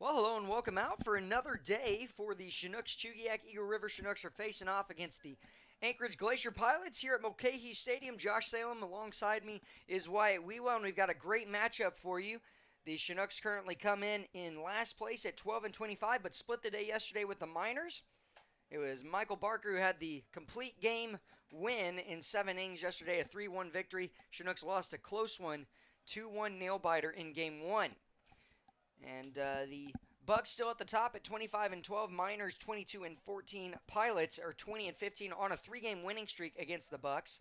Well, hello and welcome out for another day for the Chinooks. Chugiak Eagle River Chinooks are facing off against the Anchorage Glacier Pilots here at Mulcahy Stadium. Josh Salem alongside me is Wyatt Weewell, and we've got a great matchup for you. The Chinooks currently come in last place at 12 and 25, but split the day yesterday with the Miners. It was Michael Barker who had the complete game win in 7 innings yesterday, a 3-1 victory. Chinooks lost a close one, 2-1 nail-biter in Game 1. And the Bucks still at the top at 25 and 12. Miners 22 and 14. Pilots are 20 and 15 on a 3-game winning streak against the Bucks.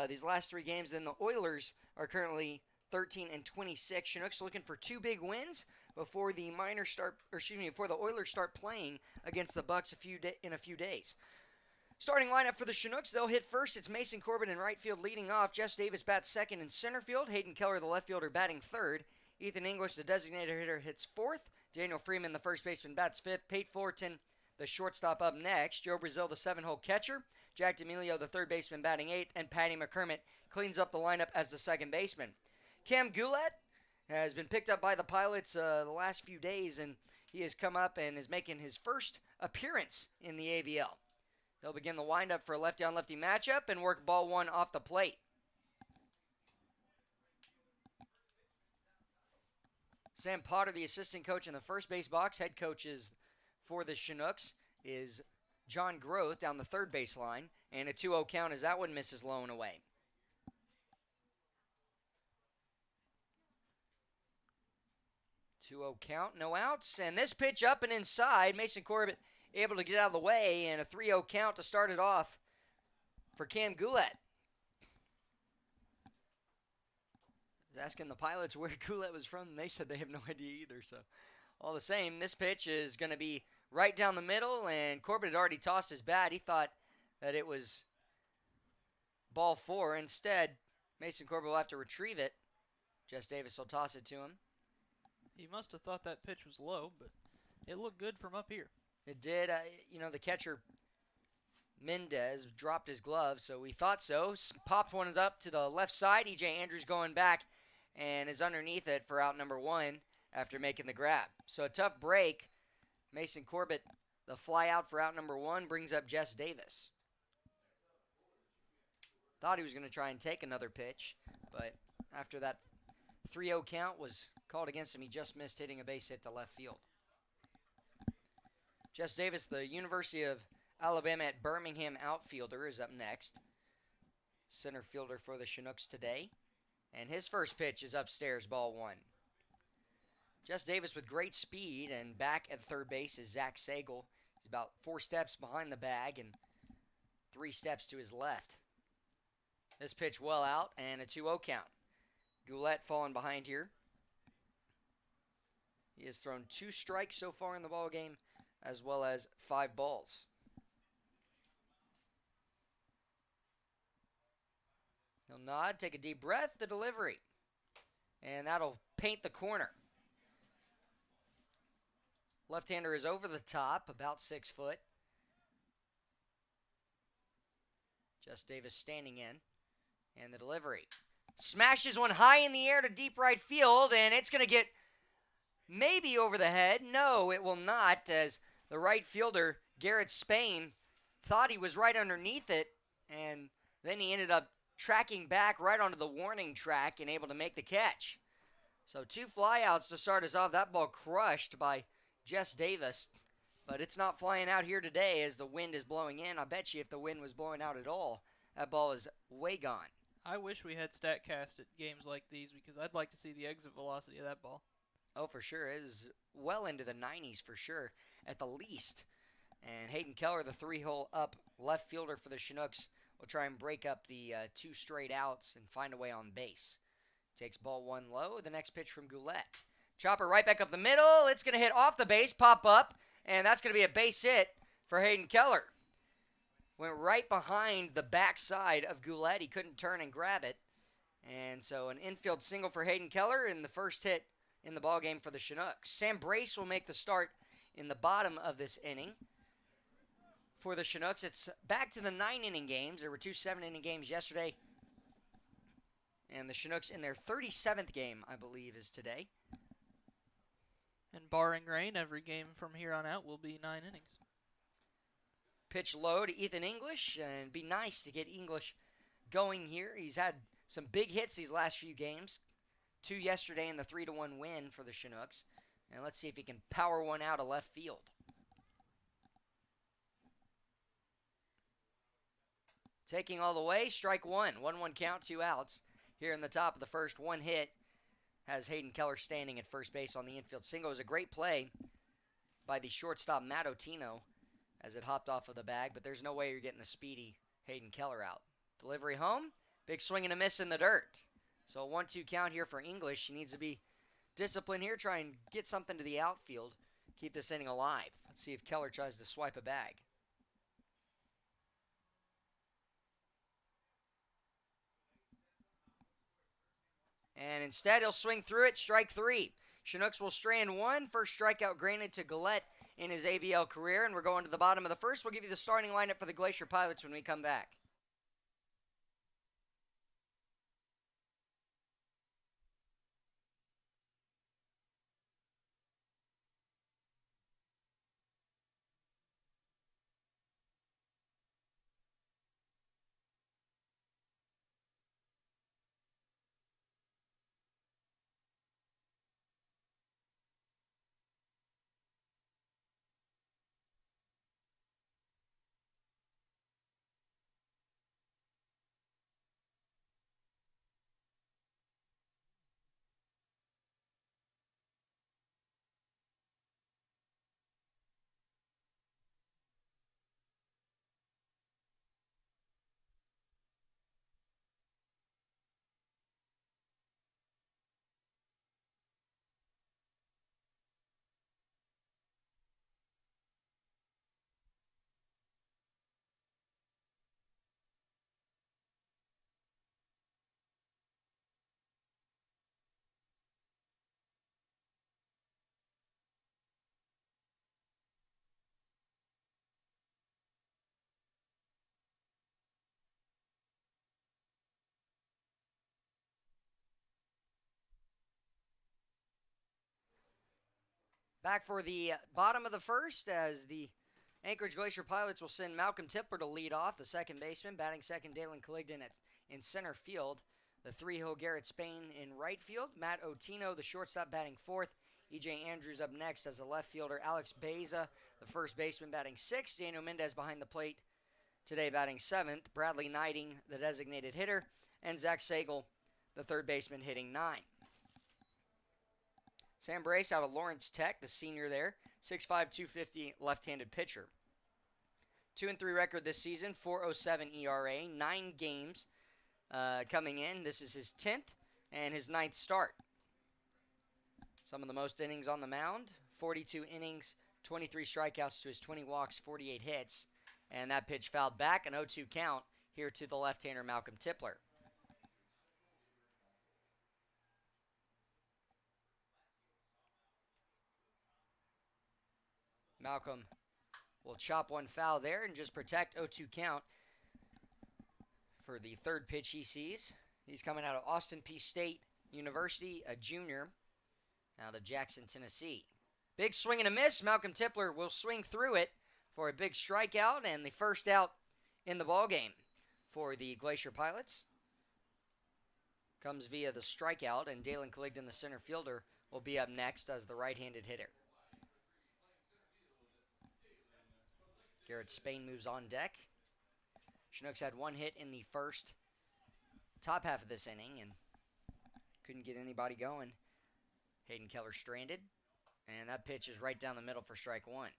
These last 3 games. Then the Oilers are currently 13 and 26. Chinooks looking for 2 big wins before the before the Oilers start playing against the Bucks in a few days. Starting lineup for the Chinooks, they'll hit first. It's Mason Corbett in right field leading off. Jess Davis bats second in center field. Hayden Keller, the left fielder, batting third. Ethan English, the designated hitter, hits fourth. Daniel Freeman, the first baseman, bats fifth. Pate Fullerton, the shortstop, up next. Joe Brazil, the 7-hole catcher. Jack D'Amelio, the third baseman, batting eighth. And Patty McCormick cleans up the lineup as the second baseman. Cam Goulet has been picked up by the Pilots the last few days, and he has come up and is making his first appearance in the ABL. They'll begin the windup for a lefty-on-lefty matchup and work ball one off the plate. Sam Potter, the assistant coach in the first base box. Head coaches for the Chinooks is John Groth down the third base line. And a 2-0 count as that one misses low and away. Count, no outs. And this pitch up and inside. Mason Corbett able to get out of the way. And a 3-0 count to start it off for Cam Goulet. Asking the Pilots where Goulet was from, and they said they have no idea either. So, all the same, this pitch is going to be right down the middle, and Corbett had already tossed his bat. He thought that it was ball 4. Instead, Mason Corbett will have to retrieve it. Jess Davis will toss it to him. He must have thought that pitch was low, but it looked good from up here. It did. The catcher, Mendez, dropped his glove, so we thought so. Popped one up to the left side. E.J. Andrews going back and is underneath it for out number 1 after making the grab. So a tough break. Mason Corbett, the fly out for out number 1, brings up Jess Davis. Thought he was going to try and take another pitch, but after that 3-0 count was called against him, he just missed hitting a base hit to left field. Jess Davis, the University of Alabama at Birmingham outfielder, is up next. Center fielder for the Chinooks today. And his first pitch is upstairs, ball 1. Jess Davis with great speed, and back at third base is Zach Sagel. He's about 4 steps behind the bag and 3 steps to his left. This pitch well out, and a 2-0 count. Goulet falling behind here. He has thrown 2 strikes so far in the ball game, as well as 5 balls. He'll nod, take a deep breath, the delivery. And that'll paint the corner. Left-hander is over the top, about 6 foot. Jess Davis standing in. And the delivery. Smashes one high in the air to deep right field, and it's going to get maybe over the head. No, it will not, as the right fielder, Garrett Spain, thought he was right underneath it, and then he ended up tracking back right onto the warning track and able to make the catch. So 2 flyouts to start us off. That ball crushed by Jess Davis, but it's not flying out here today as the wind is blowing in. I bet you if the wind was blowing out at all, that ball is way gone. I wish we had StatCast at games like these because I'd like to see the exit velocity of that ball. Oh, for sure. It is well into the 90s for sure, at the least. And Hayden Keller, the 3-hole up left fielder for the Chinooks, will try and break up the 2 straight outs and find a way on base. Takes ball 1 low. The next pitch from Goulet. Chopper right back up the middle. It's going to hit off the base, pop up, and that's going to be a base hit for Hayden Keller. Went right behind the backside of Goulet. He couldn't turn and grab it. And so an infield single for Hayden Keller in the first hit in the ballgame for the Chinooks. Sam Brace will make the start in the bottom of this inning. For the Chinooks, it's back to the 9-inning games. There were 2 7-inning games yesterday. And the Chinooks in their 37th game, I believe, is today. And barring rain, every game from here on out will be 9 innings. Pitch low to Ethan English, and it'd be nice to get English going here. He's had some big hits these last few games. 2 yesterday in the 3-1 win for the Chinooks. And let's see if he can power one out of left field. Taking all the way, strike one. 1-1 count, 2 outs. Here in the top of the first, 1 hit has Hayden Keller standing at first base on the infield single. It was a great play by the shortstop Matt Otino as it hopped off of the bag, but there's no way you're getting a speedy Hayden Keller out. Delivery home, big swing and a miss in the dirt. So a 1-2 count here for English. He needs to be disciplined here, try and get something to the outfield, keep this inning alive. Let's see if Keller tries to swipe a bag. And instead, he'll swing through it, strike 3. Chinooks will strand 1. First strikeout granted to Gillette in his ABL career, and we're going to the bottom of the first. We'll give you the starting lineup for the Glacier Pilots when we come back. Back for the bottom of the first as the Anchorage Glacier Pilots will send Malcolm Tipler to lead off, the second baseman. Batting second, Dalen Colligdon in center field. The three-hole Garrett Spain in right field. Matt Otino, the shortstop, batting fourth. E.J. Andrews up next as a left fielder. Alex Beza, the first baseman, batting sixth. Daniel Mendez behind the plate today, batting seventh. Bradley Knighting, the designated hitter. And Zach Sagel, the third baseman, hitting ninth. Sam Brace out of Lawrence Tech, the senior there. 6'5", 250 left-handed pitcher. 2-3 record this season, 4.07 ERA, 9 games coming in. This is his 10th and his 9th start. Some of the most innings on the mound, 42 innings, 23 strikeouts to his 20 walks, 48 hits. And that pitch fouled back, an 0-2 count here to the left-hander Malcolm Tipler. Malcolm will chop one foul there and just protect 0-2 count for the third pitch he sees. He's coming out of Austin Peay State University, a junior out of Jackson, Tennessee. Big swing and a miss. Malcolm Tipler will swing through it for a big strikeout and the first out in the ballgame for the Glacier Pilots. Comes via the strikeout, and Dalen Colligdon, the center fielder, will be up next as the right-handed hitter. Garrett Spain moves on deck. Chinooks had one hit in the first top half of this inning and couldn't get anybody going. Hayden Keller stranded, and that pitch is right down the middle for strike one.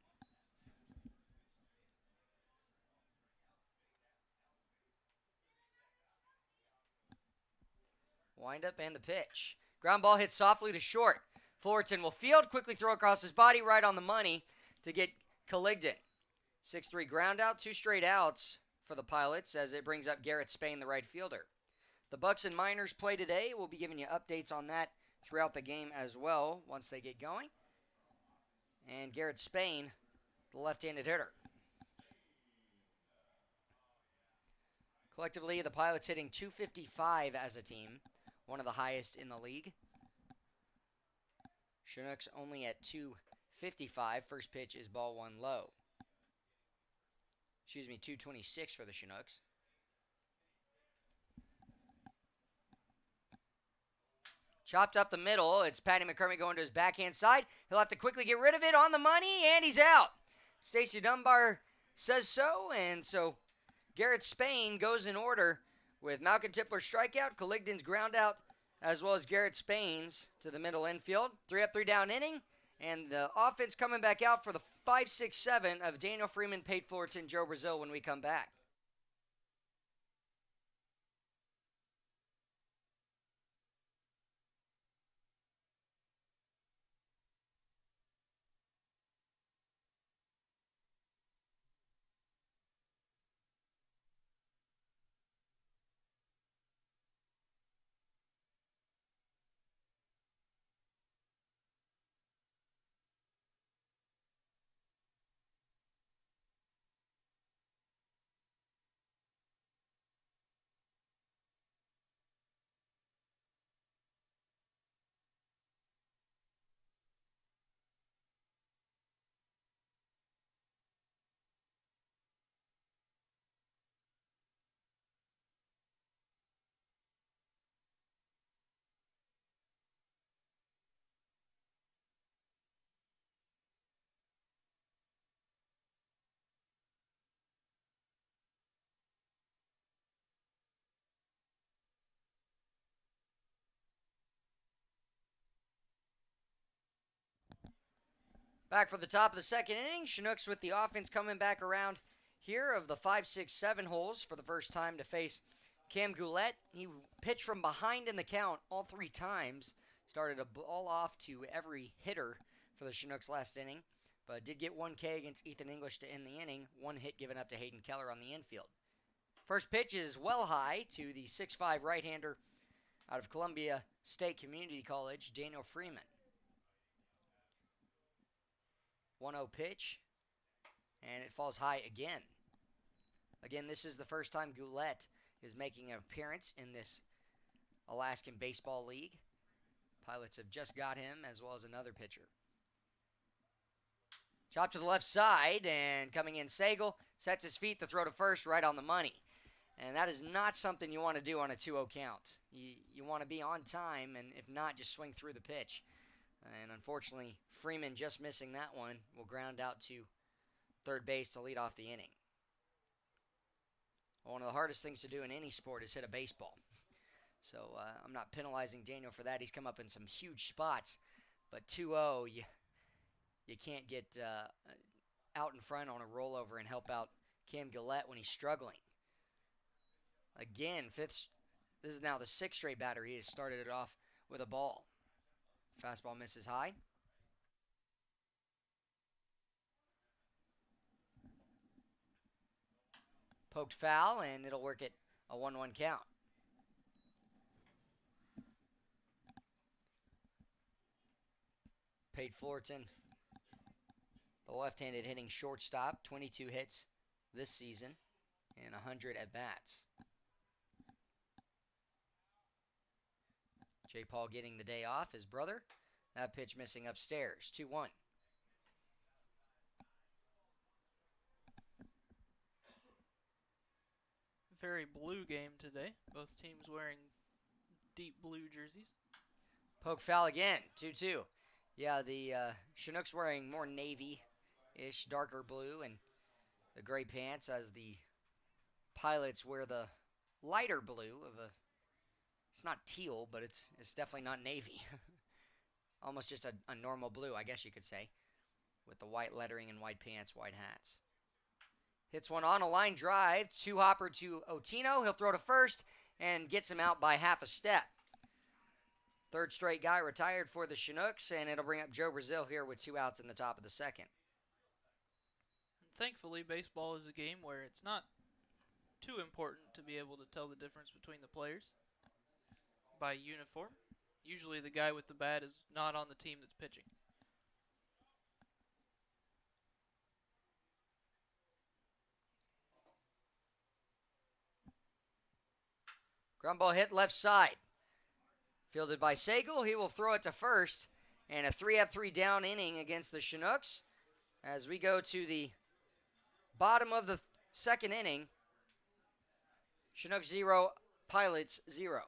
Wind up and the pitch. Ground ball hits softly to short. Fullerton will field, quickly throw across his body right on the money to get Colligdon. 6-3 ground out, 2 straight outs for the Pilots as it brings up Garrett Spain, the right fielder. The Bucks and Miners play today. We'll be giving you updates on that throughout the game as well once they get going. And Garrett Spain, the left-handed hitter. Collectively, the Pilots hitting .255 as a team, one of the highest in the league. Chinooks only at 255. First pitch is ball one low. 226 for the Chinooks. Chopped up the middle. It's Patty McCormick going to his backhand side. He'll have to quickly get rid of it on the money, and he's out. Stacy Dunbar says so, and so Garrett Spain goes in order with Malcolm Tipler's strikeout, Colligdon's ground out, as well as Garrett Spain's to the middle infield. 3 up, 3 down inning, and the offense coming back out for the 5-6-7 of Daniel Freeman, Pate Fullerton, Joe Brazil when we come back. Back for the top of the second inning. Chinooks with the offense coming back around here of the 5-6-7 holes for the first time to face Cam Goulet. He pitched from behind in the count all 3 times. Started a ball off to every hitter for the Chinooks last inning, but did get 1 K against Ethan English to end the inning. 1 hit given up to Hayden Keller on the infield. First pitch is well high to the 6'5 right-hander out of Columbia State Community College, Daniel Freeman. 1-0 pitch, and it falls high again. Again, this is the first time Goulet is making an appearance in this Alaskan Baseball League. Pilots have just got him, as well as another pitcher. Chop to the left side, and coming in, Sagal sets his feet to throw to first right on the money. And that is not something you want to do on a 2-0 count. You want to be on time, and if not, just swing through the pitch. And unfortunately, Freeman just missing that one will ground out to third base to lead off the inning. One of the hardest things to do in any sport is hit a baseball. So I'm not penalizing Daniel for that. He's come up in some huge spots. But 2-0, you can't get out in front on a rollover and help out Cam Goulet when he's struggling. Again, this is now the 6th straight batter he has started it off with a ball. Fastball misses high. Poked foul, and it'll work at a 1-1 count. Pate Fullerton, the left-handed hitting shortstop, 22 hits this season and 100 at-bats. J. Paul getting the day off, his brother. That pitch missing upstairs, 2-1. Very blue game today. Both teams wearing deep blue jerseys. Poke foul again, 2-2. Yeah, the Chinooks wearing more navy-ish, darker blue, and the gray pants, as the Pilots wear the lighter blue of a. It's not teal, but it's definitely not navy. Almost just a normal blue, I guess you could say, with the white lettering and white pants, white hats. Hits one on a line drive, 2-hopper to Otino. He'll throw to first and gets him out by half a step. Third straight guy retired for the Chinooks, and it'll bring up Joe Brazil here with 2 outs in the top of the second. Thankfully, baseball is a game where it's not too important to be able to tell the difference between the players by uniform. Usually the guy with the bat is not on the team that's pitching. Ground ball hit left side. Fielded by Sagal. He will throw it to first. And a 3-up, 3-down inning against the Chinooks as we go to the bottom of the second inning. Chinooks 0, Pilots 0.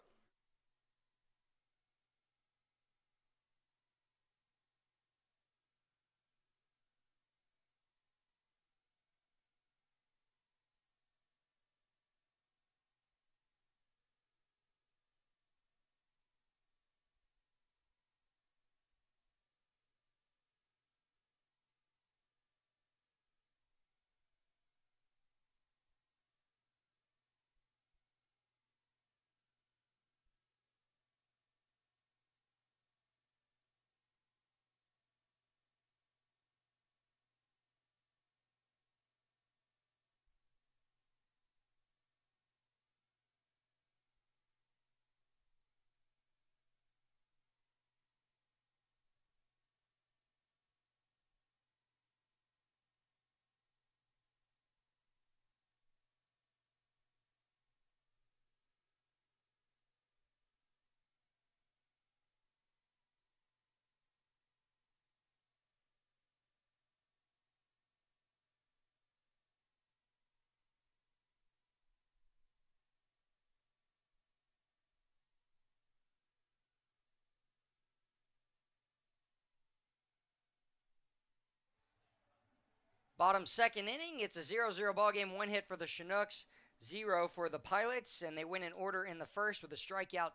Bottom second inning, it's a 0-0 ball game. 1 hit for the Chinooks, 0 for the Pilots, and they win in order in the first with a strikeout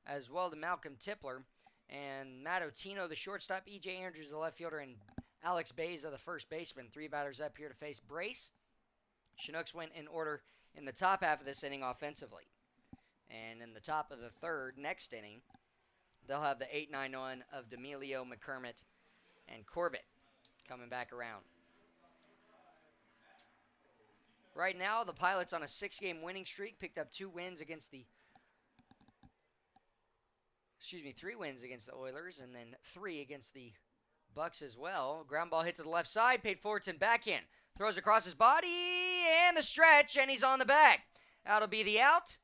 as well to Malcolm Tipler. And Matt Otino, the shortstop, E.J. Andrews, the left fielder, and Alex Beza, the first baseman. 3 batters up here to face Brace. Chinooks went in order in the top half of this inning offensively. And in the top of the third, next inning, they'll have the 8-9-1 of D'Amelio, McCormick, and Corbett coming back around. Right now, the Pilots on a 6-game winning streak, picked up 3 wins against the Oilers, and then 3 against the Bucks as well. Ground ball hit to the left side, paid forward and backhand. Throws across his body, and the stretch, and he's on the bag. That'll be the out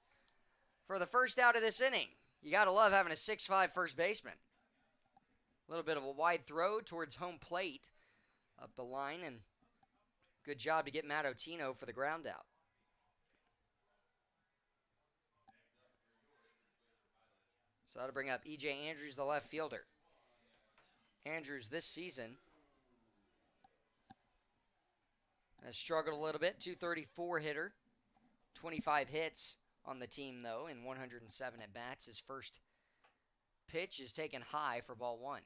for the first out of this inning. You got to love having a 6'5" first baseman. A little bit of a wide throw towards home plate up the line, and good job to get Matt Otino for the ground out. So that'll bring up E.J. Andrews, the left fielder. Andrews this season has struggled a little bit. 234 hitter, 25 hits on the team, though, in 107 at-bats. His first pitch is taken high for ball 1.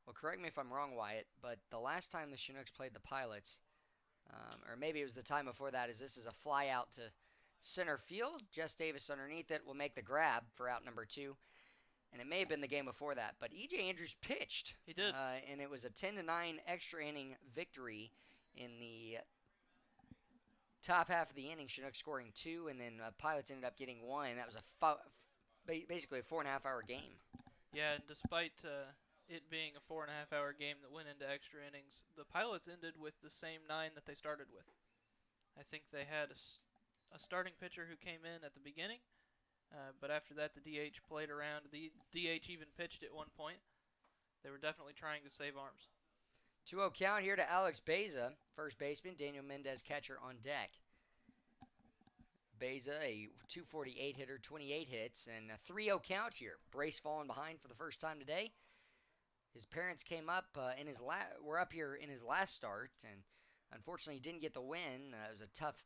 Well, correct me if I'm wrong, Wyatt, but the last time the Chinooks played the Pilots, or maybe it was the time before that, this is a fly out to center field. Jess Davis underneath it will make the grab for out number 2. And it may have been the game before that, but E.J. Andrews pitched. He did. And it was a 10-9 extra inning victory in the top half of the inning. Chinooks scoring 2, and then Pilots ended up getting 1. That was basically a 4.5-hour game. Yeah, and despite it being a 4.5-hour game that went into extra innings, the Pilots ended with the same 9 that they started with. I think they had a starting pitcher who came in at the beginning, but after that the DH played around. The DH even pitched at one point. They were definitely trying to save arms. 2-0 count here to Alex Beza, first baseman. Daniel Mendez, catcher, on deck. Beza, a 248 hitter, 28 hits, and a 3-0 count here. Brace falling behind for the first time today. His parents came up were up here in his last start, and unfortunately he didn't get the win. It was a tough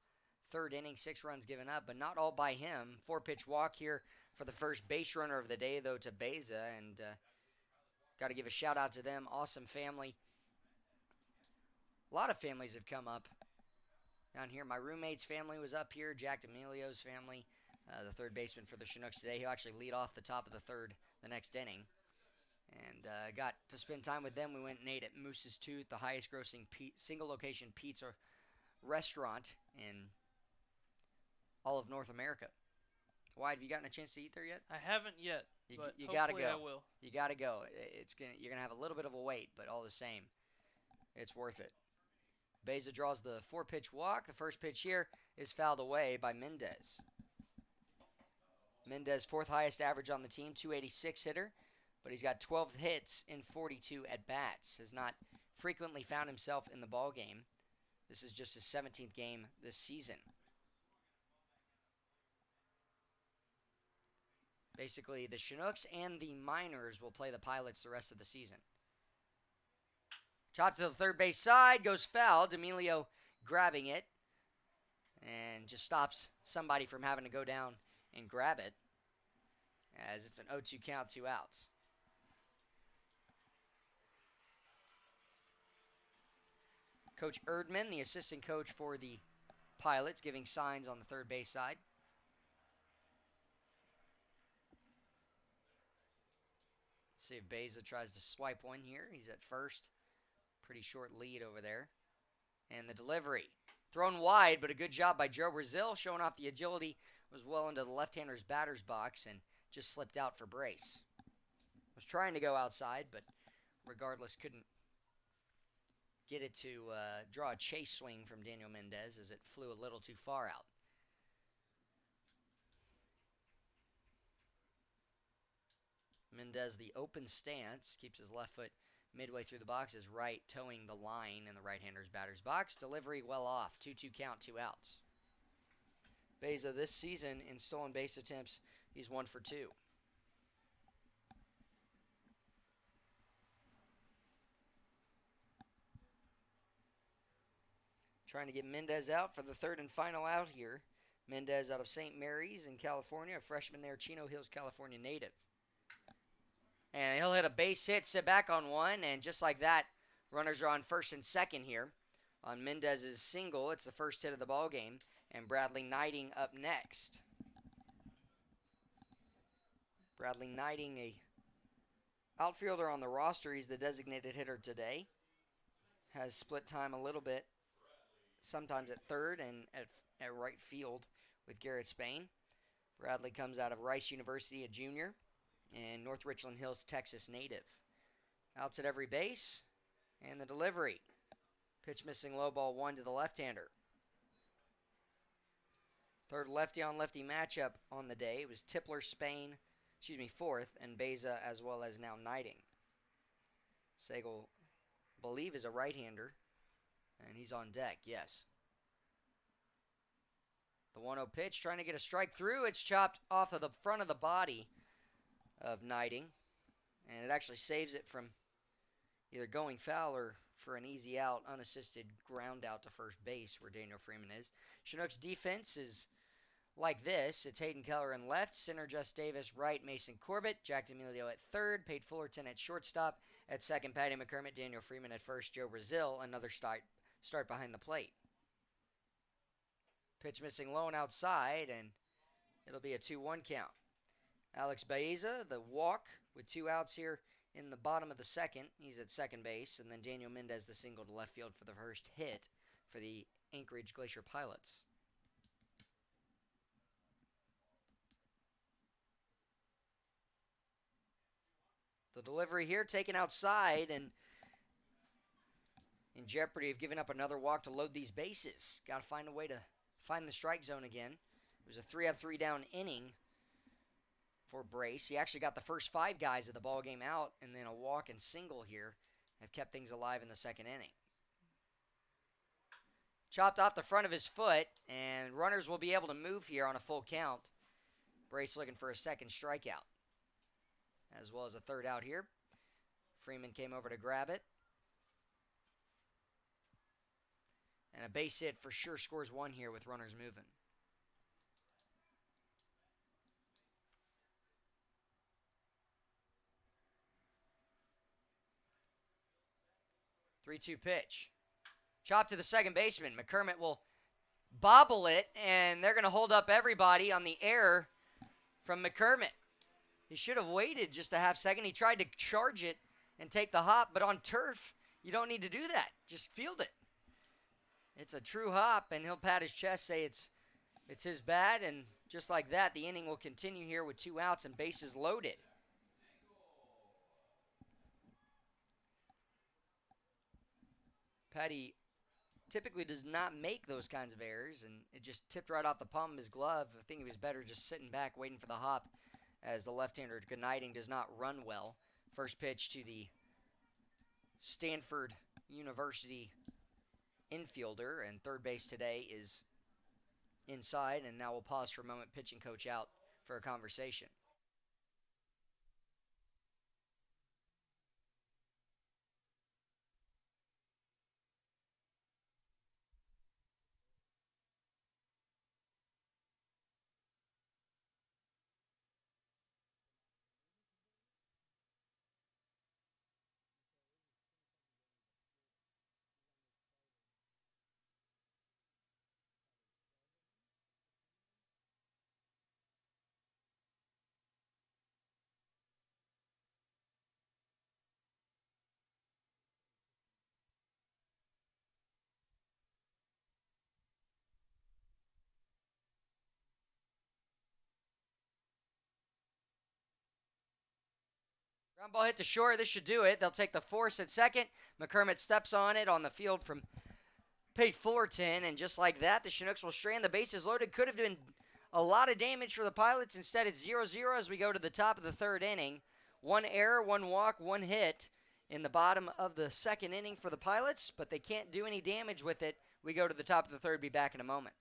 third inning, 6 runs given up, but not all by him. 4-pitch walk here for the first base runner of the day, though, to Beza, and got to give a shout-out to them. Awesome family. A lot of families have come up down here. My roommate's family was up here, Jack D'Amelio's family, the third baseman for the Chinooks today. He'll actually lead off the top of the third the next inning. And got to spend time with them. We went and ate at Moose's Tooth, the highest-grossing single-location pizza restaurant in all of North America. Wyatt, have you gotten a chance to eat there yet? I haven't yet, but you gotta hopefully go. I will. You gotta go. You're gonna have a little bit of a wait, but all the same, it's worth it. Beza draws the 4-pitch walk. The first pitch here is fouled away by Mendez. Mendez, 4th highest average on the team, 286 hitter. but he's got 12 hits in 42 at-bats. Has not frequently found himself in the ball game. This is just his 17th game this season. Basically, the Chinooks and the Miners will play the Pilots the rest of the season. Chop to the third base side, goes foul. D'Amelio grabbing it and just stops somebody from having to go down and grab it, as it's an 0-2 count, 2 outs. Coach Erdman, the assistant coach for the Pilots, giving signs on the third base side. See if Beza tries to swipe one here. He's at first. Pretty short lead over there. And the delivery. Thrown wide, but a good job by Joe Brazil, showing off the agility. Was well into the left-hander's batter's box and just slipped out for Brace. Was trying to go outside, but regardless couldn't get it to draw a chase swing from Daniel Mendez as it flew a little too far out. Mendez, the open stance, keeps his left foot midway through the box, his right towing the line in the right-hander's batter's box. Delivery well off. 2-2 count, 2 outs. Beza this season in stolen base attempts, he's 1 for 2. Trying to get Mendez out for the third and final out here. Mendez out of St. Mary's in California, a freshman there, Chino Hills, California native. And he'll hit a base hit, sit back on one, and just like that, runners are on first and second here on Mendez's single. It's the first hit of the ball game, and Bradley Knighting up next. Bradley Knighting, a outfielder on the roster. He's the designated hitter today. Has split time a little bit, sometimes at third and at right field with Garrett Spain. Bradley comes out of Rice University, a junior, and North Richland Hills, Texas native. Outs at every base, and the delivery. Pitch missing, low ball 1 to the left-hander. Third lefty-on-lefty matchup on the day. It was fourth, and Beza as well as now Knighting. Sagal, believe, is a right-hander, and he's on deck, yes. The 1-0 pitch, trying to get a strike through. It's chopped off of the front of the body of Knighting, and it actually saves it from either going foul or for an easy out, unassisted ground out to first base where Daniel Freeman is. Chinooks defense is like this. It's Hayden Keller in left, center Just Davis, right Mason Corbett, Jack D'Amelio at third, Pate Fullerton at shortstop, at second Patty McCormick, Daniel Freeman at first, Joe Brazil, another start behind the plate. Pitch missing low and outside, and it'll be a 2-1 count. Alex Baeza, the walk, with 2 outs here in the bottom of the second. He's at second base. And then Daniel Mendez, the single to left field for the first hit for the Anchorage Glacier Pilots. The delivery here taken outside and in jeopardy of giving up another walk to load these bases. Got to find a way to find the strike zone again. It was a 3-up, 3-down inning for Brace. He actually got the first 5 guys of the ball game out, and then a walk and single here have kept things alive in the second inning. Chopped off the front of his foot, and runners will be able to move here on a full count. Brace looking for a second strikeout, as well as a third out here. Freeman came over to grab it. And a base hit for sure scores 1 here with runners moving. Three-two pitch. Chop to the second baseman. McCormick will bobble it, and they're going to hold up everybody on the air from McCormick. He should have waited just a half second. He tried to charge it and take the hop, but on turf, you don't need to do that. Just field it. It's a true hop, and he'll pat his chest, say it's his bat, and just like that, the inning will continue here with 2 outs and bases loaded. Patty typically does not make those kinds of errors, and it just tipped right off the palm of his glove. I think he was better just sitting back waiting for the hop, as the left-hander Knighting does not run well First pitch to the Stanford University infielder, and third base today is inside, and now we'll pause for a moment, pitching coach out for a conversation. Ground ball hit to short. This should do it. They'll take the force at second. McCormick steps on it on the field from Pate Fullerton, and just like that, the Chinooks will strand. The bases loaded. Could have been a lot of damage for the Pilots. Instead, it's 0-0 as we go to the top of the third inning. One error, one walk, one hit in the bottom of the second inning for the Pilots, but they can't do any damage with it. We go to the top of the third. Be back in a moment.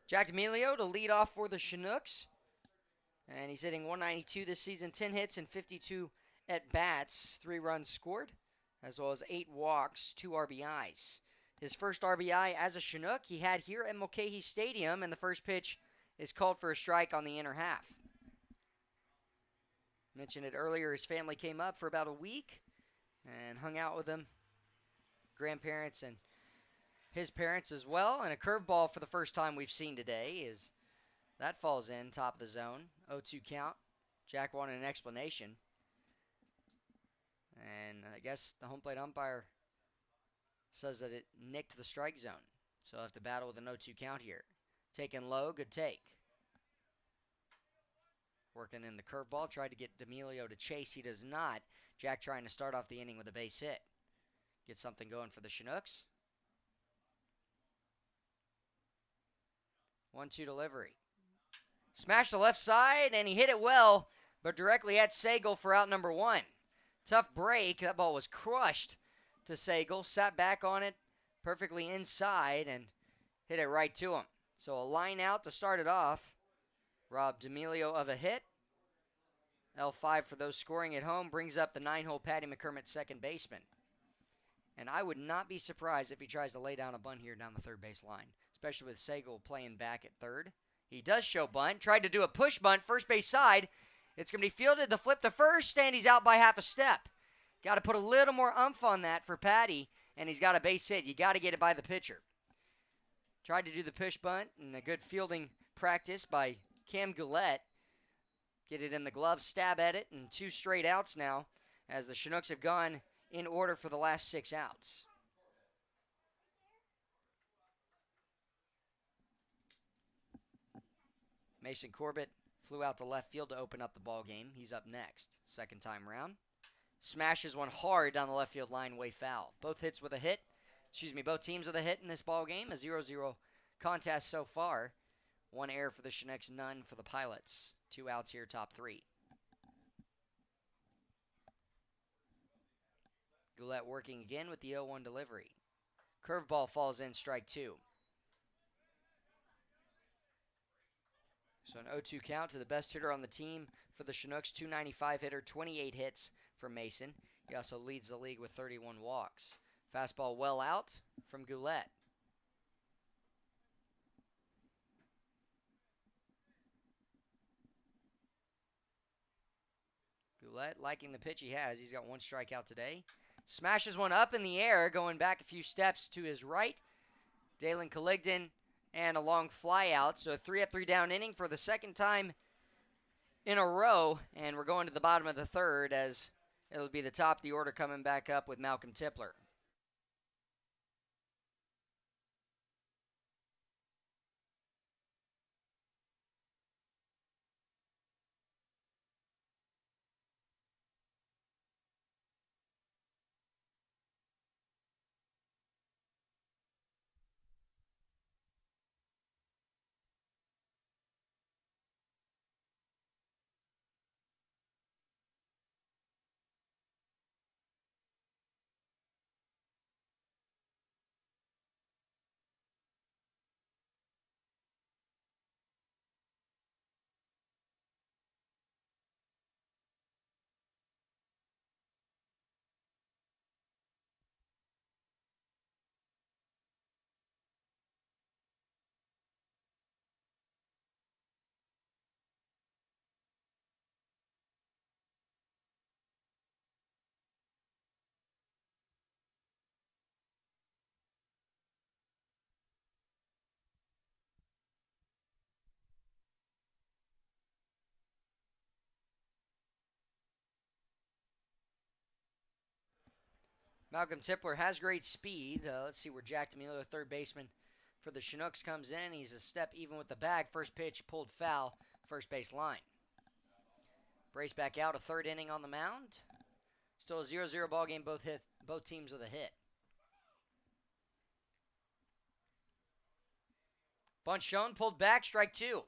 Jack D'Amelio to lead off for the Chinooks. And he's hitting 192 this season, 10 hits and 52 at-bats, 3 runs scored, as well as 8 walks, 2 RBIs. His first RBI as a Chinook he had here at Mulcahy Stadium, and the first pitch is called for a strike on the inner half. Mentioned it earlier, his family came up for about a week and hung out with him, grandparents and his parents as well, and a curveball for the first time we've seen today is that falls in, top of the zone, 0-2 count. Jack wanted an explanation, and I guess the home plate umpire says that it nicked the strike zone, so I'll have to battle with an 0-2 count here. Taken low, good take. Working in the curveball, tried to get D'Amelio to chase, he does not. Jack trying to start off the inning with a base hit. Get something going for the Chinooks. 1-2 delivery. Smashed the left side, and he hit it well, but directly at Sagal for out number 1. Tough break. That ball was crushed to Sagal. Sat back on it perfectly inside and hit it right to him. So a line out to start it off. Robbed D'Amelio of a hit. L5 for those scoring at home brings up the 9-hole Patty McCormick, second baseman. And I would not be surprised if he tries to lay down a bunt here down the third base line, especially with Sagal playing back at third. He does show bunt. Tried to do a push bunt, first base side. It's going to be fielded. The flip to first, and he's out by half a step. Got to put a little more oomph on that for Patty, and he's got a base hit. You got to get it by the pitcher. Tried to do the push bunt, and a good fielding practice by Cam Gillette. Get it in the glove, stab at it, and 2 straight outs now as the Chinooks have gone in order for the last 6 outs. Mason Corbett flew out to left field to open up the ball game. He's up next. Second time round. Smashes one hard down the left field line, way foul. Both teams with a hit in this ball game. A 0-0 contest so far. One error for the Chinooks, none for the Pilots. 2 outs here, top 3. Goulet working again with the 0-1 delivery. Curveball falls in, strike 2. So an 0-2 count to the best hitter on the team for the Chinooks, 295 hitter, 28 hits for Mason. He also leads the league with 31 walks. Fastball well out from Goulet. Goulet liking the pitch he has. He's got 1 strikeout today. Smashes one up in the air, going back a few steps to his right. Dalen Caligden and a long fly out. So a 3-up, 3-down inning for the second time in a row. And we're going to the bottom of the third as it'll be the top of the order coming back up with Malcolm Tipler. Malcolm Tipler has great speed. Let's see where Jack DeMilo, third baseman for the Chinooks, comes in. He's a step even with the bag. First pitch pulled foul, first base line. Brace back out, a third inning on the mound. Still a 0-0 ball game, both teams with a hit. Bunt shown, pulled back, strike 2.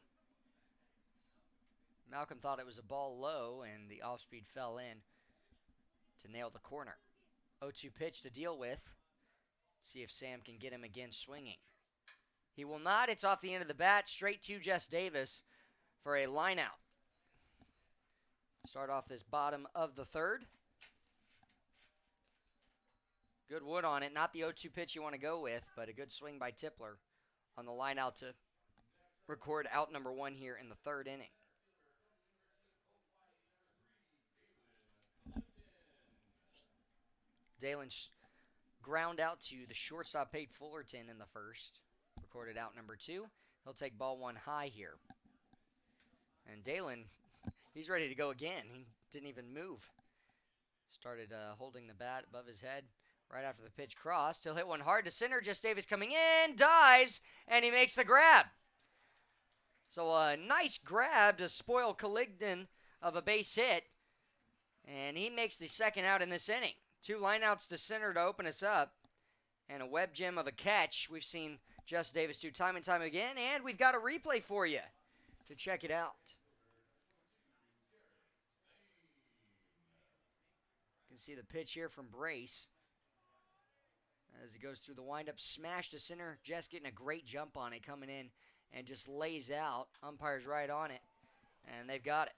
Malcolm thought it was a ball low, and the off-speed fell in to nail the corner. 0-2 pitch to deal with. See if Sam can get him again swinging. He will not. It's off the end of the bat, straight to Jess Davis for a line out. Start off this bottom of the third. Good wood on it. Not the 0-2 pitch you want to go with, but a good swing by Tipler on the line out to record out number 1 here in the third inning. Dalen ground out to the shortstop, Pate Fullerton, in the first. Recorded out number 2. He'll take ball 1 high here. And Dalen, he's ready to go again. He didn't even move. Started holding the bat above his head right after the pitch crossed. He'll hit one hard to center. Jess Davis coming in, dives, and he makes the grab. So a nice grab to spoil Caligden of a base hit. And he makes the second out in this inning. 2 lineouts to center to open us up. And a web gem of a catch we've seen Jess Davis do time and time again. And we've got a replay for you to check it out. You can see the pitch here from Brace. As he goes through the windup, smash to center. Jess getting a great jump on it, coming in and just lays out. Umpire's right on it. And they've got it.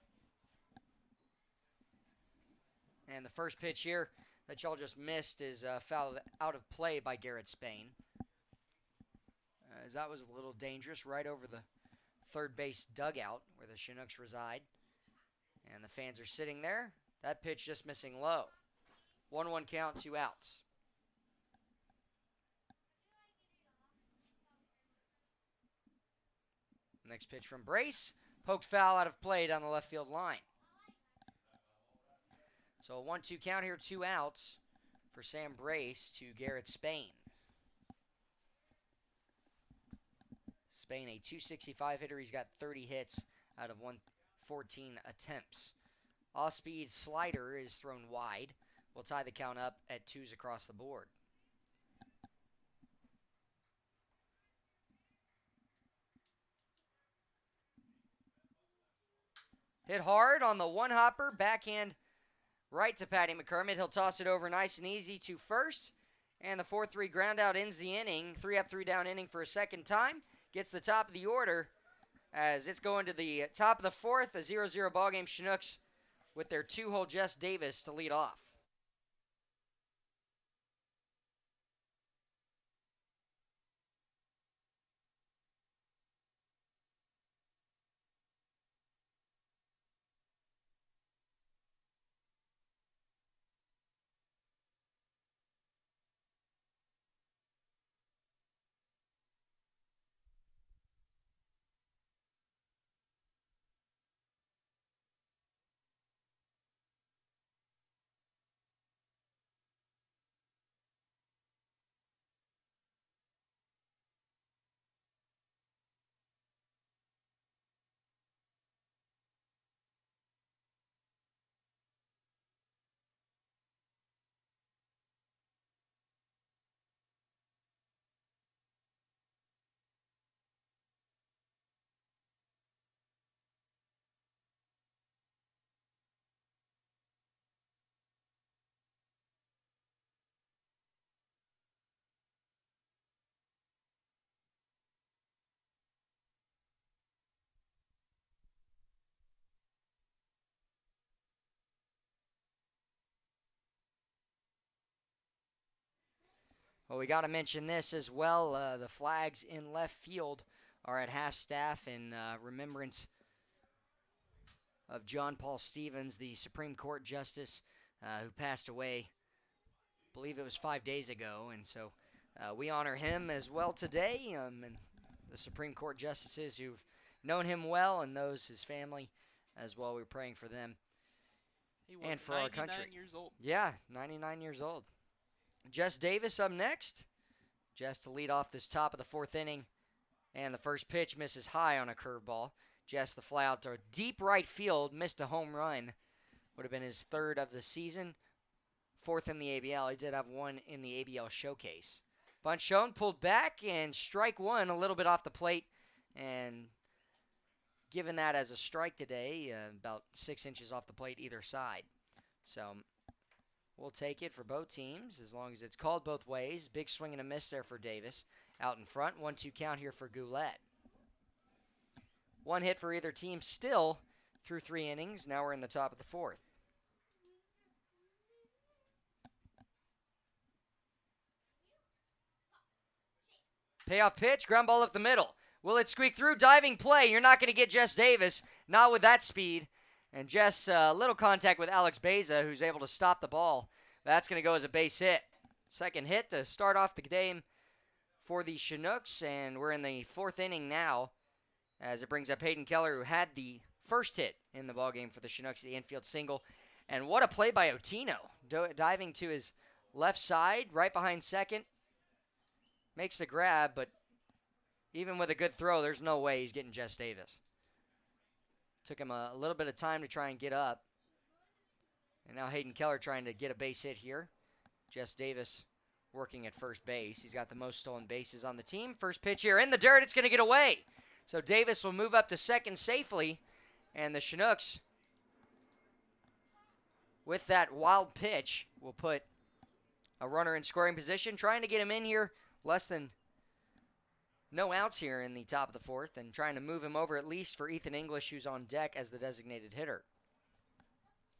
And the first pitch here that y'all just missed is fouled out of play by Garrett Spain. As that was a little dangerous, right over the third base dugout where the Chinooks reside. And the fans are sitting there. That pitch just missing low. 1-1 count, 2 outs. Next pitch from Brace. Poked foul out of play down the left field line. So a 1-2 count here, 2 outs for Sam Brace to Garrett Spain. Spain, a .265 hitter. He's got 30 hits out of 114 attempts. Off-speed slider is thrown wide. We'll tie the count up at 2s across the board. Hit hard on the one-hopper, backhand right to Patty McCormick. He'll toss it over nice and easy to first. And the 4-3 ground out ends the inning. 3-up, 3-down inning for a second time. Gets the top of the order as it's going to the top of the fourth. A 0-0 ballgame. Chinooks with their 2-hole Jess Davis to lead off. Well, we got to mention this as well. The flags in left field are at half staff in remembrance of John Paul Stevens, the Supreme Court Justice who passed away, I believe it was 5 days ago. And so we honor him as well today, and the Supreme Court Justices who've known him well and those his family as well. We're praying for them and for our country. 99 years old. Yeah, 99 years old. Jess Davis up next. Jess to lead off this top of the fourth inning. And the first pitch misses high on a curveball. Jess the fly out to deep right field. Missed a home run. Would have been his third of the season. Fourth in the ABL. He did have one in the ABL showcase. Bunt shown, pulled back, and strike one a little bit off the plate. And given that as a strike today, about 6 inches off the plate either side. So we'll take it for both teams as long as it's called both ways. Big swing and a miss there for Davis. Out in front, 1-2 count here for Goulet. One hit for either team still through 3 innings. Now we're in the top of the fourth. Payoff pitch, ground ball up the middle. Will it squeak through? Diving play. You're not going to get Jess Davis. Not with that speed. And Jess, little contact with Alex Beza, who's able to stop the ball. That's going to go as a base hit. Second hit to start off the game for the Chinooks. And we're in the fourth inning now as it brings up Hayden Keller, who had the first hit in the ballgame for the Chinooks, the infield single. And what a play by Otino. Diving to his left side, right behind second. Makes the grab, but even with a good throw, there's no way he's getting Jess Davis. Took him a little bit of time to try and get up. And now Hayden Keller trying to get a base hit here. Jess Davis working at first base. He's got the most stolen bases on the team. First pitch here in the dirt. It's going to get away. So Davis will move up to second safely. And the Chinooks, with that wild pitch, will put a runner in scoring position. Trying to get him in here. Less than no outs here in the top of the fourth, and trying to move him over at least for Ethan English, who's on deck as the designated hitter.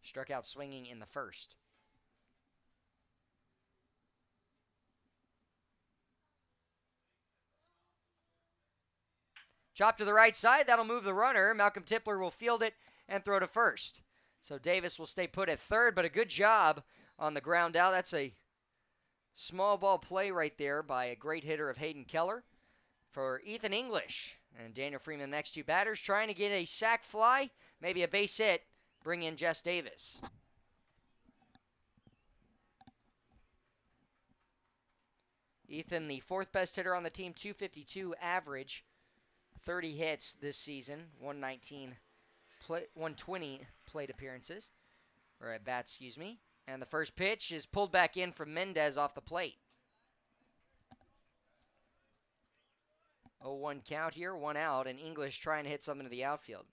Struck out swinging in the first. Chop to the right side. That'll move the runner. Malcolm Tipler will field it and throw to first. So Davis will stay put at third, but a good job on the ground out. That's a small ball play right there by a great hitter of Hayden Keller. For Ethan English and Daniel Freeman, the next two batters, trying to get a sac fly, maybe a base hit, bring in Jess Davis. Ethan, the fourth best hitter on the team, .252 average. 30 hits this season, 120 plate appearances, or at bat, excuse me. And the first pitch is pulled back in from Mendez off the plate. 0-1 count here, 1 out, and English trying to hit something to the outfield.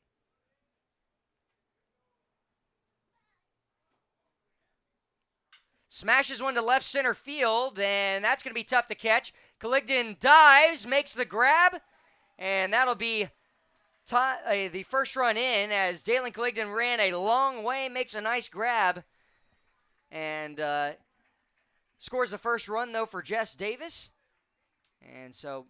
Smashes one to left center field, and that's going to be tough to catch. Colligdon dives, makes the grab, and that'll be the first run in as Dalen Colligdon ran a long way, makes a nice grab, and scores the first run, though, for Jess Davis. And so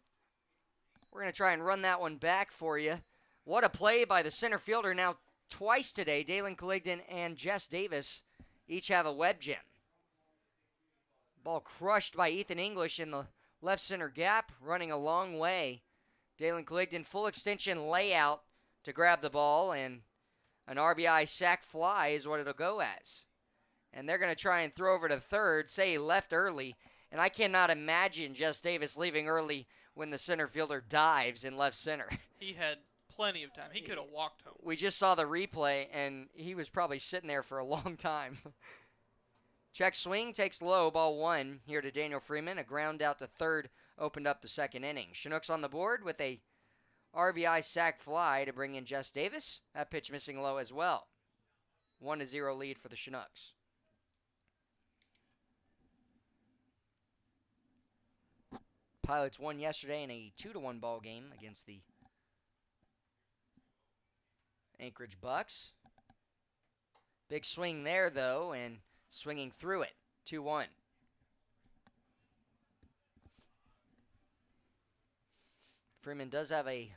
we're going to try and run that one back for you. What a play by the center fielder. Now twice today, Dalen Colligdon and Jess Davis each have a web gem. Ball crushed by Ethan English in the left center gap, running a long way. Dalen Colligdon full extension layout to grab the ball, and an RBI sac fly is what it'll go as. And they're going to try and throw over to third, say he left early, and I cannot imagine Jess Davis leaving early when the center fielder dives in left center. He had plenty of time. He could have walked home. We just saw the replay, and he was probably sitting there for a long time. Check swing, takes low, ball 1 here to Daniel Freeman. A ground out to third opened up the second inning. Chinooks on the board with a RBI sac fly to bring in Jess Davis. That pitch missing low as well. 1-0 lead for the Chinooks. Pilots won yesterday in a 2-1 ball game against the Anchorage Bucks. Big swing there, though, and swinging through it. 2-1. Freeman does have a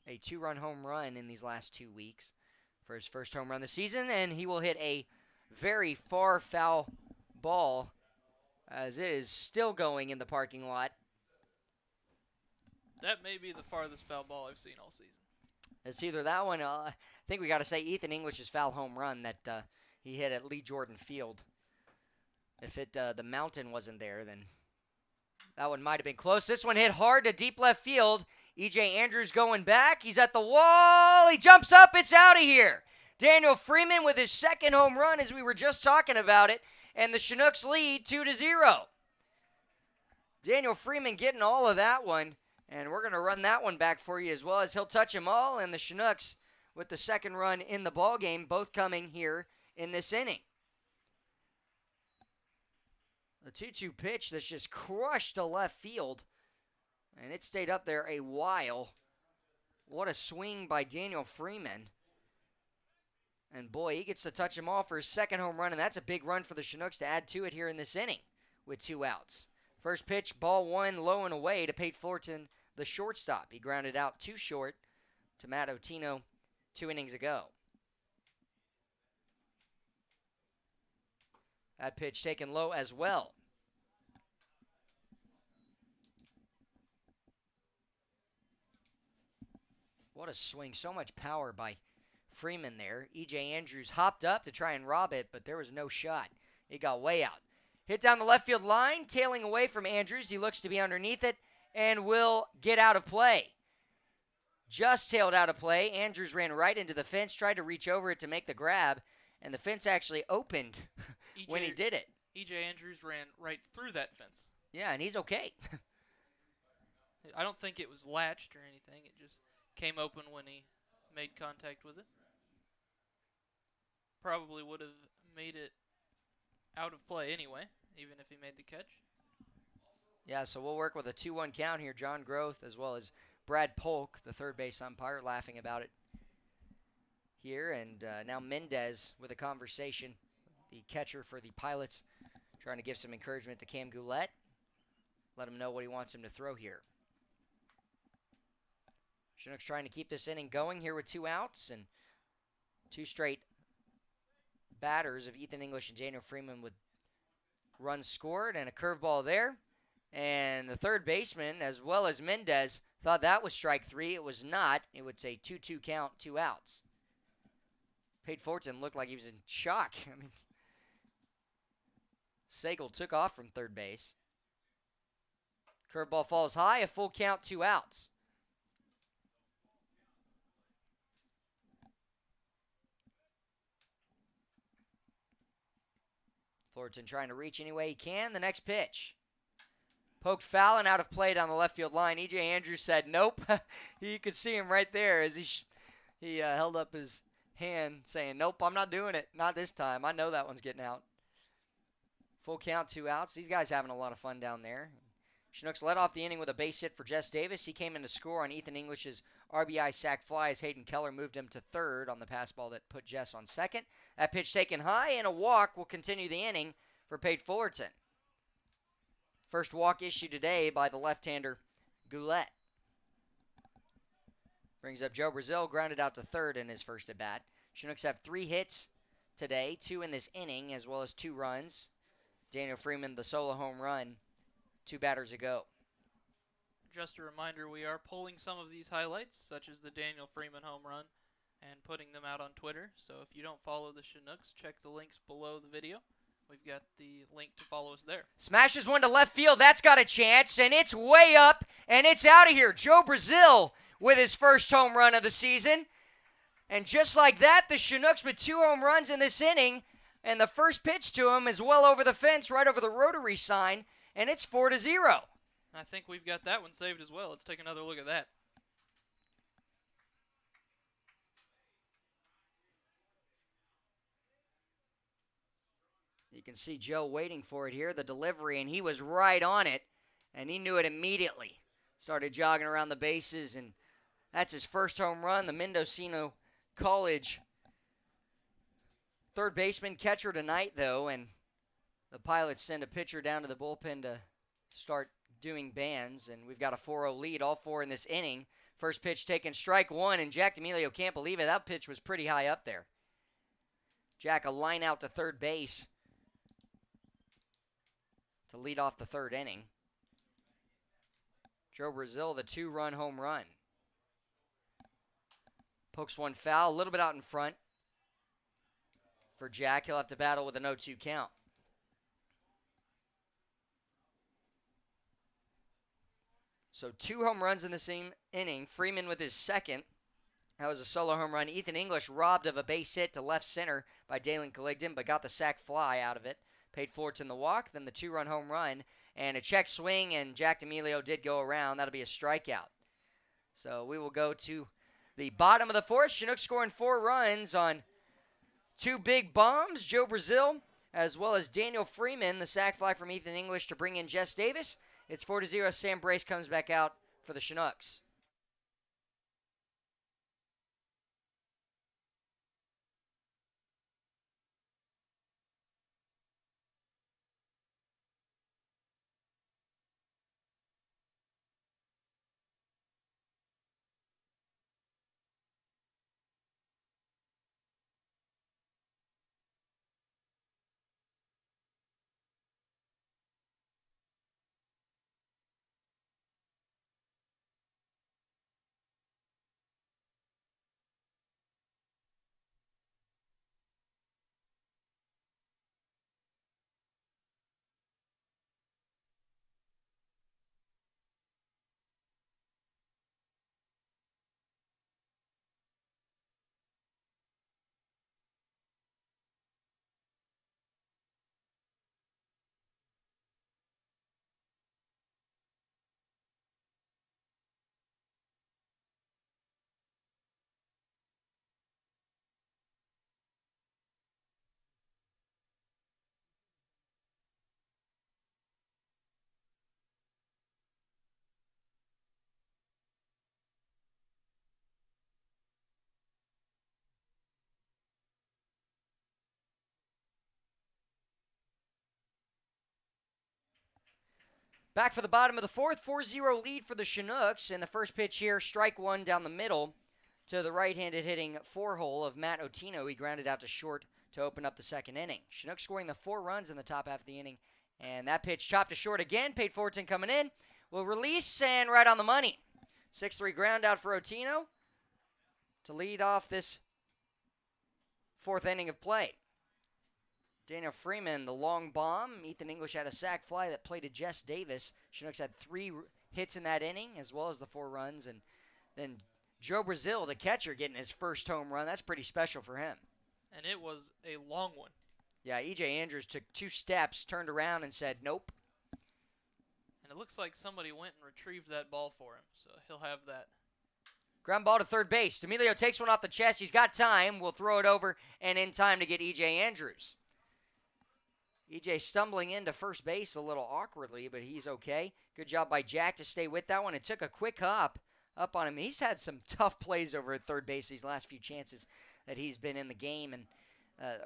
2-run home run in these last 2 weeks for his first home run this season, and he will hit a very far foul ball as it is still going in the parking lot. That may be the farthest foul ball I've seen all season. It's either that one, I think we got to say Ethan English's foul home run that he hit at Lee Jordan Field. If the mountain wasn't there, then that one might have been close. This one hit hard to deep left field. E.J. Andrews going back. He's at the wall. He jumps up. It's out of here. Daniel Freeman with his second home run as we were just talking about it. And the Chinooks lead 2-0. Daniel Freeman getting all of that one. And we're going to run that one back for you as well as he'll touch them all. And the Chinooks with the second run in the ball game, both coming here in this inning. The 2-2 pitch that's just crushed to left field. And it stayed up there a while. What a swing by Daniel Freeman. And boy, he gets to touch them all for his second home run. And that's a big run for the Chinooks to add to it here in this inning with 2 outs. First pitch, ball 1, low and away to Pate Fullerton, the shortstop. He grounded out too short to Matt Otino 2 innings ago. That pitch taken low as well. What a swing. So much power by Freeman there. E.J. Andrews hopped up to try and rob it, but there was no shot. It got way out. Hit down the left field line, tailing away from Andrews. He looks to be underneath it and will get out of play. Just tailed out of play. Andrews ran right into the fence, tried to reach over it to make the grab, and the fence actually opened when he did it. E.J. Andrews ran right through that fence. Yeah, and he's okay. I don't think it was latched or anything. It just came open when he made contact with it. Probably would have made it out of play anyway, even if he made the catch. Yeah, so we'll work with a 2-1 count here. John Groth as well as Brad Polk, the third base umpire, laughing about it here. And now Mendez with a conversation, the catcher for the Pilots, trying to give some encouragement to Cam Goulet. Let him know what he wants him to throw here. Chinooks trying to keep this inning going here with 2 outs and 2 straight batters of Ethan English and Daniel Freeman with runs scored and a curveball there. And the third baseman, as well as Mendez, thought that was strike 3. It was not. It was a 2-2 count, 2 outs. Pate Fullerton looked like he was in shock. I mean, Sagal took off from third base. Curveball falls high, a full count, 2 outs. Fullerton trying to reach any way he can. The next pitch. Poked foul and out of play down the left field line. E.J. Andrews said nope. You could see him right there as he held up his hand saying, nope, I'm not doing it. Not this time. I know that one's getting out. Full count, 2 outs. These guys having a lot of fun down there. Chinooks led off the inning with a base hit for Jess Davis. He came in to score on Ethan English's RBI sac fly as Hayden Keller moved him to third on the pass ball that put Jess on second. That pitch taken high, and a walk will continue the inning for Pate Fullerton. First walk issued today by the left-hander Goulet. Brings up Joe Brazil, grounded out to third in his first at-bat. Chinooks have 3 hits today, 2 in this inning, as well as 2 runs. Daniel Freeman, the solo home run 2 batters ago. Just a reminder, we are pulling some of these highlights, such as the Daniel Freeman home run, and putting them out on Twitter. So if you don't follow the Chinooks, check the links below the video. We've got the link to follow us there. Smashes one to left field. That's got a chance, and it's way up, and it's out of here. Joe Brazil with his first home run of the season. And just like that, the Chinooks with 2 home runs in this inning, and the first pitch to him is well over the fence, right over the rotary sign, and it's 4-0. I think we've got that one saved as well. Let's take another look at that. You can see Joe waiting for it here, the delivery, and he was right on it, and he knew it immediately. Started jogging around the bases, and that's his first home run. The Mendocino College third baseman catcher tonight, though, and the Pilots send a pitcher down to the bullpen to start doing bands, and we've got a 4-0 lead, all 4 in this inning. First pitch taken, strike 1, and Jack D'Amelio can't believe it. That pitch was pretty high up there. Jack a line out to third base to lead off the third inning. Joe Brazil, the 2-run home run. Pokes one foul, a little bit out in front for Jack. He'll have to battle with an 0-2 count. So 2 home runs in the same inning. Freeman with his second. That was a solo home run. Ethan English robbed of a base hit to left center by Dalen Caligden, but got the sac fly out of it. Pate Fullerton the walk, then the 2-run home run, and a check swing, and Jack D'Amelio did go around. That'll be a strikeout. So we will go to the bottom of the 4th. Chinooks scoring 4 runs on 2 big bombs. Joe Brazil, as well as Daniel Freeman, the sac fly from Ethan English to bring in Jess Davis. It's 4-0. Sam Brace comes back out for the Chinooks. Back for the bottom of the 4th, 4-0 lead for the Chinooks. And the first pitch here, strike 1 down the middle to the right-handed hitting 4-hole of Matt Otino. He grounded out to short to open up the second inning. Chinooks scoring the 4 runs in the top half of the inning. And that pitch chopped to short again. Pate Fullerton coming in. Will release and right on the money. 6-3 ground out for Otino to lead off this 4th inning of play. Daniel Freeman, the long bomb. Ethan English had a sac fly that played to Jess Davis. Chinooks had 3 hits in that inning, as well as the 4 runs. And then Joe Brazil, the catcher, getting his first home run. That's pretty special for him. And it was a long one. Yeah, E.J. Andrews took 2 steps, turned around, and said, nope. And it looks like somebody went and retrieved that ball for him, so he'll have that. Ground ball to third base. D'Amelio takes one off the chest. He's got time. We'll throw it over and in time to get E.J. Andrews. E.J. stumbling into first base a little awkwardly, but he's okay. Good job by Jack to stay with that one. It took a quick hop up on him. He's had some tough plays over at third base these last few chances that he's been in the game and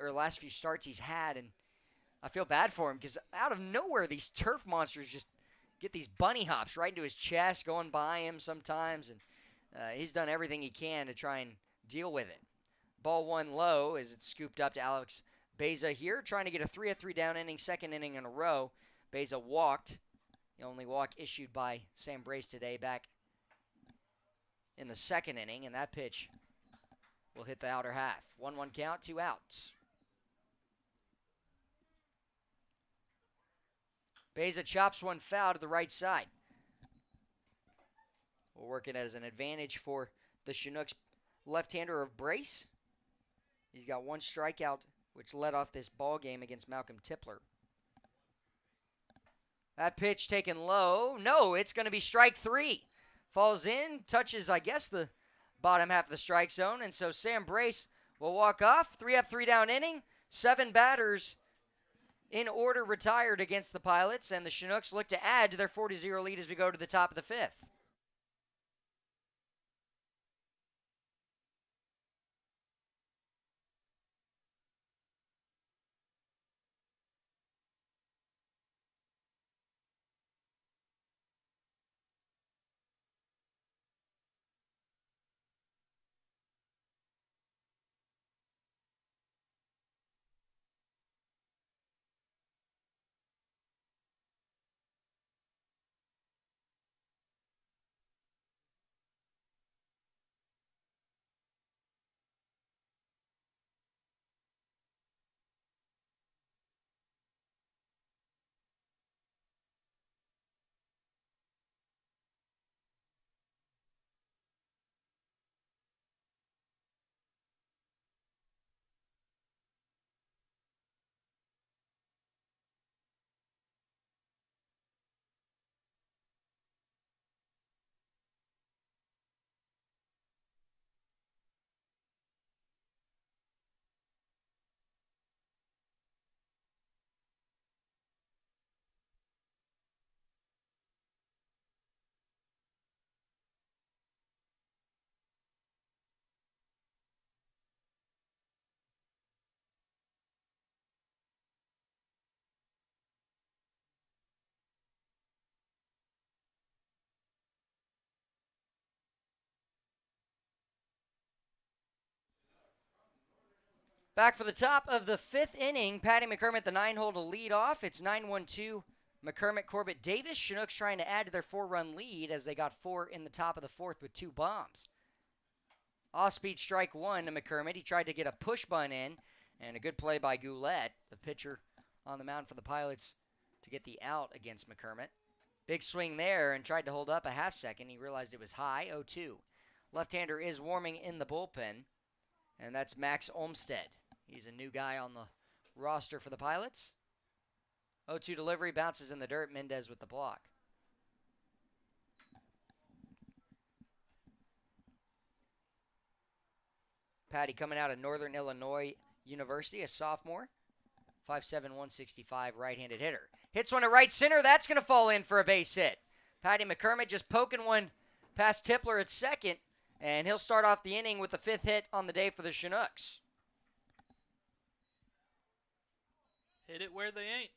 or last few starts he's had, and I feel bad for him because out of nowhere these turf monsters just get these bunny hops right into his chest, going by him sometimes, and he's done everything he can to try and deal with it. Ball 1 low as it's scooped up to Alex Beza here, trying to get a 3-3 down inning, second inning in a row. Beza walked. The only walk issued by Sam Brace today back in the second inning, and that pitch will hit the outer half. 1-1 count, 2 outs. Beza chops one foul to the right side. We'll work it as an advantage for the Chinooks left-hander of Brace. He's got 1 strikeout, which led off this ball game against Malcolm Tipler. That pitch taken low. No, it's going to be strike 3. Falls in, touches, I guess, the bottom half of the strike zone, and so Sam Brace will walk off. 3 up, 3 down inning. 7 batters in order retired against the Pilots, and the Chinooks look to add to their 4-0 lead as we go to the top of the 5th. Back for the top of the 5th inning, Patty McCormick, the 9-hole to lead off. It's 9-1-2. McCormick, Corbett, Davis. Chinooks trying to add to their 4-run lead as they got 4 in the top of the 4th with 2 bombs. Off-speed strike 1 to McCormick. He tried to get a push bunt in, and a good play by Goulet, the pitcher on the mound for the Pilots, to get the out against McCormick. Big swing there and tried to hold up a half second. He realized it was high, 0-2. Left-hander is warming in the bullpen, and that's Max Olmstead. He's a new guy on the roster for the Pilots. 0-2 delivery, bounces in the dirt. Mendez with the block. Patty coming out of Northern Illinois University, a sophomore. 5'7", 165, right-handed hitter. Hits one to right center. That's going to fall in for a base hit. Patty McCormick just poking one past Tipler at second, and he'll start off the inning with the 5th hit on the day for the Chinooks. Hit it where they ain't.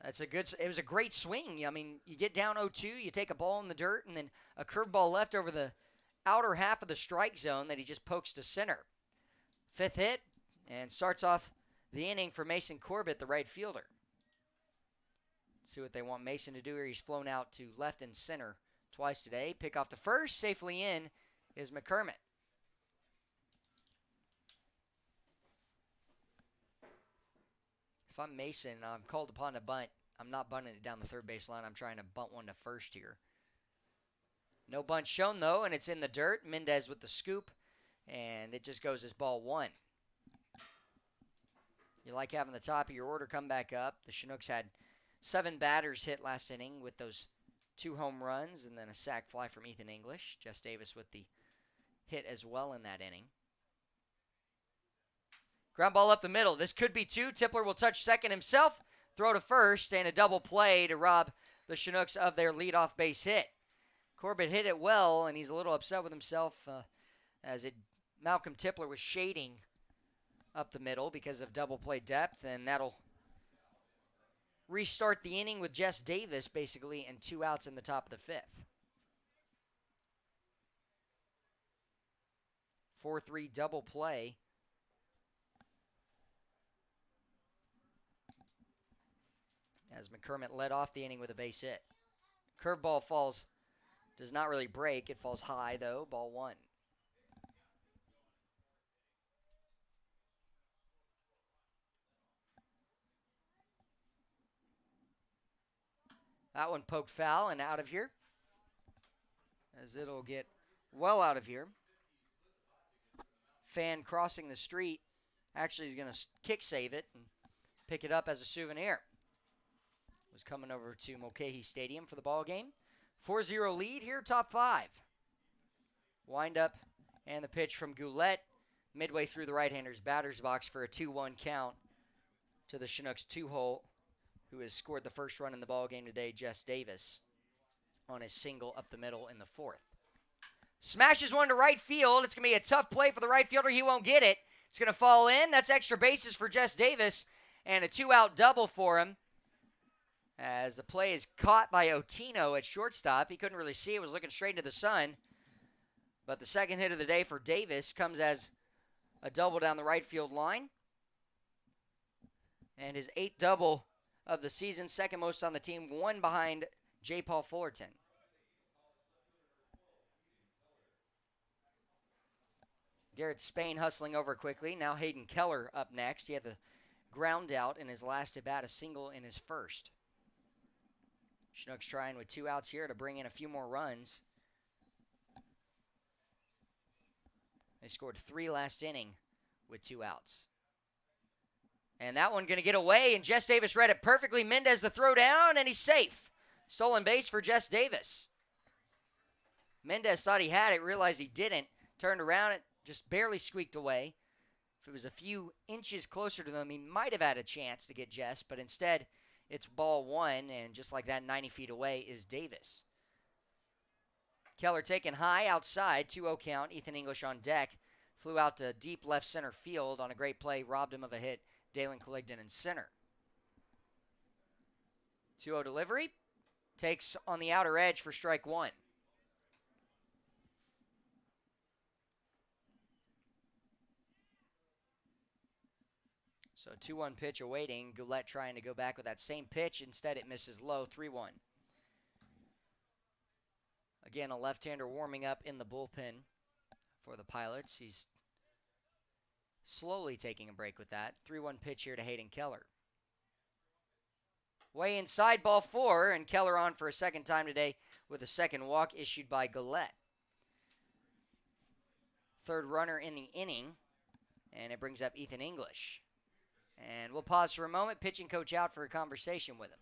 It was a great swing. I mean, you get down 0-2, you take a ball in the dirt, and then a curveball left over the outer half of the strike zone that he just pokes to center. 5th hit, and starts off the inning for Mason Corbett, the right fielder. Let's see what they want Mason to do here. He's flown out to left and center twice today. Pick off to first, safely in is McCormick. If I'm Mason, I'm called upon to bunt. I'm not bunting it down the third base line. I'm trying to bunt one to first here. No bunt shown, though, and it's in the dirt. Mendez with the scoop, and it just goes as ball 1. You like having the top of your order come back up. The Chinooks had 7 batters hit last inning with those 2 home runs and then a sac fly from Ethan English. Jess Davis with the hit as well in that inning. Ground ball up the middle. This could be 2. Tipler will touch second himself, throw to first, and a double play to rob the Chinooks of their leadoff base hit. Corbett hit it well, and he's a little upset with himself as Malcolm Tipler was shading up the middle because of double play depth, and that'll restart the inning with Jess Davis basically and 2 outs in the top of the 5th. 4-3 double play. As McCormick led off the inning with a base hit. Curveball falls, does not really break. It falls high though, ball 1. That one poked foul and out of here. As it'll get well out of here. Fan crossing the street actually is going to kick save it and pick it up as a souvenir. Was coming over to Mulcahy Stadium for the ball game. 4-0 lead here, top 5. Wind up and the pitch from Goulet midway through the right-hander's batter's box for a 2-1 count to the Chinooks 2-hole, who has scored the first run in the ball game today, Jess Davis, on his single up the middle in the 4th. Smashes one to right field. It's going to be a tough play for the right fielder. He won't get it. It's going to fall in. That's extra bases for Jess Davis and a 2-out double for him. As the play is caught by Otino at shortstop. He couldn't really see it, was looking straight into the sun. But the second hit of the day for Davis comes as a double down the right field line. And his 8th double of the season, second most on the team, 1 behind J. Paul Fullerton. Garrett Spain hustling over quickly. Now Hayden Keller up next. He had the ground out in his last at-bat, a single in his first. Chinooks trying with 2 outs here to bring in a few more runs. They scored 3 last inning with 2 outs. And that one going to get away, and Jess Davis read it perfectly. Mendez the throw down, and he's safe. Stolen base for Jess Davis. Mendez thought he had it, realized he didn't. Turned around, it just barely squeaked away. If it was a few inches closer to them, he might have had a chance to get Jess, but instead, it's ball 1, and just like that, 90 feet away is Davis. Keller taken high outside, 2-0 count. Ethan English on deck. Flew out to deep left center field on a great play, robbed him of a hit. Dalen Colligdon in center. 2-0 delivery. Takes on the outer edge for strike 1. So 2-1 pitch awaiting. Goulet trying to go back with that same pitch. Instead, it misses low. 3-1. Again, a left-hander warming up in the bullpen for the Pilots. He's slowly taking a break with that. 3-1 pitch here to Hayden Keller. Way inside, ball 4, and Keller on for a second time today with a second walk issued by Goulet. 3rd runner in the inning, and it brings up Ethan English. And we'll pause for a moment, pitching coach out for a conversation with him.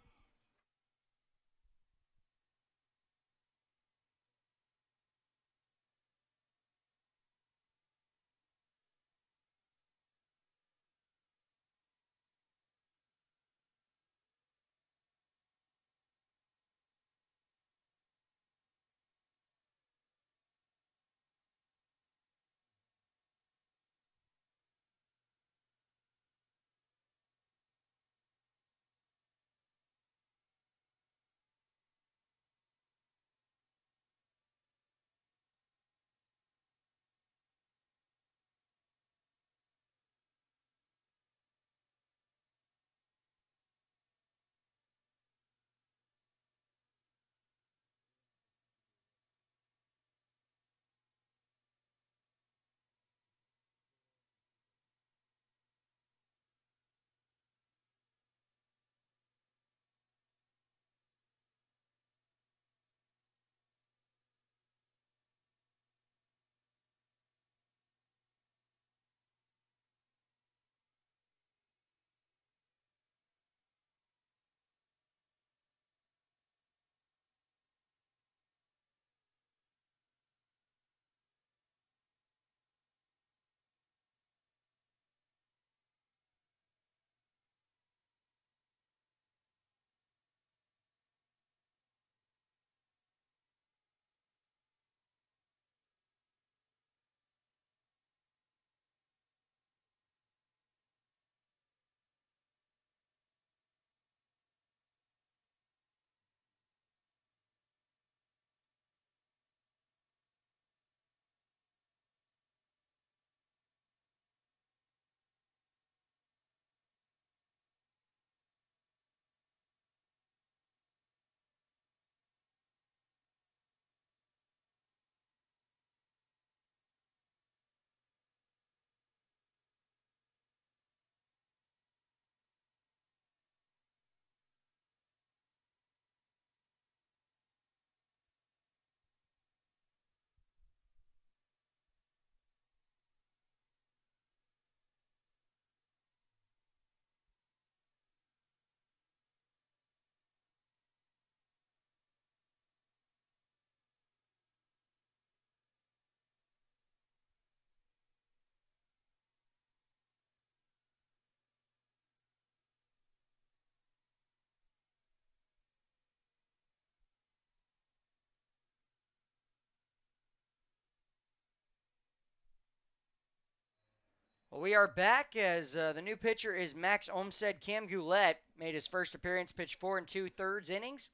Well, we are back as the new pitcher is Max Olmstead. Cam Goulet made his first appearance, pitched 4 2/3 innings,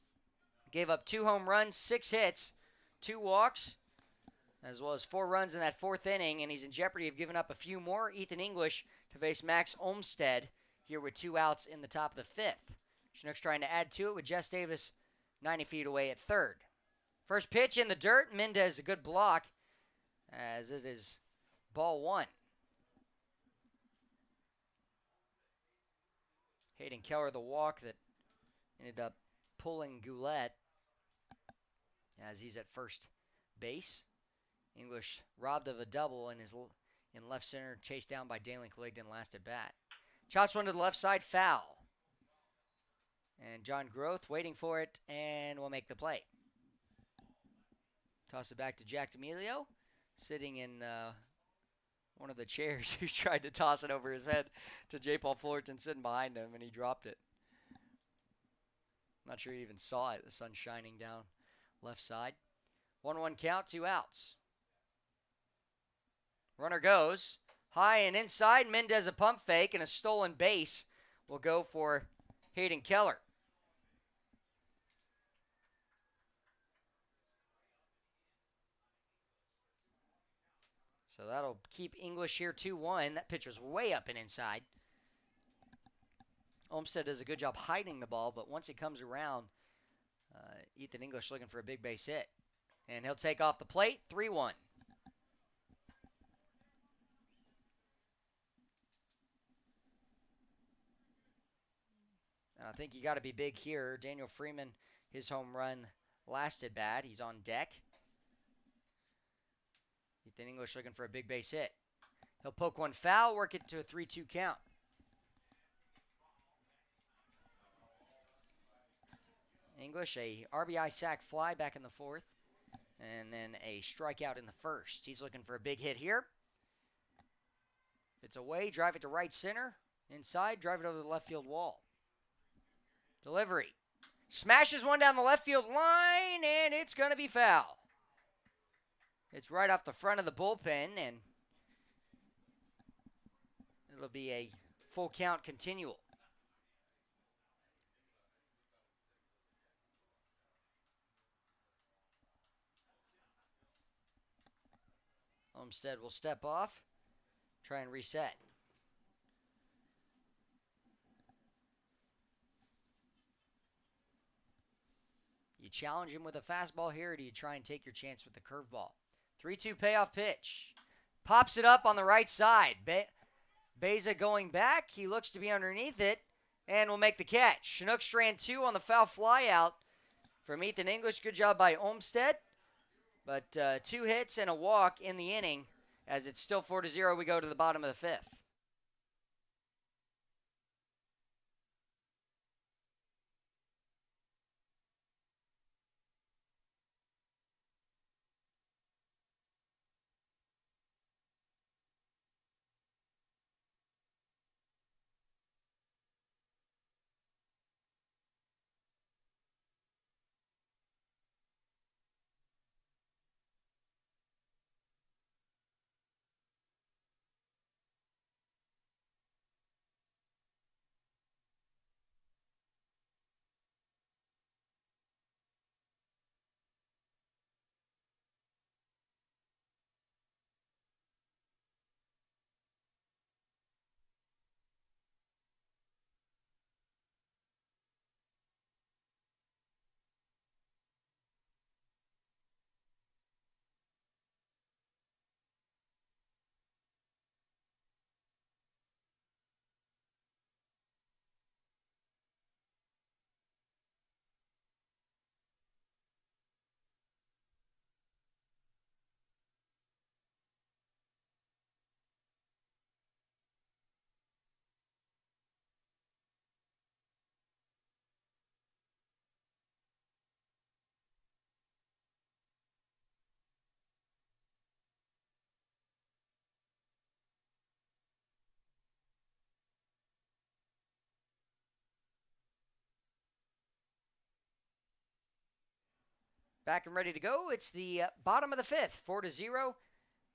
gave up 2 home runs, 6 hits, 2 walks, as well as 4 runs in that 4th inning, and he's in jeopardy of giving up a few more. Ethan English to face Max Olmstead here with 2 outs in the top of the 5th. Chinooks trying to add to it with Jess Davis 90 feet away at third. First pitch in the dirt. Mendez a good block, as this is ball 1. Hayden Keller the walk that ended up pulling Goulet as he's at first base. English robbed of a double and is in left center, chased down by Dalen Cligdon last at bat. Chops one to the left side, foul. And John Groth waiting for it and will make the play. Toss it back to Jack D'Amelio, sitting in one of the chairs who tried to toss it over his head to J. Paul Fullerton sitting behind him, and he dropped it. Not sure he even saw it. The sun's shining down left side. 1-1 count, 2 outs. Runner goes high and inside. Mendez a pump fake, and a stolen base will go for Hayden Keller. So that'll keep English here 2-1. That pitch was way up and inside. Olmstead does a good job hiding the ball, but once it comes around, Ethan English looking for a big base hit. And he'll take off the plate, 3-1. And I think you got to be big here. Daniel Freeman, his home run last at bat. He's on deck. Ethan English looking for a big base hit. He'll poke one foul, work it to a 3-2 count. English, a RBI sac fly back in the 4th, and then a strikeout in the 1st. He's looking for a big hit here. If it's away, drive it to right center. Inside, drive it over the left field wall. Delivery. Smashes one down the left field line, and it's going to be foul. It's right off the front of the bullpen, and it'll be a full count continual. Olmstead will step off, try and reset. You challenge him with a fastball here, or do you try and take your chance with the curveball? 3-2 payoff pitch. Pops it up on the right side. Beza going back. He looks to be underneath it and will make the catch. Chinooks strand 2 on the foul fly out from Ethan English. Good job by Olmstead. But 2 hits and a walk in the inning. As it's still 4-0, we go to the bottom of the 5th. Back and ready to go. It's the bottom of the 5th, 4-0.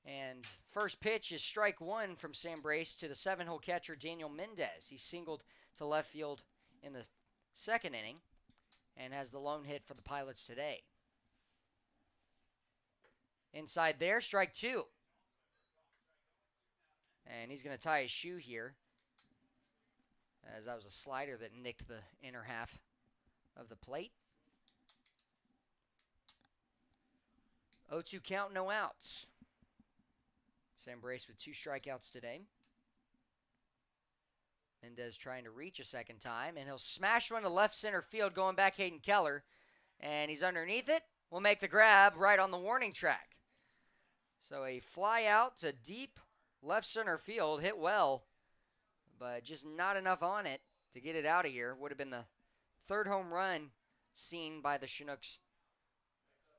And first pitch is strike one from Sam Brace to the 7-hole catcher Daniel Mendez. He singled to left field in the second inning and has the lone hit for the Pilots today. Inside there, strike two. And he's going to tie his shoe here, as that was a slider that nicked the inner half of the plate. 0-2 count, no outs. Sam Brace with 2 strikeouts today. Mendez trying to reach a second time, and he'll smash one to left center field, going back Hayden Keller. And he's underneath it. Will make the grab right on the warning track. So a fly out to deep left center field, hit well, but just not enough on it to get it out of here. Would have been the third home run seen by the Chinooks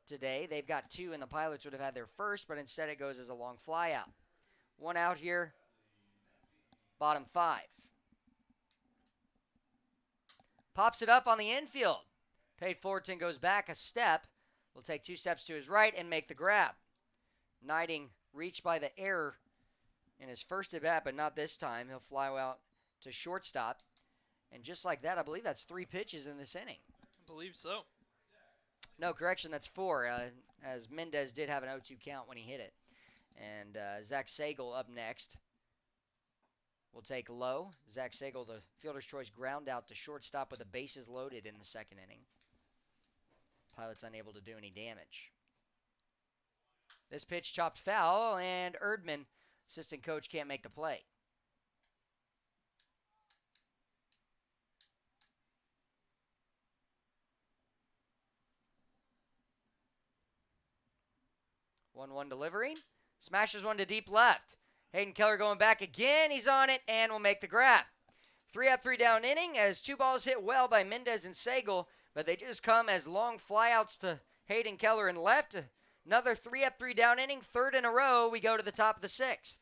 today. They've got 2, and the Pilots would have had their first, but instead it goes as a long fly out. 1 out here, bottom 5. Pops it up on the infield. Pate Fullerton goes back a step. Will take 2 steps to his right and make the grab. Knighting reached by the error in his first at bat, but not this time. He'll fly out to shortstop. And just like that, I believe that's 3 pitches in this inning. I believe so. No, correction, that's 4, as Mendez did have an 0-2 count when he hit it. And Zach Sagel up next. Will take low. Zach Sagel, the fielder's choice, ground out to shortstop with the bases loaded in the second inning. Pilots unable to do any damage. This pitch chopped foul, and Erdman, assistant coach, can't make the play. One delivery. Smashes one to deep left. Hayden Keller going back again. He's on it and will make the grab. 3 up, 3 down inning as 2 balls hit well by Mendez and Sagel, but they just come as long flyouts to Hayden Keller and left. Another 3 up, 3 down inning, 3rd in a row. We go to the top of the 6th.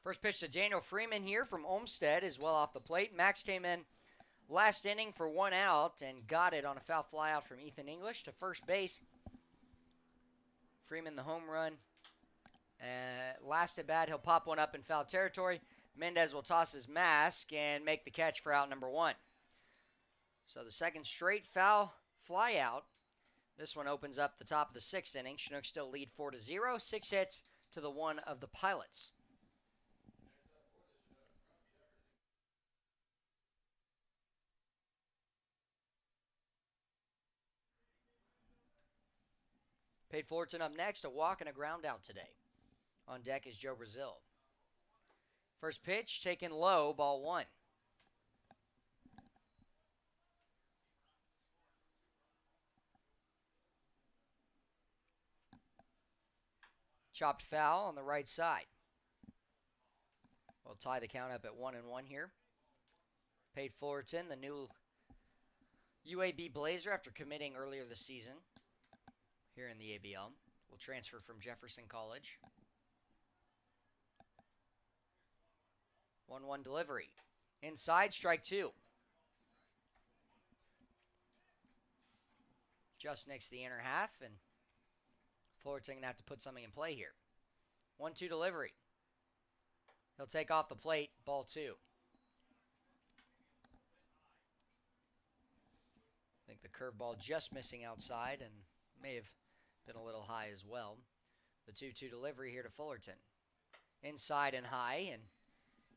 First pitch to Daniel Freeman here from Olmsted is well off the plate. Max came in last inning for 1 out and got it on a foul fly out from Ethan English to first base. Freeman the home run. Last at bat, he'll pop one up in foul territory. Mendez will toss his mask and make the catch for out number 1. So the second straight foul fly out. This one opens up the top of the 6th inning. Chinooks still lead 4-0. 6 hits to the 1 of the Pilots. Pate Fullerton up next, a walk and a ground out today. On deck is Joe Brazil. First pitch taken low, ball 1. Chopped foul on the right side. We'll tie the count up at 1-1 here. Pate Fullerton, the new UAB Blazer after committing earlier this season here in the ABL, will transfer from Jefferson College. 1-1 delivery. Inside, strike 2. Just nicks the inner half, and Fullerton gonna have to put something in play here. 1-2 delivery. He'll take off the plate, ball 2. I think the curveball just missing outside and may have been a little high as well. The 2-2 delivery here to Fullerton. Inside and high, and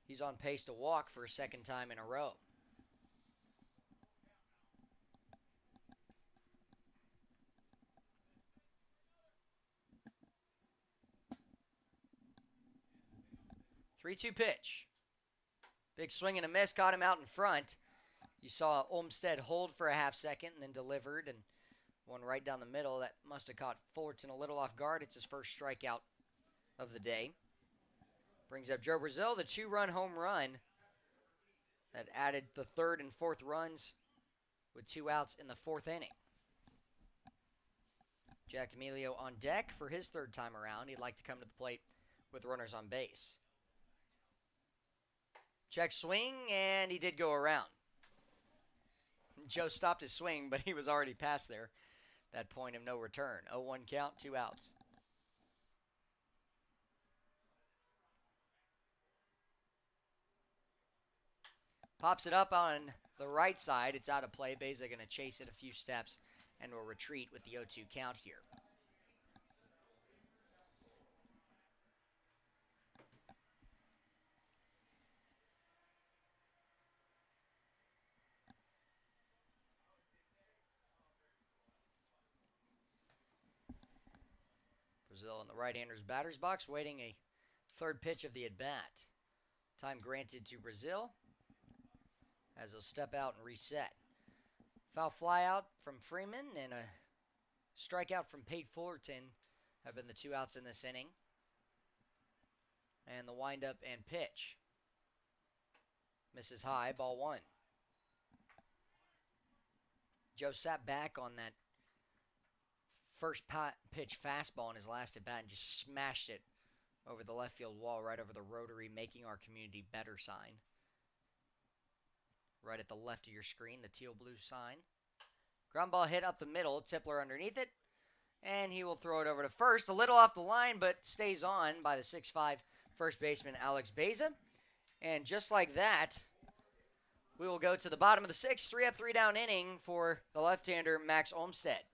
he's on pace to walk for a second time in a row. Three-two pitch. Big swing and a miss, got him out in front. You saw Olmsted hold for a half second and then delivered, and one right down the middle. That must have caught Fullerton a little off guard. It's his first strikeout of the day. Brings up Joe Brazil, the 2-run home run that added the 3rd and 4th runs with 2 outs in the 4th inning. Jack D'Amelio on deck for his 3rd time around. He'd like to come to the plate with runners on base. Check swing, and he did go around. Joe stopped his swing, but he was already past there. That point of no return. 0-1 count, 2 outs. Pops it up on the right side. It's out of play. Beza going to chase it a few steps and will retreat with the 0-2 count here. Brazil in the right-hander's batter's box, waiting a 3rd pitch of the at-bat. Time granted to Brazil as he'll step out and reset. Foul fly out from Freeman and a strikeout from Pate Fullerton have been the 2 outs in this inning. And the windup and pitch. Misses high, ball 1. Joe sat back on that first pitch fastball in his last at-bat and just smashed it over the left field wall, right over the rotary, making our community better sign. Right at the left of your screen, the teal-blue sign. Ground ball hit up the middle, Tipler underneath it, and he will throw it over to first. A little off the line, but stays on by the 6'5" first baseman Alex Beza. And just like that, we will go to the bottom of the 6th, 3 up, 3 down inning for the left-hander Max Olmsted.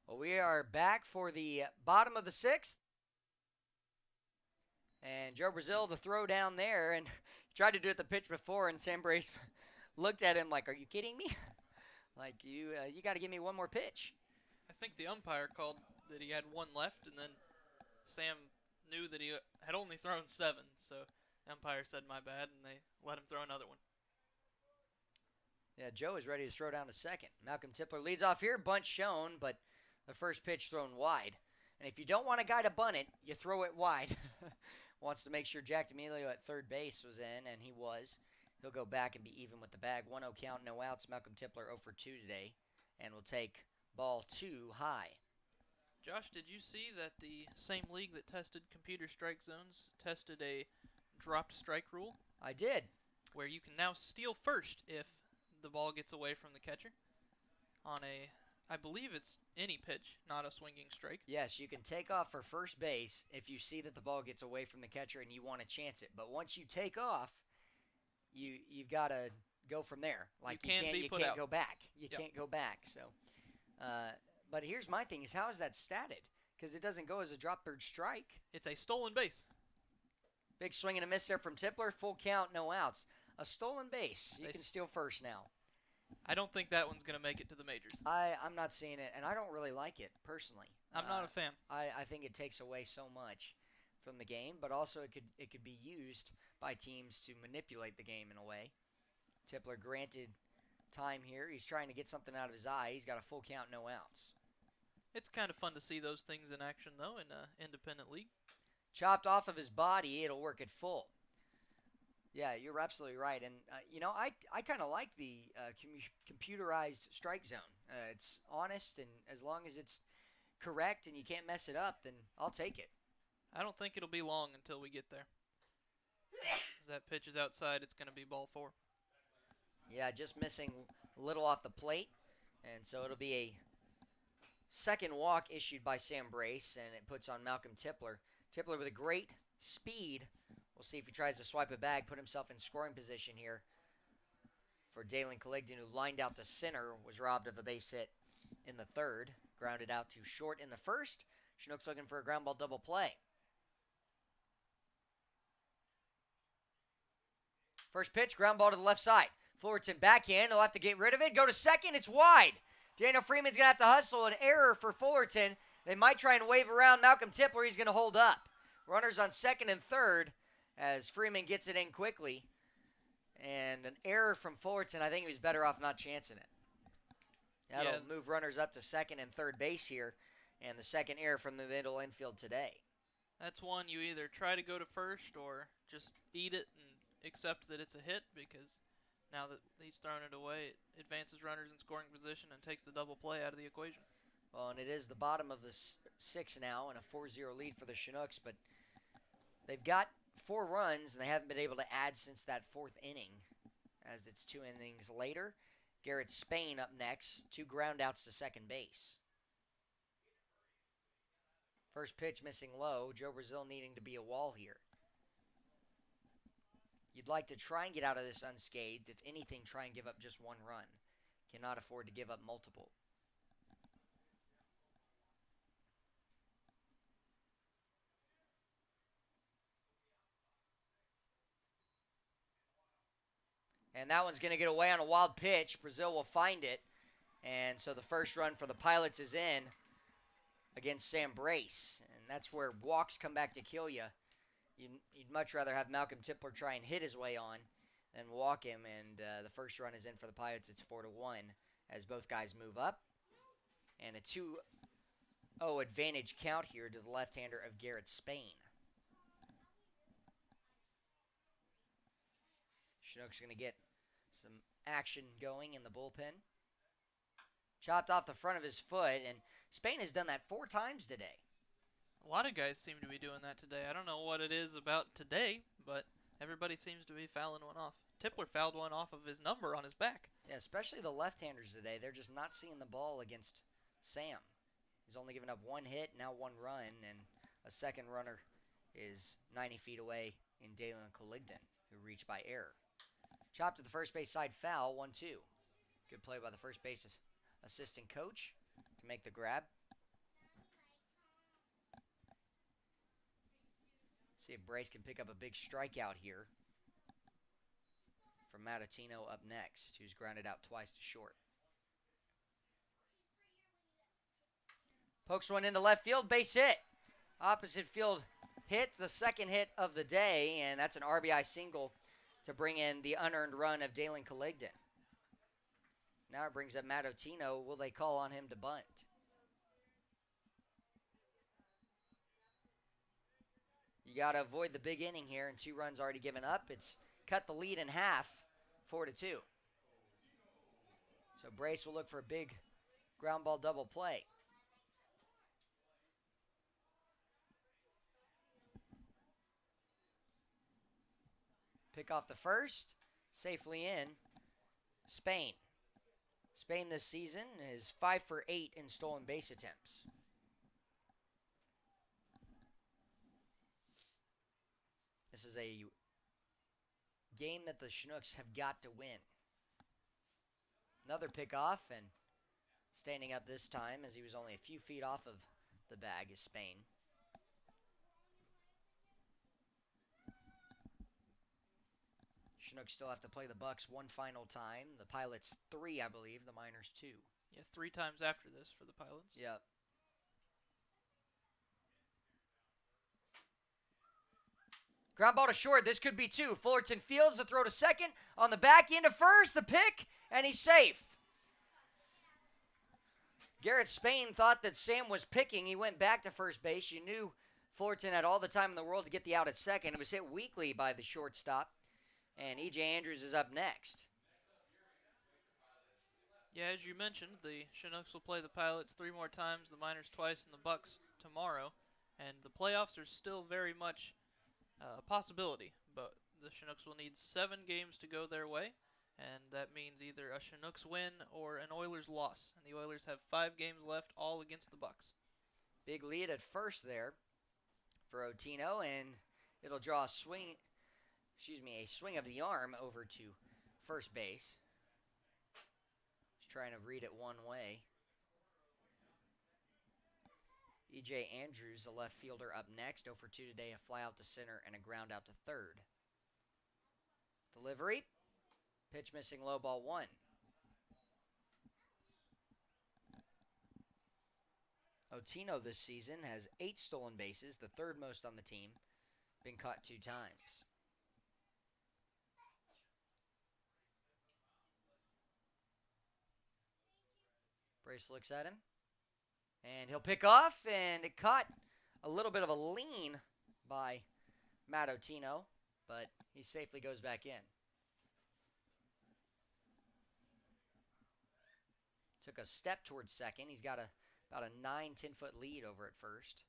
Well, we are back for the bottom of the 6th. And Joe Brazil, the throw down there, and he tried to do it the pitch before, and Sam Brace looked at him like, "Are you kidding me? Like you got to give me one more pitch." I think the umpire called that he had one left, and then Sam knew that he had only thrown 7, so the umpire said my bad, and they let him throw another one. Yeah, Joe is ready to throw down to second. Malcolm Tipler leads off here, bunt shown, but the first pitch thrown wide. And if you don't want a guy to bunt it, you throw it wide. Wants to make sure Jack D'Amelio at third base was in, and he was. He'll go back and be even with the bag. 1-0 count, no outs. Malcolm Tipler 0 for 2 today, and will take ball 2 high. Josh, did you see that the same league that tested computer strike zones tested a dropped strike rule? I did. Where you can now steal first if the ball gets away from the catcher on I believe it's any pitch, not a swinging strike. Yes, you can take off for first base if you see that the ball gets away from the catcher and you want to chance it. But once you take off, you've got to go from there. Like you can't go back. You can't go back. So, but here's my thing: is how is that statted? Because it doesn't go as a drop third strike. It's a stolen base. Big swing and a miss there from Tipler. Full count, no outs. A stolen base. You can steal first now. I don't think that one's going to make it to the majors. I'm not seeing it, and I don't really like it personally. I'm not a fan. I think it takes away so much from the game, but also it could be used by teams to manipulate the game in a way. Tipler granted time here. He's trying to get something out of his eye. He's got a full count, no outs. It's kind of fun to see those things in action, though, in an independent league. Chopped off of his body, it'll work at full. Yeah, you're absolutely right. And, I kind of like the computerized strike zone. It's honest, and as long as it's correct and you can't mess it up, then I'll take it. I don't think it'll be long until we get there. As that pitch is outside, it's going to be ball 4. Yeah, just missing a little off the plate. And so it'll be a second walk issued by Sam Brace, and it puts on Malcolm Tipler. Tipler with a great speed. We'll see if he tries to swipe it back, put himself in scoring position here for Dalen Colligdon, who lined out to center, was robbed of a base hit in the third. Grounded out to short in the first. Chinooks looking for a ground ball double play. First pitch, ground ball to the left side. Fullerton backhand, he'll have to get rid of it. Go to second, it's wide. Daniel Freeman's going to have to hustle. An error for Fullerton. They might try and wave around Malcolm Tipler. He's going to hold up. Runners on second and third as Freeman gets it in quickly. And an error from Fullerton. I think he was better off not chancing it. That'll move runners up to second and third base here. And the second error from the middle infield today. That's one you either try to go to first or just eat it and accept that it's a hit, because now that he's thrown it away, it advances runners in scoring position and takes the double play out of the equation. Well, and it is the bottom of the 6 now and a 4-0 lead for the Chinooks, but they've got 4 runs, and they haven't been able to add since that 4th inning, as it's 2 innings later. Garrett Spain up next, 2 groundouts to second base. First pitch missing low. Joe Brazil needing to be a wall here. You'd like to try and get out of this unscathed. If anything, try and give up just 1 run. Cannot afford to give up multiple. And that one's going to get away on a wild pitch. Brazil will find it. And so the first run for the Pilots is in against Sam Brace. And that's where walks come back to kill you. You'd much rather have Malcolm Tipler try and hit his way on than walk him. And the first run is in for the Pilots. It's 4-1 as both guys move up. And a 2-0 advantage count here to the left-hander of Garrett Spain. Chinooks going to get some action going in the bullpen. Chopped off the front of his foot, and Spain has done that 4 times today. A lot of guys seem to be doing that today. I don't know what it is about today, but everybody seems to be fouling one off. Tipler fouled one off of his number on his back. Yeah, especially the left-handers today. They're just not seeing the ball against Sam. He's only given up 1 hit, now 1 run, and a second runner is 90 feet away in Dalen Colligdon, who reached by error. Chopped to the first base side foul, 1-2. Good play by the first base assistant coach to make the grab. See if Brace can pick up a big strikeout here. From Matatino up next, who's grounded out twice to short. Pokes one into left field, base hit. Opposite field hit, the second hit of the day, and that's an RBI single to bring in the unearned run of Dalen Caligden. Now it brings up Matatino. Will they call on him to bunt? You got to avoid the big inning here, and 2 runs already given up. It's cut the lead in half, 4-2. So Brace will look for a big ground ball double play. Pick off the first, safely in. Spain. Spain this season is 5 for 8 in stolen base attempts. This is a game that the Chinooks have got to win. Another pickoff, and standing up this time as he was only a few feet off of the bag is Spain. Chinooks still have to play the Bucks one final time. The Pilots 3, I believe. The Miners 2. Yeah, 3 times after this for the Pilots. Yep. Ground ball to short. This could be 2. Fullerton fields the throw to second. On the back end of first, the pick, and he's safe. Garrett Spain thought that Sam was picking. He went back to first base. You knew Fullerton had all the time in the world to get the out at second. It was hit weakly by the shortstop. And E.J. Andrews is up next. Yeah, as you mentioned, the Chinooks will play the Pilots 3 more times, the Miners twice, and the Bucks tomorrow. And the playoffs are still very much a possibility, but the Chinooks will need 7 games to go their way, and that means either a Chinooks win or an Oilers loss. And the Oilers have 5 games left, all against the Bucks. Big lead at first there for Otino, and it'll draw a swing of the arm over to first base. He's trying to read it one way. E.J. Andrews, the left fielder, up next. 0 for 2 today, a fly out to center and a ground out to third. Delivery. Pitch missing, low ball 1. Otino this season has 8 stolen bases, the 3rd most on the team. Been caught 2 times. Brace looks at him. And he'll pick off, and it caught a little bit of a lean by Matatino, but he safely goes back in. Took a step towards second. He's got about a 9-10 foot lead over at first.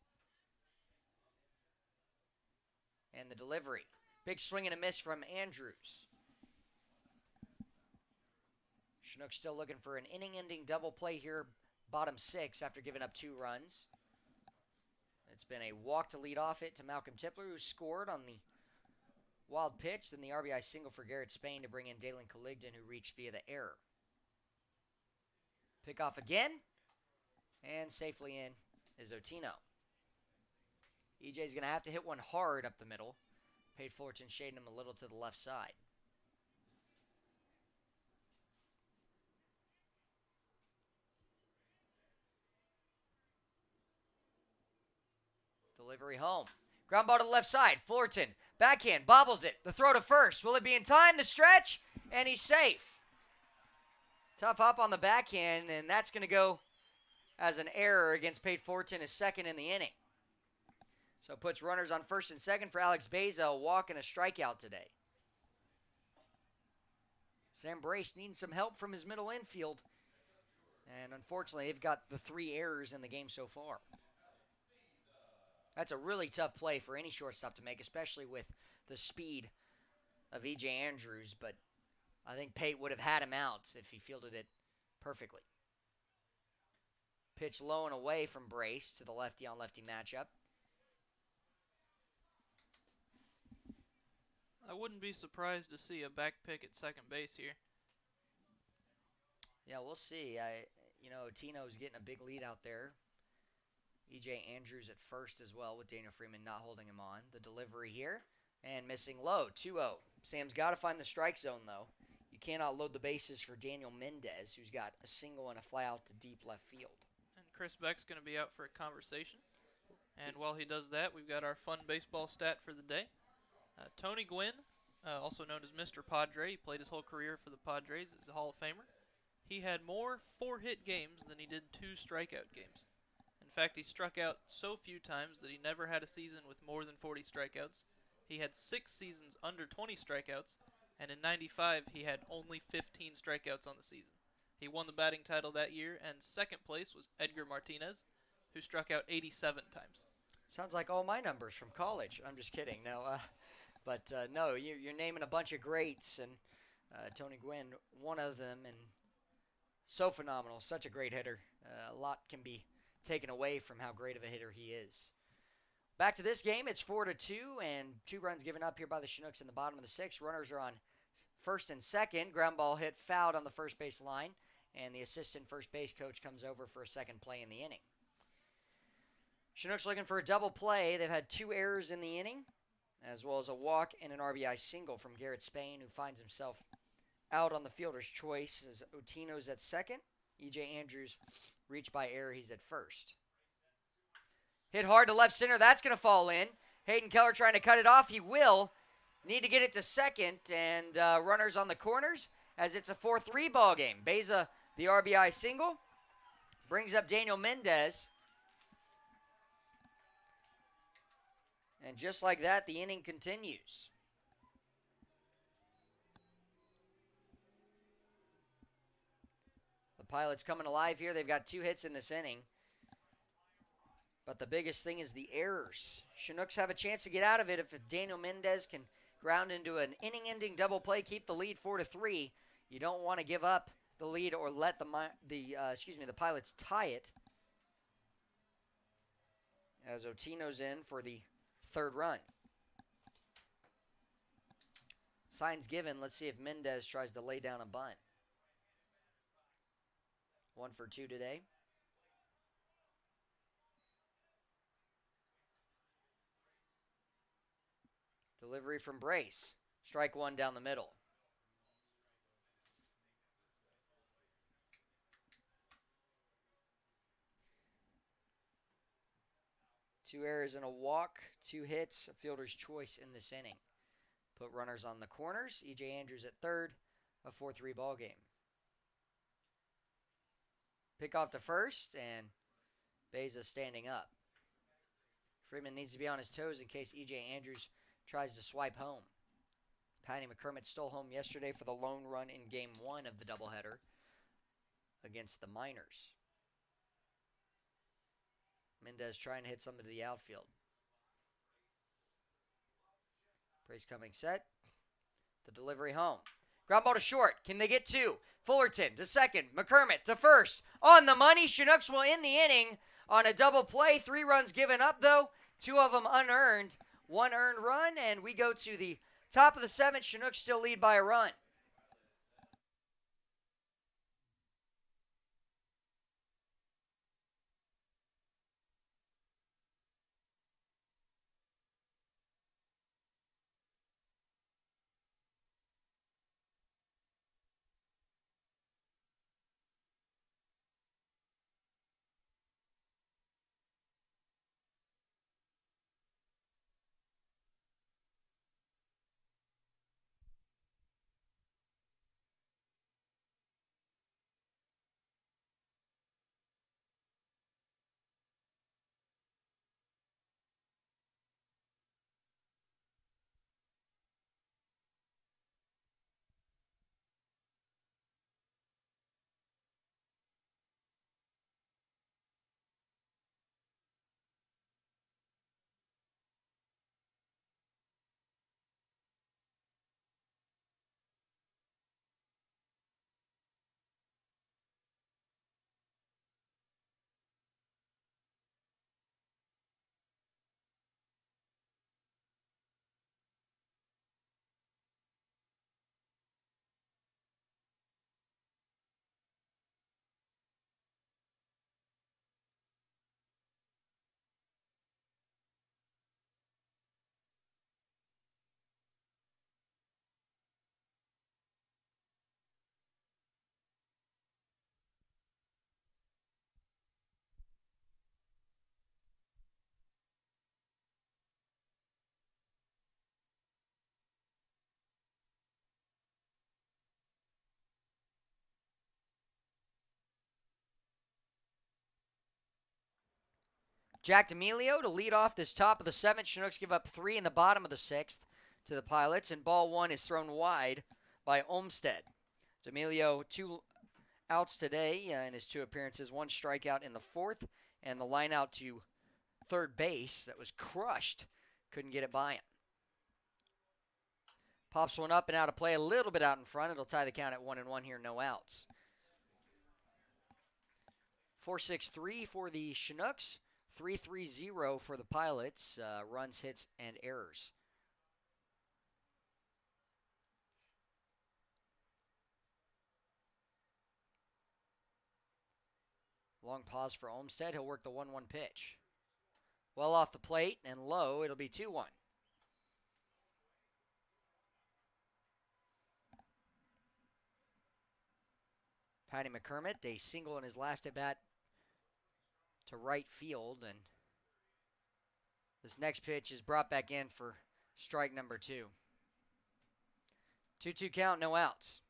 And the delivery. Big swing and a miss from Andrews. Chinooks still looking for an inning-ending double play here, bottom 6 after giving up 2 runs. It's been a walk to lead off it to Malcolm Tipler, who scored on the wild pitch, then the RBI single for Garrett Spain to bring in Dalen Caligden, who reached via the error. Pick off again, and safely in is Otino. EJ's going to have to hit one hard up the middle. Pate Fullerton shading him a little to the left side. Delivery home. Ground ball to the left side. Fullerton, backhand, bobbles it. The throw to first. Will it be in time? The stretch, and he's safe. Tough hop on the backhand, and that's going to go as an error against Pate Fullerton, his 2nd in the inning. So it puts runners on 1st and 2nd for Alex Beza, a walk and a strikeout today. Sam Brace needing some help from his middle infield, and unfortunately they've got the 3 errors in the game so far. That's a really tough play for any shortstop to make, especially with the speed of E.J. Andrews, but I think Pate would have had him out if he fielded it perfectly. Pitch low and away from Brace to the lefty-on-lefty matchup. I wouldn't be surprised to see a back pick at second base here. Yeah, we'll see. Tino's getting a big lead out there. E.J. Andrews at first as well, with Daniel Freeman not holding him on. The delivery here, and missing low, 2-0. Sam's got to find the strike zone, though. You cannot load the bases for Daniel Mendez, who's got a single and a fly out to deep left field. And Chris Beck's going to be out for a conversation. And while he does that, we've got our fun baseball stat for the day. Tony Gwynn, also known as Mr. Padre, he played his whole career for the Padres, is a Hall of Famer. He had more 4-hit games than he did 2 strikeout games. In fact, he struck out so few times that he never had a season with more than 40 strikeouts. He had 6 seasons under 20 strikeouts, and in '95 he had only 15 strikeouts on the season. He won the batting title that year, and second place was Edgar Martinez, who struck out 87 times. Sounds like all my numbers from college. I'm just kidding. No, no, you're naming a bunch of greats, and Tony Gwynn, one of them, and so phenomenal. Such a great hitter. A lot can be taken away from how great of a hitter he is. Back to this game, it's 4-2, and 2 runs given up here by the Chinooks in the bottom of the 6th. Runners are on first and second. Ground ball hit fouled on the first base line, and the assistant first base coach comes over for a second play in the inning. Chinooks looking for a double play. They've had 2 errors in the inning, as well as a walk and an RBI single from Garrett Spain, who finds himself out on the fielder's choice as Otino's at second. E.J. Andrews reached by error. He's at first. Hit hard to left center. That's going to fall in. Hayden Keller trying to cut it off. He will. Need to get it to second, and runners on the corners as it's a 4-3 ball game. Beza, the RBI single, brings up Daniel Mendez. And just like that, the inning continues. The Pilots coming alive here. They've got 2 hits in this inning. But the biggest thing is the errors. Chinooks have a chance to get out of it if Daniel Mendez can ground into an inning-ending double play, keep the lead 4-3. You don't want to give up the lead or let the Pilots tie it. As Otino's in for the 3rd run. Signs given. Let's see if Mendez tries to lay down a bunt. 1 for 2 today. Delivery from Brace. Strike 1 down the middle. Two errors and a walk, 2 hits, a fielder's choice in this inning. Put runners on the corners. E.J. Andrews at third, a 4-3 ball game. Pick off to first, and Beza standing up. Freeman needs to be on his toes in case E.J. Andrews tries to swipe home. Patty McCormick stole home yesterday for the lone run in Game 1 of the doubleheader against the Miners. Mendez trying to hit something to the outfield. Brace coming set. The delivery home. Ground ball to short. Can they get 2? Fullerton to second. McCormick to first. On the money. Chinooks will end the inning on a double play. 3 runs given up, though. 2 of them unearned. 1 earned run, and we go to the top of the 7th. Chinooks still lead by a run. Jack D'Amelio to lead off this top of the 7th. Chinooks give up 3 in the bottom of the 6th to the Pilots, and ball 1 is thrown wide by Olmstead. D'Amelio 2 outs today in his 2 appearances, 1 strikeout in the 4th, and the line out to third base that was crushed. Couldn't get it by him. Pops one up and out of play, a little bit out in front. It'll tie the count at 1-1 here, no outs. 4-6-3 for the Chinooks. 3-3-0 for the Pilots. Runs, hits, and errors. Long pause for Olmstead. He'll work the 1-1 pitch. Well off the plate and low. It'll be 2-1. Patty McCormick, a single in his last at-bat to right field, and this next pitch is brought back in for strike number 2. 2-2 count, no outs.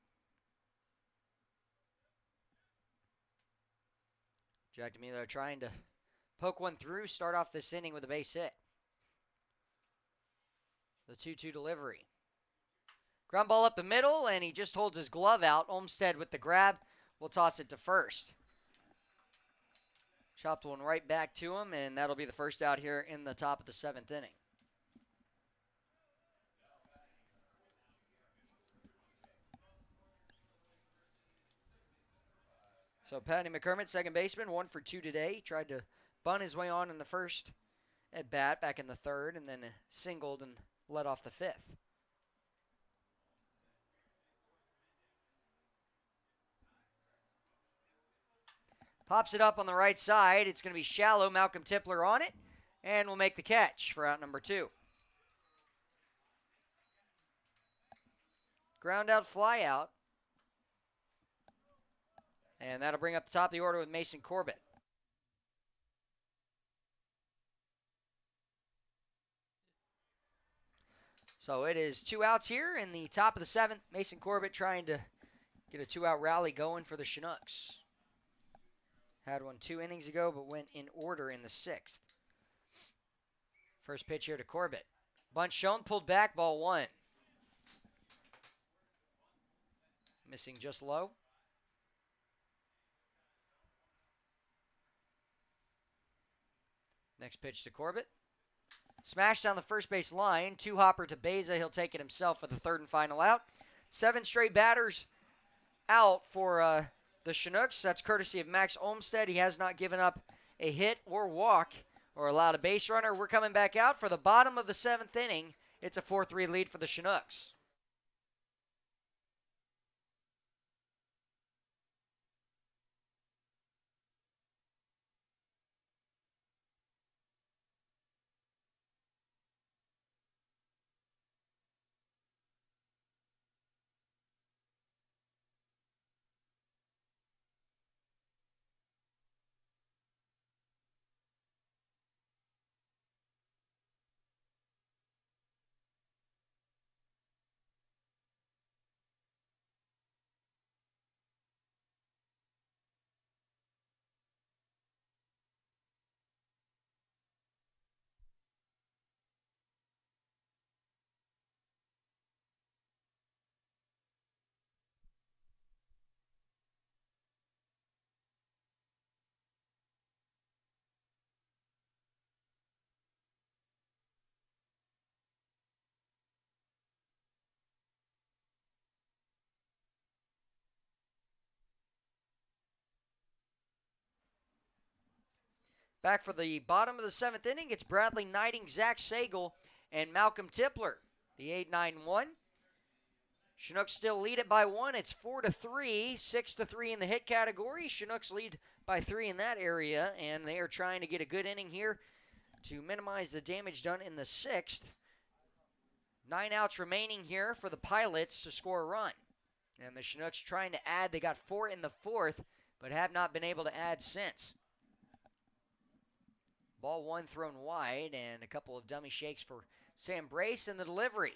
Jack D'Amelio trying to poke one through, start off this inning with a base hit. The 2-2 delivery. Ground ball up the middle, and he just holds his glove out. Olmstead with the grab. We'll toss it to first. Chopped one right back to him, and that'll be the first out here in the top of the 7th inning. So Patty McCormick, second baseman, 1 for 2 today. Tried to bunt his way on in the first at bat back in the 3rd, and then singled and led off the 5th. Pops it up on the right side. It's going to be shallow. Malcolm Tipler on it, and will make the catch for out number 2. Ground out, fly out. And that'll bring up the top of the order with Mason Corbett. So it is 2 outs here in the top of the 7th. Mason Corbett trying to get a 2-out rally going for the Chinooks. Had one 2 innings ago, but went in order in the 6th. First pitch here to Corbett. Bunt shown, pulled back, ball 1. Missing just low. Next pitch to Corbett. Smashed down the first base line. 2-hopper to Beza. He'll take it himself for the 3rd and final out. 7 straight batters out for the Chinooks. That's courtesy of Max Olmstead. He has not given up a hit or walk or allowed a base runner. We're coming back out for the bottom of the 7th inning. It's a 4-3 lead for the Chinooks. Back for the bottom of the 7th inning, it's Bradley Knighting, Zach Sagel, and Malcolm Tipler. The 8-9-1. Chinooks still lead it by 1. It's 4-3, 6-3 in the hit category. Chinooks lead by 3 in that area, and they are trying to get a good inning here to minimize the damage done in the 6th. 9 outs remaining here for the Pilots to score a run. And the Chinooks trying to add. They got 4 in the 4th, but have not been able to add since. Ball 1 thrown wide, and a couple of dummy shakes for Sam Brace in the delivery.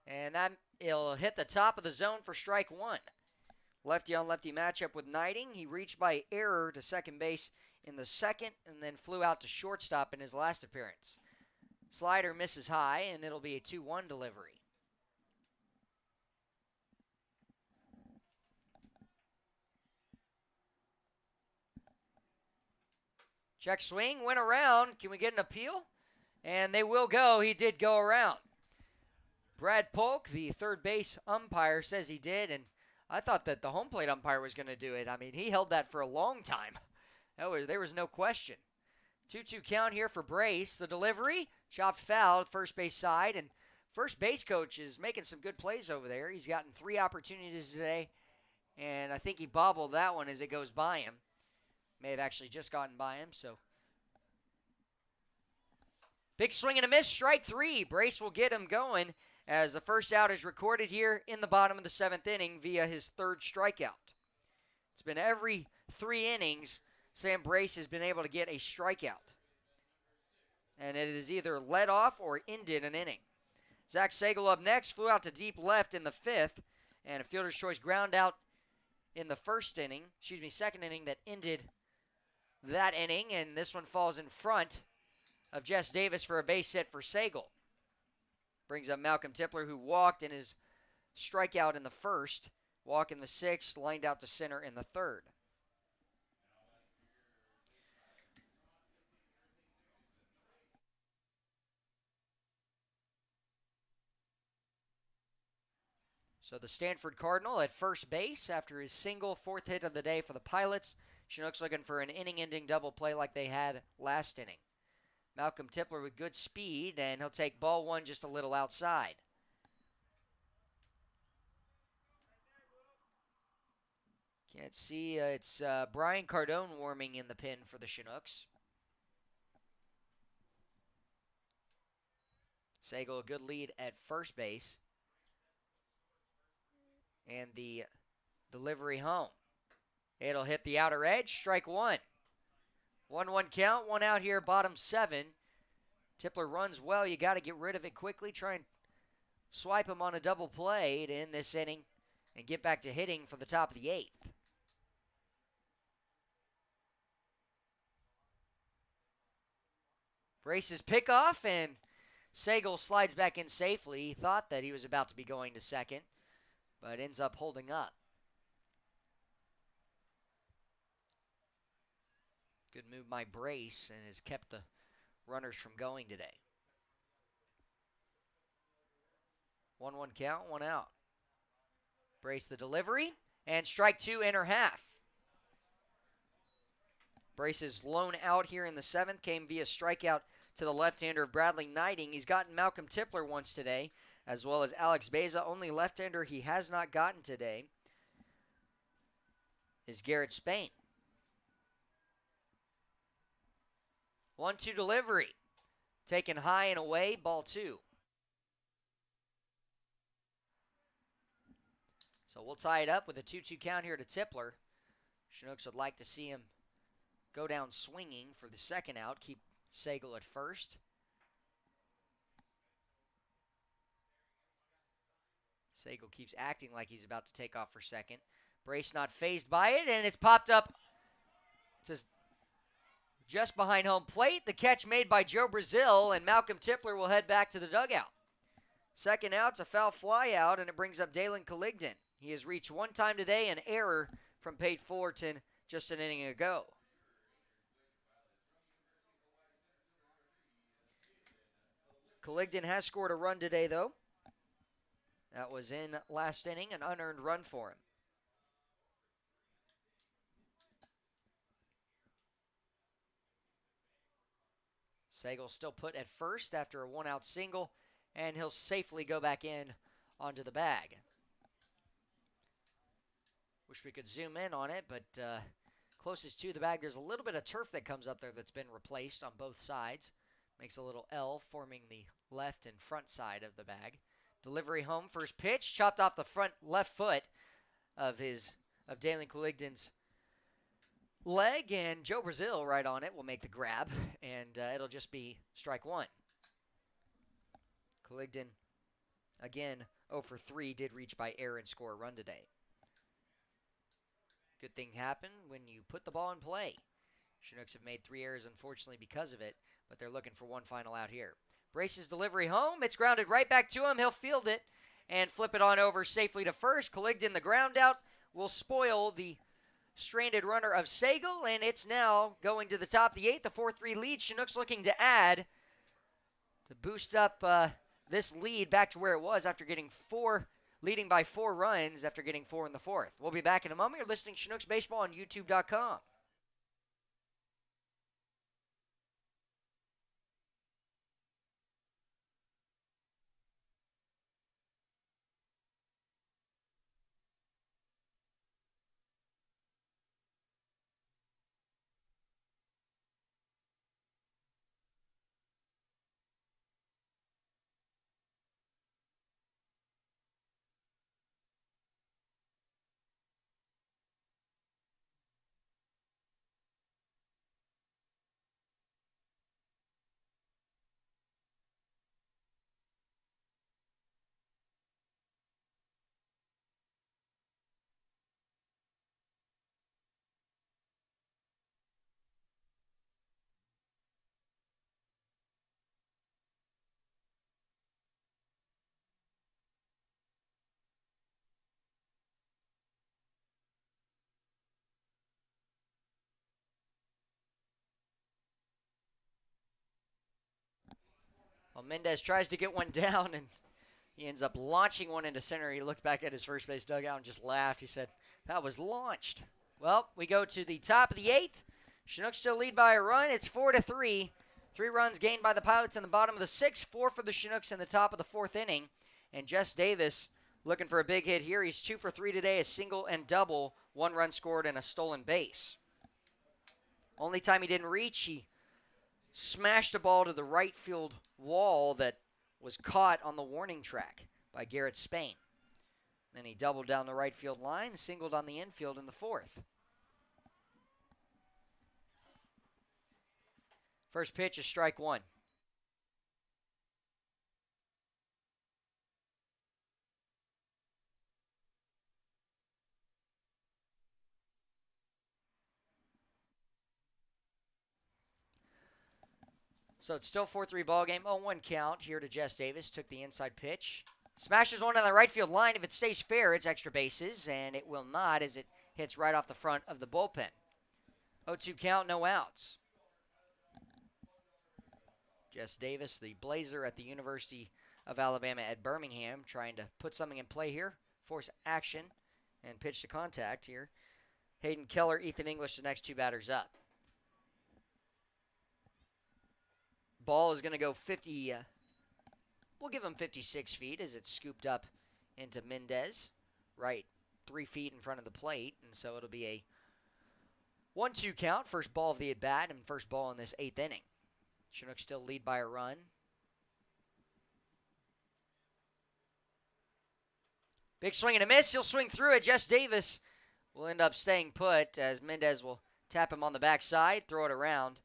And that it'll hit the top of the zone for strike 1. Lefty on lefty matchup with Knighting. He reached by error to second base in the second and then flew out to shortstop in his last appearance. Slider misses high, and it'll be a 2-1 delivery. Check swing, went around. Can we get an appeal? And they will go. He did go around. Brad Polk, the third base umpire, says he did, and I thought that the home plate umpire was going to do it. I mean, he held that for a long time. There was no question. 2-2 count here for Brace. The delivery, chopped foul, first base side, and first base coach is making some good plays over there. He's gotten 3 opportunities today, and I think he bobbled that one as it goes by him. May have actually just gotten by him, so. Big swing and a miss, strike 3. Brace will get him going as the first out is recorded here in the bottom of the 7th inning via his 3rd strikeout. It's been every 3 innings Sam Brace has been able to get a strikeout. And it is either led off or ended an inning. Zach Sagel up next, flew out to deep left in the 5th, and a fielder's choice ground out in the second inning that ended that inning, and this one falls in front of Jess Davis for a base hit for Sagel. Brings up Malcolm Tipler, who walked in his strikeout in the 1st, walk in the 6th, lined out to center in the 3rd. So the Stanford Cardinal at first base after his single 4th hit of the day for the Pilots. Chinooks looking for an inning-ending double play like they had last inning. Malcolm Tipler with good speed, and he'll take ball 1 just a little outside. Can't see, it's Brian Cardone warming in the pen for the Chinooks. Sagel, a good lead at first base. And the delivery home. It'll hit the outer edge, strike 1. 1-1 count, 1 out here, bottom 7. Tipler runs well. You got to get rid of it quickly. Try and swipe him on a double play to end this inning and get back to hitting for the top of the 8th. Brace's pickoff, and Sagel slides back in safely. He thought that he was about to be going to second, but ends up holding up. Good move by Brace, and has kept the runners from going today. 1-1 count, 1 out. Brace the delivery, and strike 2, inner half. Brace's lone out here in the 7th came via strikeout to the left-hander of Bradley Knighting. He's gotten Malcolm Tipler once today, as well as Alex Beza. Only left-hander he has not gotten today is Garrett Spain. 1-2 delivery. Taken high and away, ball 2. So we'll tie it up with a 2-2 count here to Tipler. Chinooks would like to see him go down swinging for the second out. Keep Sagel at first. Sagel keeps acting like he's about to take off for second. Brace not phased by it, and it's popped up to just behind home plate. The catch made by Joe Brazil, and Malcolm Tipler will head back to the dugout. Second out's a foul fly out, and it brings up Dalen Colligdon. He has reached 1 time today, an error from Pate Fullerton just an inning ago. Colligdon has scored a run today, though. That was in last inning, an unearned run for him. Sagel still put at first after a 1-out single, and he'll safely go back in onto the bag. Wish we could zoom in on it, but closest to the bag, there's a little bit of turf that comes up there that's been replaced on both sides. Makes a little L, forming the left and front side of the bag. Delivery home, first pitch, chopped off the front left foot of Dalen Colligdon's leg, and Joe Brazil right on it will make the grab, and it'll just be strike 1. Colligdon, again, 0 for 3, did reach by error and score a run today. Good thing happened when you put the ball in play. Chinooks have made 3 errors, unfortunately, because of it, but they're looking for one final out here. Brace's delivery home. It's grounded right back to him. He'll field it and flip it on over safely to first. Colligdon, the ground out, will spoil the stranded runner of Sagal, and it's now going to the top of the 8th, the 4-3 lead. Chinooks looking to add to boost up this lead back to where it was after getting leading by 4 runs after getting 4 in the 4th. We'll be back in a moment. You're listening to Chinooks Baseball on YouTube.com. Well, Mendez tries to get one down, and he ends up launching one into center. He looked back at his first base dugout and just laughed. He said, that was launched. Well, we go to the top of the 8th. Chinooks still lead by a run. It's 4-3. 3 runs gained by the Pilots in the bottom of the 6th. 4 for the Chinooks in the top of the 4th inning. And Jess Davis looking for a big hit here. He's 2 for 3 today, a single and double. 1 run scored and a stolen base. Only time he didn't reach, he smashed a ball to the right field wall that was caught on the warning track by Garrett Spain. Then he doubled down the right field line, singled on the infield in the 4th. First pitch is strike 1. So it's still 4-3 ball game. 0-1 count here to Jess Davis. Took the inside pitch. Smashes one on the right field line. If it stays fair, it's extra bases, and it will not as it hits right off the front of the bullpen. 0-2 count, no outs. Jess Davis, the Blazer at the University of Alabama at Birmingham, trying to put something in play here, force action, and pitch to contact here. Hayden Keller, Ethan English, the next 2 batters up. Ball is going to go 50, we'll give him 56 feet as it's scooped up into Mendez, right 3 feet in front of the plate, and so it'll be a 1-2 count, first ball of the at-bat, and first ball in this 8th inning. Chinooks still lead by a run. Big swing and a miss. He'll swing through it. Jess Davis will end up staying put as Mendez will tap him on the backside, throw it around,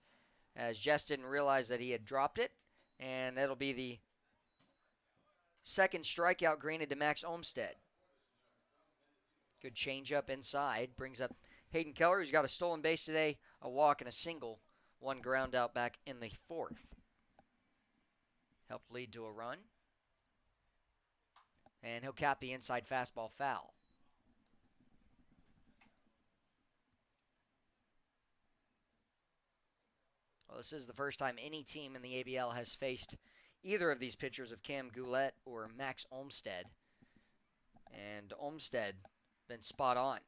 as Jess didn't realize that he had dropped it, and it'll be the second strikeout granted to Max Olmstead. Good changeup inside, brings up Hayden Keller, who's got a stolen base today, a walk, and a single. 1 ground out back in the 4th. Helped lead to a run. And he'll cap the inside fastball foul. Well, this is the first time any team in the ABL has faced either of these pitchers of Cam Goulet or Max Olmstead. And Olmstead been spot on.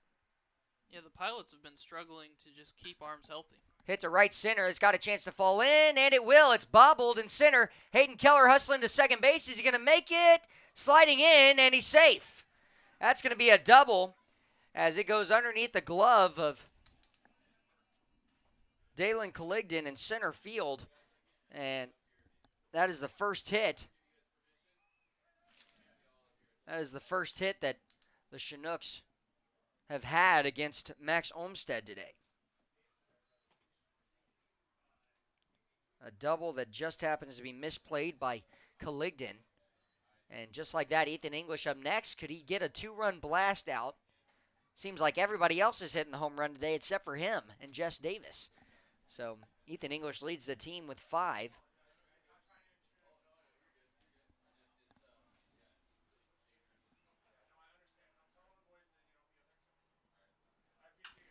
Yeah, the Pilots have been struggling to just keep arms healthy. Hit to right center. It's got a chance to fall in, and it will. It's bobbled in center. Hayden Keller hustling to second base. Is he going to make it? Sliding in, and he's safe. That's going to be a double as it goes underneath the glove of Dalen Colligdon in center field. And that is the first hit. That is the first hit that the Chinooks have had against Max Olmstead today. A double that just happens to be misplayed by Colligdon. And just like that, Ethan English up next. Could he get a 2-run blast out? Seems like everybody else is hitting the home run today except for him and Jess Davis. So Ethan English leads the team with 5.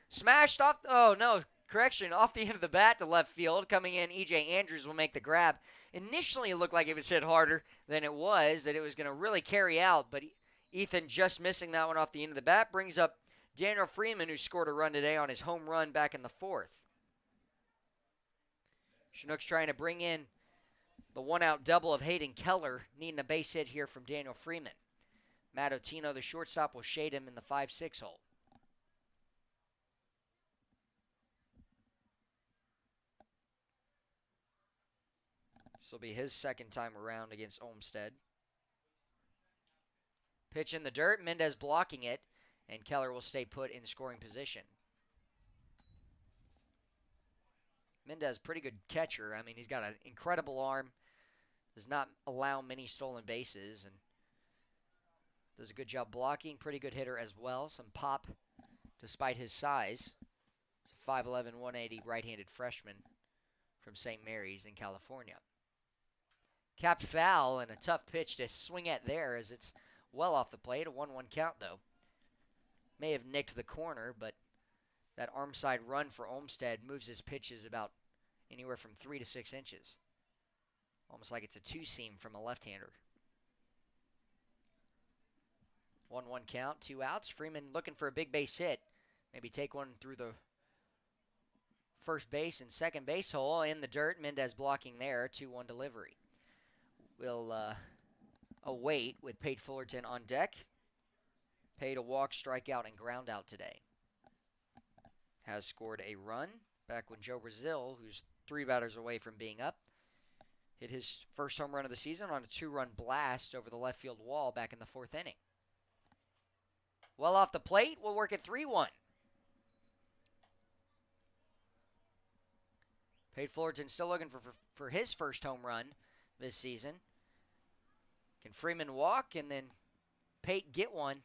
Smashed off. Oh, no. Correction. Off the end of the bat to left field. Coming in, E.J. Andrews will make the grab. Initially, it looked like it was hit harder than it was, that it was going to really carry out. But Ethan just missing that one off the end of the bat brings up Daniel Freeman, who scored a run today on his home run back in the 4th. Chinooks trying to bring in the one-out double of Hayden Keller, needing a base hit here from Daniel Freeman. Matt Otino, the shortstop, will shade him in the 5-6 hole. This will be his second time around against Olmsted. Pitch in the dirt, Mendez blocking it, and Keller will stay put in scoring position. Mendez, pretty good catcher. I mean, he's got an incredible arm, does not allow many stolen bases, and does a good job blocking. Pretty good hitter as well. Some pop despite his size. It's a 5'11", 180 right-handed freshman from St. Mary's in California. Capped foul and a tough pitch to swing at there as it's well off the plate. A 1-1 count, though. May have nicked the corner, but that arm side run for Olmsted moves his pitches about anywhere from 3 to 6 inches. Almost like it's a two-seam from a left-hander. 1-1 count, 2 outs. Freeman looking for a big base hit. Maybe take one through the first base and second base hole in the dirt. Mendez blocking there. 2-1 delivery. We'll await with Pate Fullerton on deck. Pate a walk, strikeout, and ground out today. Has scored a run back when Joe Brazil, who's 3 batters away from being up, hit his first home run of the season on a 2-run blast over the left field wall back in the 4th inning. Well off the plate, we'll work at 3-1. Pate Fullerton still looking for his first home run this season. Can Freeman walk and then Pate get one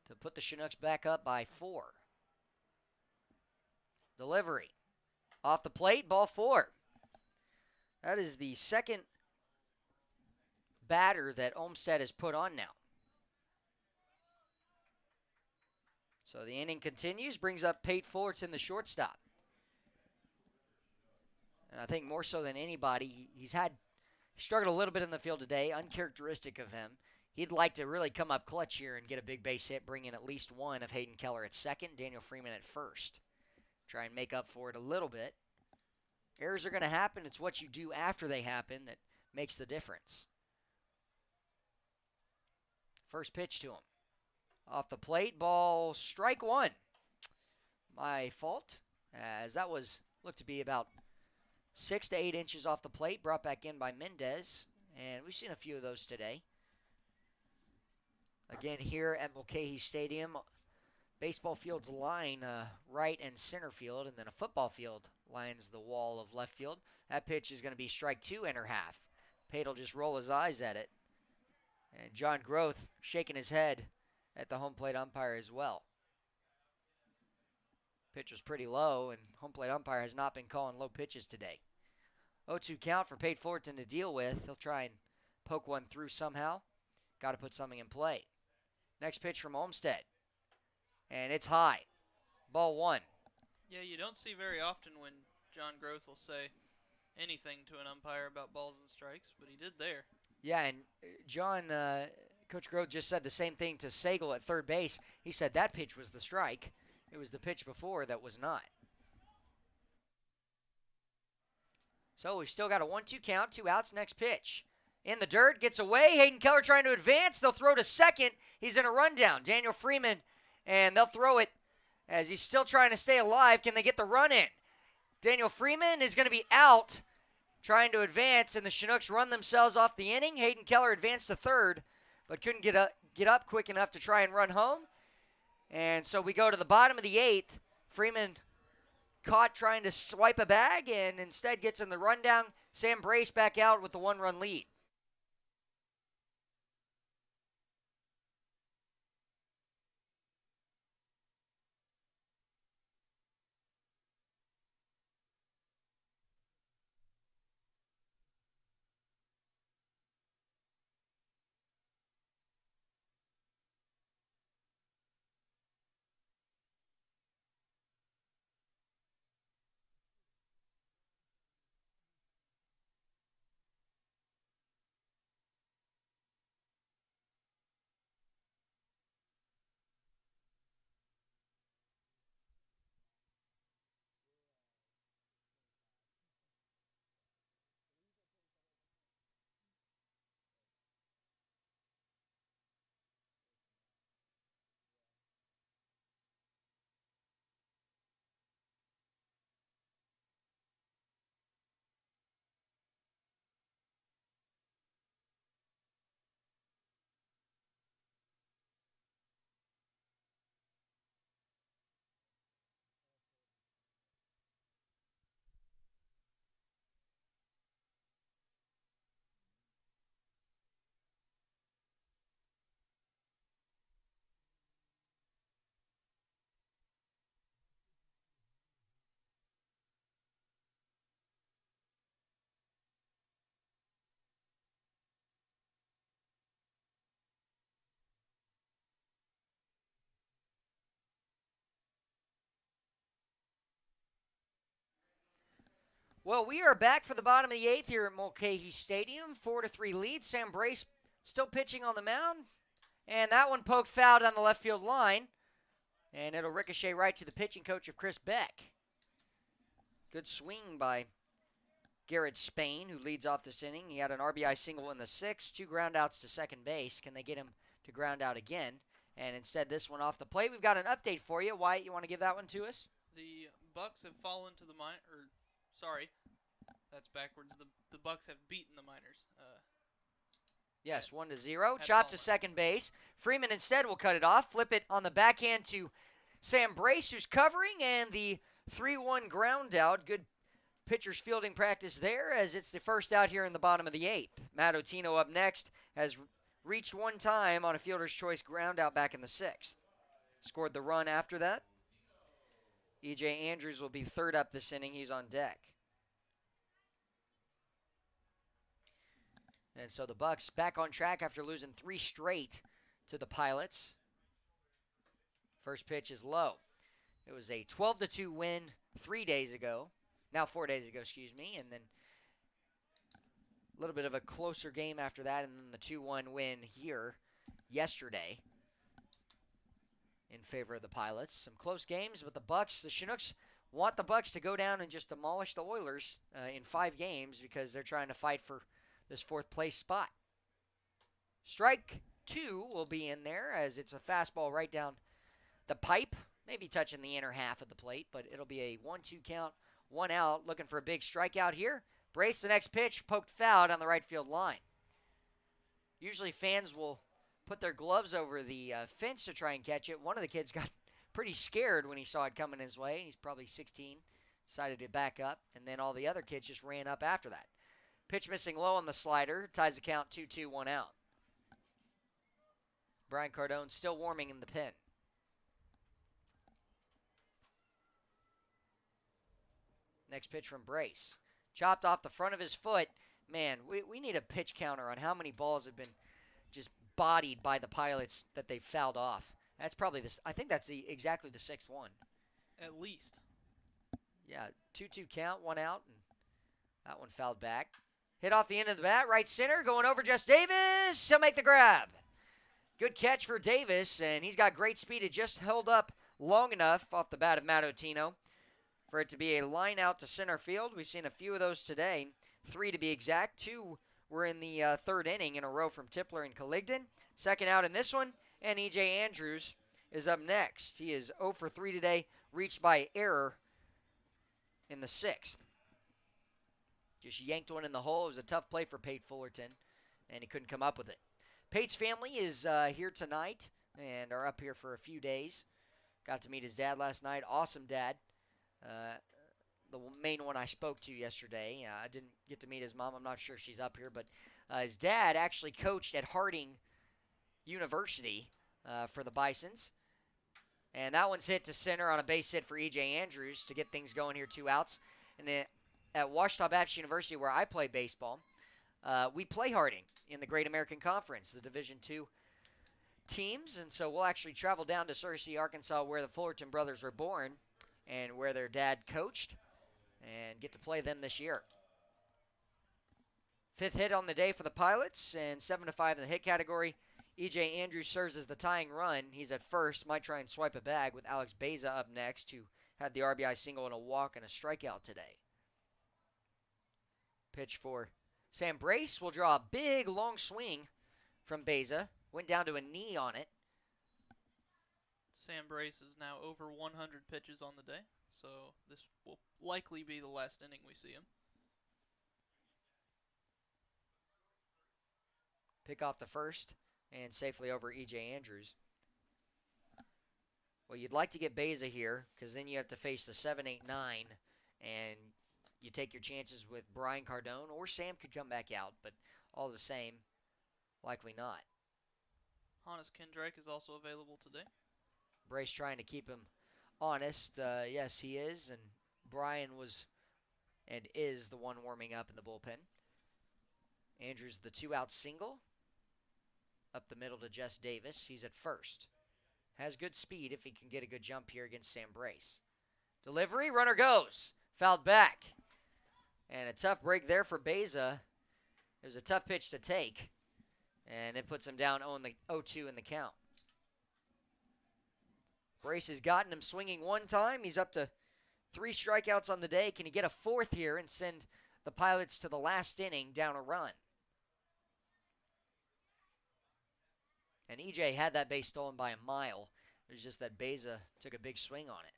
to put the Chinooks back up by 4? Delivery. Off the plate, ball 4. That is the second batter that Olmsted has put on now. So the inning continues, brings up Pate Fullerton, the shortstop. And I think more so than anybody, he's struggled a little bit in the field today, uncharacteristic of him. He'd like to really come up clutch here and get a big base hit, bring in at least one of Hayden Keller at second, Daniel Freeman at first. Try and make up for it a little bit. Errors are going to happen. It's what you do after they happen that makes the difference. First pitch to him. Off the plate, ball strike 1. My fault, as that looked to be about 6 to 8 inches off the plate, brought back in by Mendez, and we've seen a few of those today. Again, here at Mulcahy Stadium, baseball fields line right and center field, and then a football field lines the wall of left field. That pitch is going to be strike 2, enter half. Pate will just roll his eyes at it. And John Groth shaking his head at the home plate umpire as well. Pitch was pretty low, and home plate umpire has not been calling low pitches today. 0-2 count for Pate Fullerton to deal with. He'll try and poke one through somehow. Got to put something in play. Next pitch from Olmsted. And it's high. Ball 1. Yeah, you don't see very often when John Groth will say anything to an umpire about balls and strikes, but he did there. Yeah, and Coach Groth just said the same thing to Sagal at third base. He said that pitch was the strike. It was the pitch before that was not. So we've still got a 1-2 count, 2 outs, next pitch. In the dirt, gets away. Hayden Keller trying to advance. They'll throw to second. He's in a rundown. Daniel Freeman, and they'll throw it as he's still trying to stay alive. Can they get the run in? Daniel Freeman is going to be out trying to advance, and the Chinooks run themselves off the inning. Hayden Keller advanced to third, but couldn't get up quick enough to try and run home. And so we go to the bottom of the 8th. Freeman caught trying to swipe a bag and instead gets in the rundown. Sam Brace back out with the 1-run lead. Well, we are back for the bottom of the 8th here at Mulcahy Stadium. 4-3 lead. Sam Brace still pitching on the mound. And that one poked foul down the left field line. And it'll ricochet right to the pitching coach of Chris Beck. Good swing by Garrett Spain, who leads off this inning. He had an RBI single in the 6th, 2 groundouts to second base. Can they get him to ground out again? And instead, this one off the plate. We've got an update for you. Wyatt, you want to give that one to us? The Bucks have fallen to the sorry, that's backwards. The Bucks have beaten the Miners. Yes, 1-0. At Chop to Palmer. second base. Freeman instead will cut it off. Flip it on the backhand to Sam Brace, who's covering, and the 3-1 ground out. Good pitcher's fielding practice there, as it's the first out here in the bottom of the 8th. Matt Otino up next has reached one time on a fielder's choice ground out back in the 6th. Scored the run after that. E.J. Andrews will be third up this inning. He's on deck. And so the Bucks back on track after losing 3 straight to the Pilots. First pitch is low. It was a 12-2 win 4 days ago, and then a little bit of a closer game after that, and then the 2-1 win here yesterday in favor of the Pilots. Some close games, but the Chinooks want the Bucks to go down and just demolish the Oilers in 5 games because they're trying to fight for this 4th place spot. Strike 2 will be in there as it's a fastball right down the pipe, maybe touching the inner half of the plate, but it'll be a 1-2 count, 1 out, looking for a big strikeout here. Brace the next pitch, poked foul down the right field line. Usually fans will put their gloves over the fence to try and catch it. One of the kids got pretty scared when he saw it coming his way. He's probably 16, decided to back up, and then all the other kids just ran up after that. Pitch missing low on the slider, ties the count 2-2, 1 out. Brian Cardone still warming in the pen. Next pitch from Brace. Chopped off the front of his foot. Man, we need a pitch counter on how many balls have been just bodied by the Pilots that they fouled off. That's probably this. I think that's exactly the 6th one. At least. Yeah, 2-2 count, 1 out, and that one fouled back. Hit off the end of the bat, right center, going over Jess Davis. He'll make the grab. Good catch for Davis, and he's got great speed. It just held up long enough off the bat of Matt Otino for it to be a line out to center field. We've seen a few of those today, 3 to be exact. 2 were in the 3rd inning in a row from Tipler and Colligdon. Second out in this one, and E.J. Andrews is up next. He is 0 for 3 today, reached by error in the 6th. Just yanked one in the hole. It was a tough play for Pate Fullerton, and he couldn't come up with it. Pate's family is here tonight and are up here for a few days. Got to meet his dad last night. Awesome dad. The main one I spoke to yesterday. I didn't get to meet his mom. I'm not sure she's up here, but his dad actually coached at Harding University for the Bisons. And that one's hit to center on a base hit for E.J. Andrews to get things going here, 2 outs. And then at Ouachita Baptist University, where I play baseball, we play Harding in the Great American Conference, the Division II teams. And so we'll actually travel down to Searcy, Arkansas, where the Fullerton brothers were born and where their dad coached, and get to play them this year. 5th hit on the day for the Pilots, and 7-5 in the hit category. E.J. Andrews serves as the tying run. He's at first, might try and swipe a bag with Alex Beza up next, who had the RBI single and a walk and a strikeout today. Pitch for Sam Brace will draw a big, long swing from Beza. Went down to a knee on it. Sam Brace is now over 100 pitches on the day, so this will likely be the last inning we see him. Pick off the first and safely over E.J. Andrews. Well, you'd like to get Beza here because then you have to face the 7, 8, 9, and you take your chances with Brian Cardone, or Sam could come back out, but all the same, likely not. Hannes Kendrick is also available today. Brace trying to keep him honest. Yes, he is, and Brian was and is the one warming up in the bullpen. Andrews the 2-out single. Up the middle to Jess Davis. He's at first. Has good speed if he can get a good jump here against Sam Brace. Delivery, runner goes. Fouled back. And a tough break there for Beza. It was a tough pitch to take. And it puts him down 0-2 in the count. Brace has gotten him swinging one time. He's up to 3 strikeouts on the day. Can he get a fourth here and send the Pilots to the last inning down a run? And EJ had that base stolen by a mile. It was just that Beza took a big swing on it.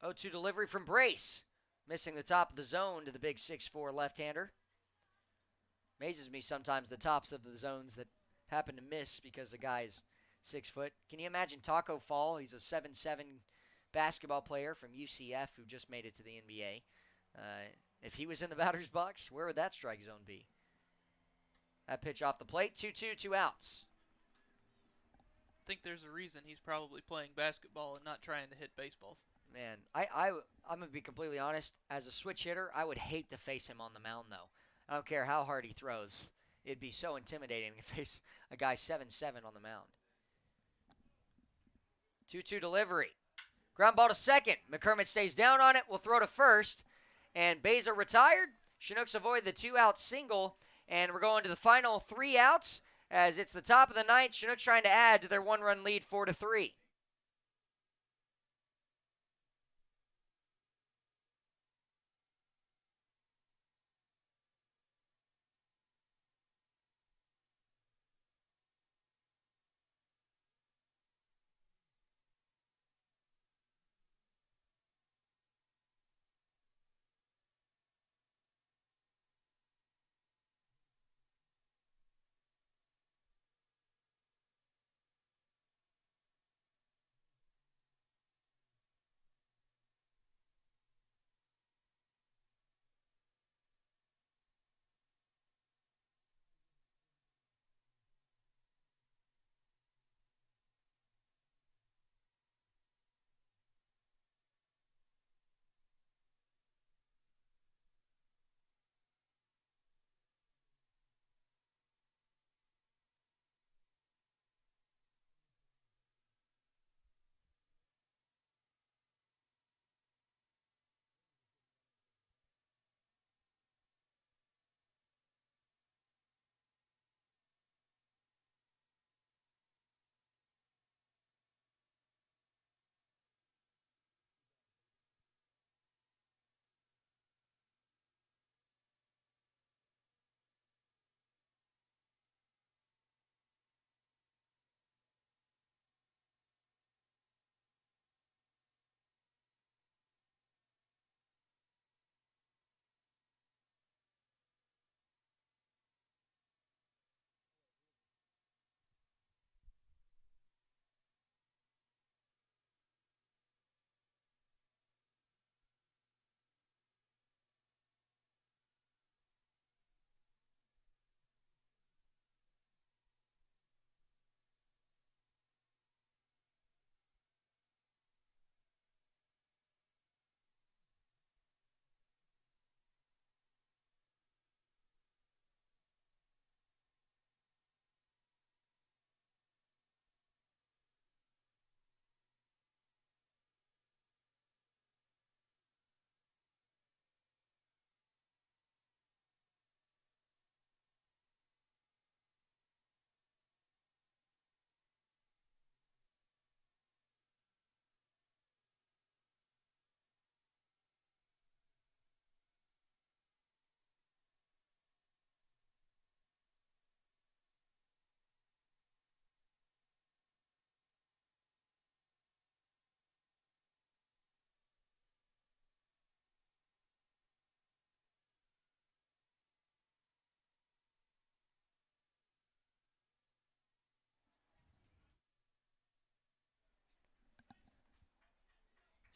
0-2 delivery from Brace. Missing the top of the zone to the big 6'4 left-hander. Amazes me sometimes the tops of the zones that happen to miss because the guy's 6 foot. Can you imagine Taco Fall? He's a 7'7 basketball player from UCF who just made it to the NBA. If he was in the batter's box, where would that strike zone be? That pitch off the plate, 2-2, 2 outs. I think there's a reason he's probably playing basketball and not trying to hit baseballs. Man, I'm going to be completely honest. As a switch hitter, I would hate to face him on the mound, though. I don't care how hard he throws. It'd be so intimidating to face a guy 7'7 on the mound. 2-2 delivery. Ground ball to second. McCormick stays down on it. Will throw to first. And Beza retired. Chinooks avoid the 2-out single. And we're going to the final 3 outs as it's the top of the ninth. Chinooks trying to add to their 1-run lead 4-3.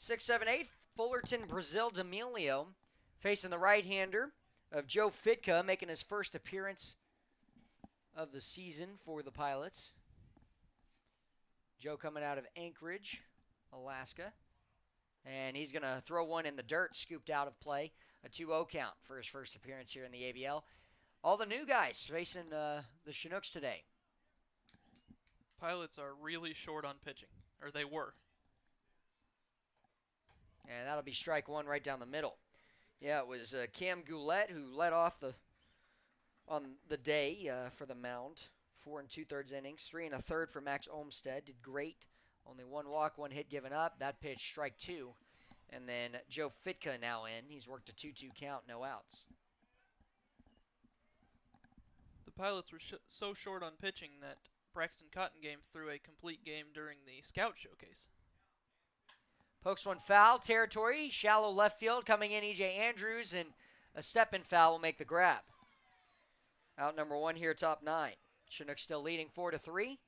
Six, seven, eight. Fullerton Brazil D'Amelio facing the right-hander of Joe Fitka, making his first appearance of the season for the Pilots. Joe coming out of Anchorage, Alaska. And he's going to throw one in the dirt, scooped out of play. A 2-0 count for his first appearance here in the ABL. All the new guys facing the Chinooks today. Pilots are really short on pitching, or they were. And that'll be strike one right down the middle. Yeah, it was Cam Goulet who led off on the day for the mound. 4 2/3 innings, 3 1/3 for Max Olmstead. Did great. Only one walk, one hit given up. That pitch, strike two. And then Joe Fitka now in. He's worked a 2-2 count, no outs. The Pilots were so short on pitching that Braxton Cottongame threw a complete game during the Scout Showcase. Pokes one foul territory. Shallow left field coming in. E.J. Andrews, and a step-in foul will make the grab. Out number one here, top nine. Chinooks still leading 4-3.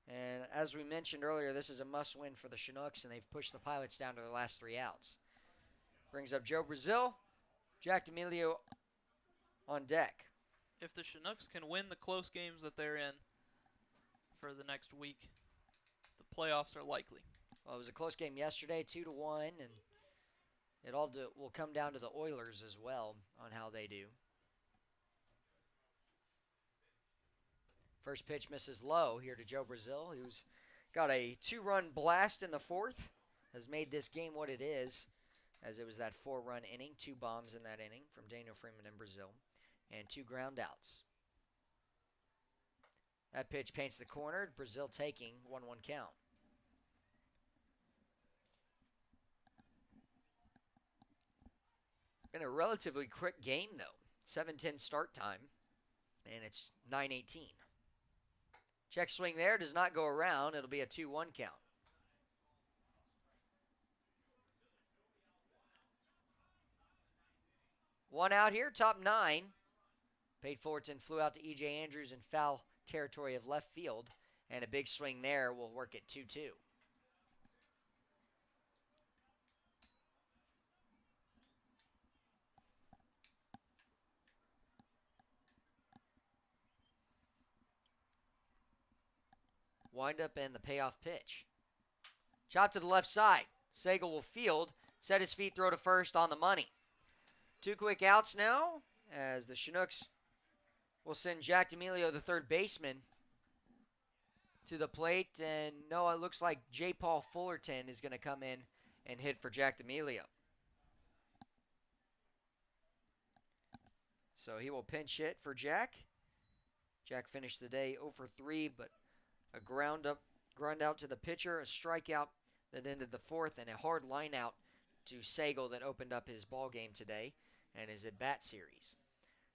And as we mentioned earlier, this is a must-win for the Chinooks, and they've pushed the Pilots down to their last 3 outs. Brings up Joe Brazil, Jack D'Amelio on deck. If the Chinooks can win the close games that they're in for the next week, the playoffs are likely. Well, it was a close game yesterday, 2-1, and it all will come down to the Oilers as well on how they do. First pitch misses low here to Joe Brazil, who's got a 2-run blast in the fourth, has made this game what it is, as it was that 4-run inning, 2 bombs in that inning from Daniel Freeman and Brazil, and 2 ground outs. That pitch paints the corner, Brazil taking 1-1 count. Been a relatively quick game, though. 7:10 start time, and it's 9:18. Check swing there, does not go around. It'll be a 2-1 count. One out here, top nine. Pate Fullerton flew out to E.J. Andrews in foul territory of left field, and a big swing there will work at 2-2. Windup and the payoff pitch. Chop to the left side. Sagal will field, set his feet, throw to first on the money. 2 quick outs now, as the Chinooks will send Jack D'Amelio, the third baseman, to the plate. And no, it looks like J. Paul Fullerton is going to come in and hit for Jack D'Amelio. So he will pinch hit for Jack. Jack finished the day 0 for 3, but a ground out to the pitcher, a strikeout that ended the fourth, and a hard line out to Sagal that opened up his ball game today and his at-bat series.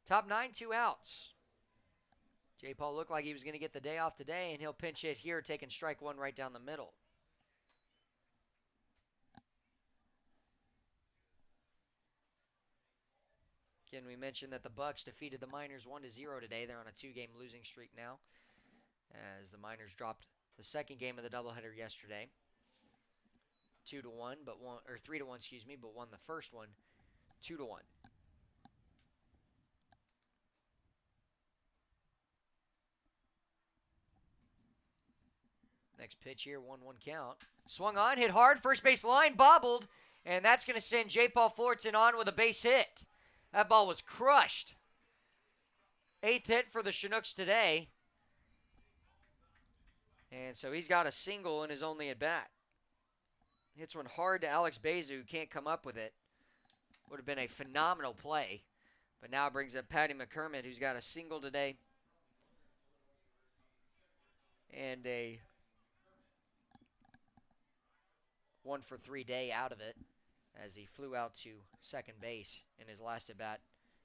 Top nine, 2 outs. J. Paul looked like he was going to get the day off today, and he'll pinch hit here, taking strike one right down the middle. Again, we mentioned that the Bucks defeated the Miners 1-0 today. They're on a 2-game losing streak now, as the Miners dropped the second game of the doubleheader yesterday, 2-1, but 3-1, but won the first one 2-1. Next pitch here, 1-1 count. Swung on, hit hard, first base line, bobbled, and that's going to send J. Paul Fullerton on with a base hit. That ball was crushed. 8th hit for the Chinooks today. And so he's got a single in his only at-bat. Hits one hard to Alex Bezu, who can't come up with it. Would have been a phenomenal play. But now brings up Patty McCormick, who's got a single today. And a 1 for 3 day out of it, as he flew out to second base in his last at-bat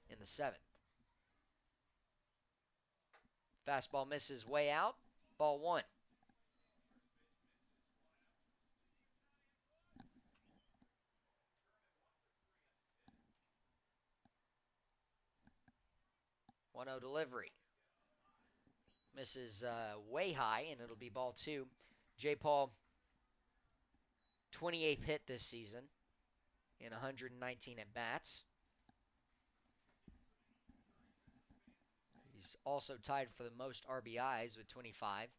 in the 7th. Fastball misses way out. Ball 1. One-0 delivery. Misses way high, and it'll be ball 2. J. Paul, 28th hit this season in 119 at-bats. He's also tied for the most RBIs with 25.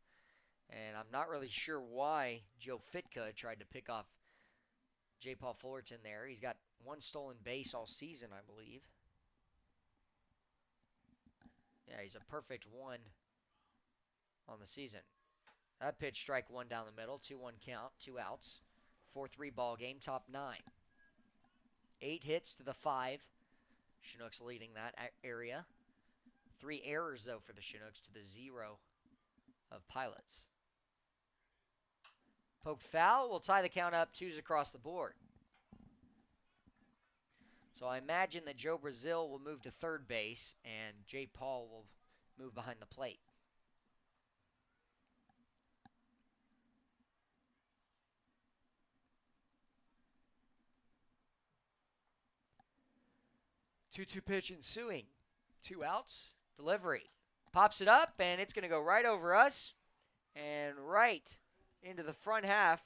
And I'm not really sure why Joe Fitka tried to pick off J. Paul Fullerton there. He's got 1 stolen base all season, I believe. Yeah, he's a perfect 1 on the season. That pitch, strike 1 down the middle, 2-1 count, 2 outs. 4-3 ball game, top 9. 8 hits to the 5. Chinooks leading that area. 3 errors, though, for the Chinooks to the 0 of Pilots. Poked foul will tie the count up, 2s across the board. So I imagine that Joe Brazil will move to third base and Jay Paul will move behind the plate. Two-two pitch ensuing. 2 outs. Delivery. Pops it up, and it's going to go right over us and right into the front half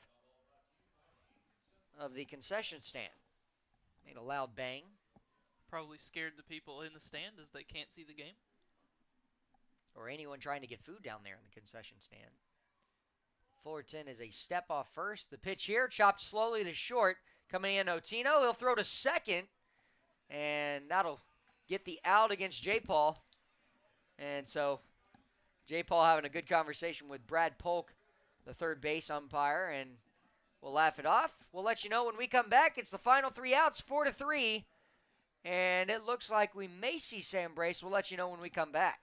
of the concession stand. Made a loud bang. Probably scared the people in the stand as they can't see the game. Or anyone trying to get food down there in the concession stand. Fullerton is a step off first. The pitch here, chopped slowly to short. Coming in, Otino. He'll throw to second. And that'll get the out against J. Paul. And so J. Paul having a good conversation with Brad Polk, the third base umpire, and we'll laugh it off. We'll let you know when we come back. It's the final 3 outs, 4-3. And it looks like we may see Sam Brace. We'll let you know when we come back.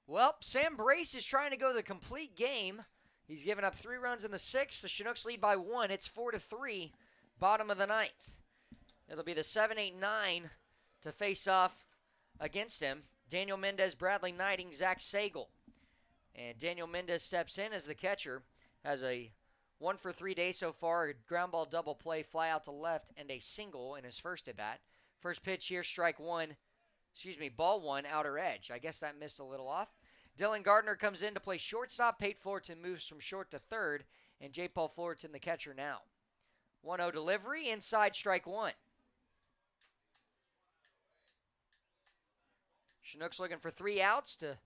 Well, Sam Brace is trying to go the complete game. He's given up 3 runs in the 6th. The Chinooks lead by 1. It's 4-3, bottom of the 9th. It'll be the 7-8-9 to face off against him. Daniel Mendez, Bradley Knighting, Zach Sagal. And Daniel Mendez steps in as the catcher. Has a 1-for-3 day so far. A ground ball double play, fly out to left, and a single in his first at bat. First pitch here, ball 1, outer edge. I guess that missed a little off. Dylan Gardner comes in to play shortstop. Pate Fullerton moves from short to third. And J. Paul Fullerton, the catcher now. 1-0 delivery, inside strike 1. Chinooks looking for 3 outs to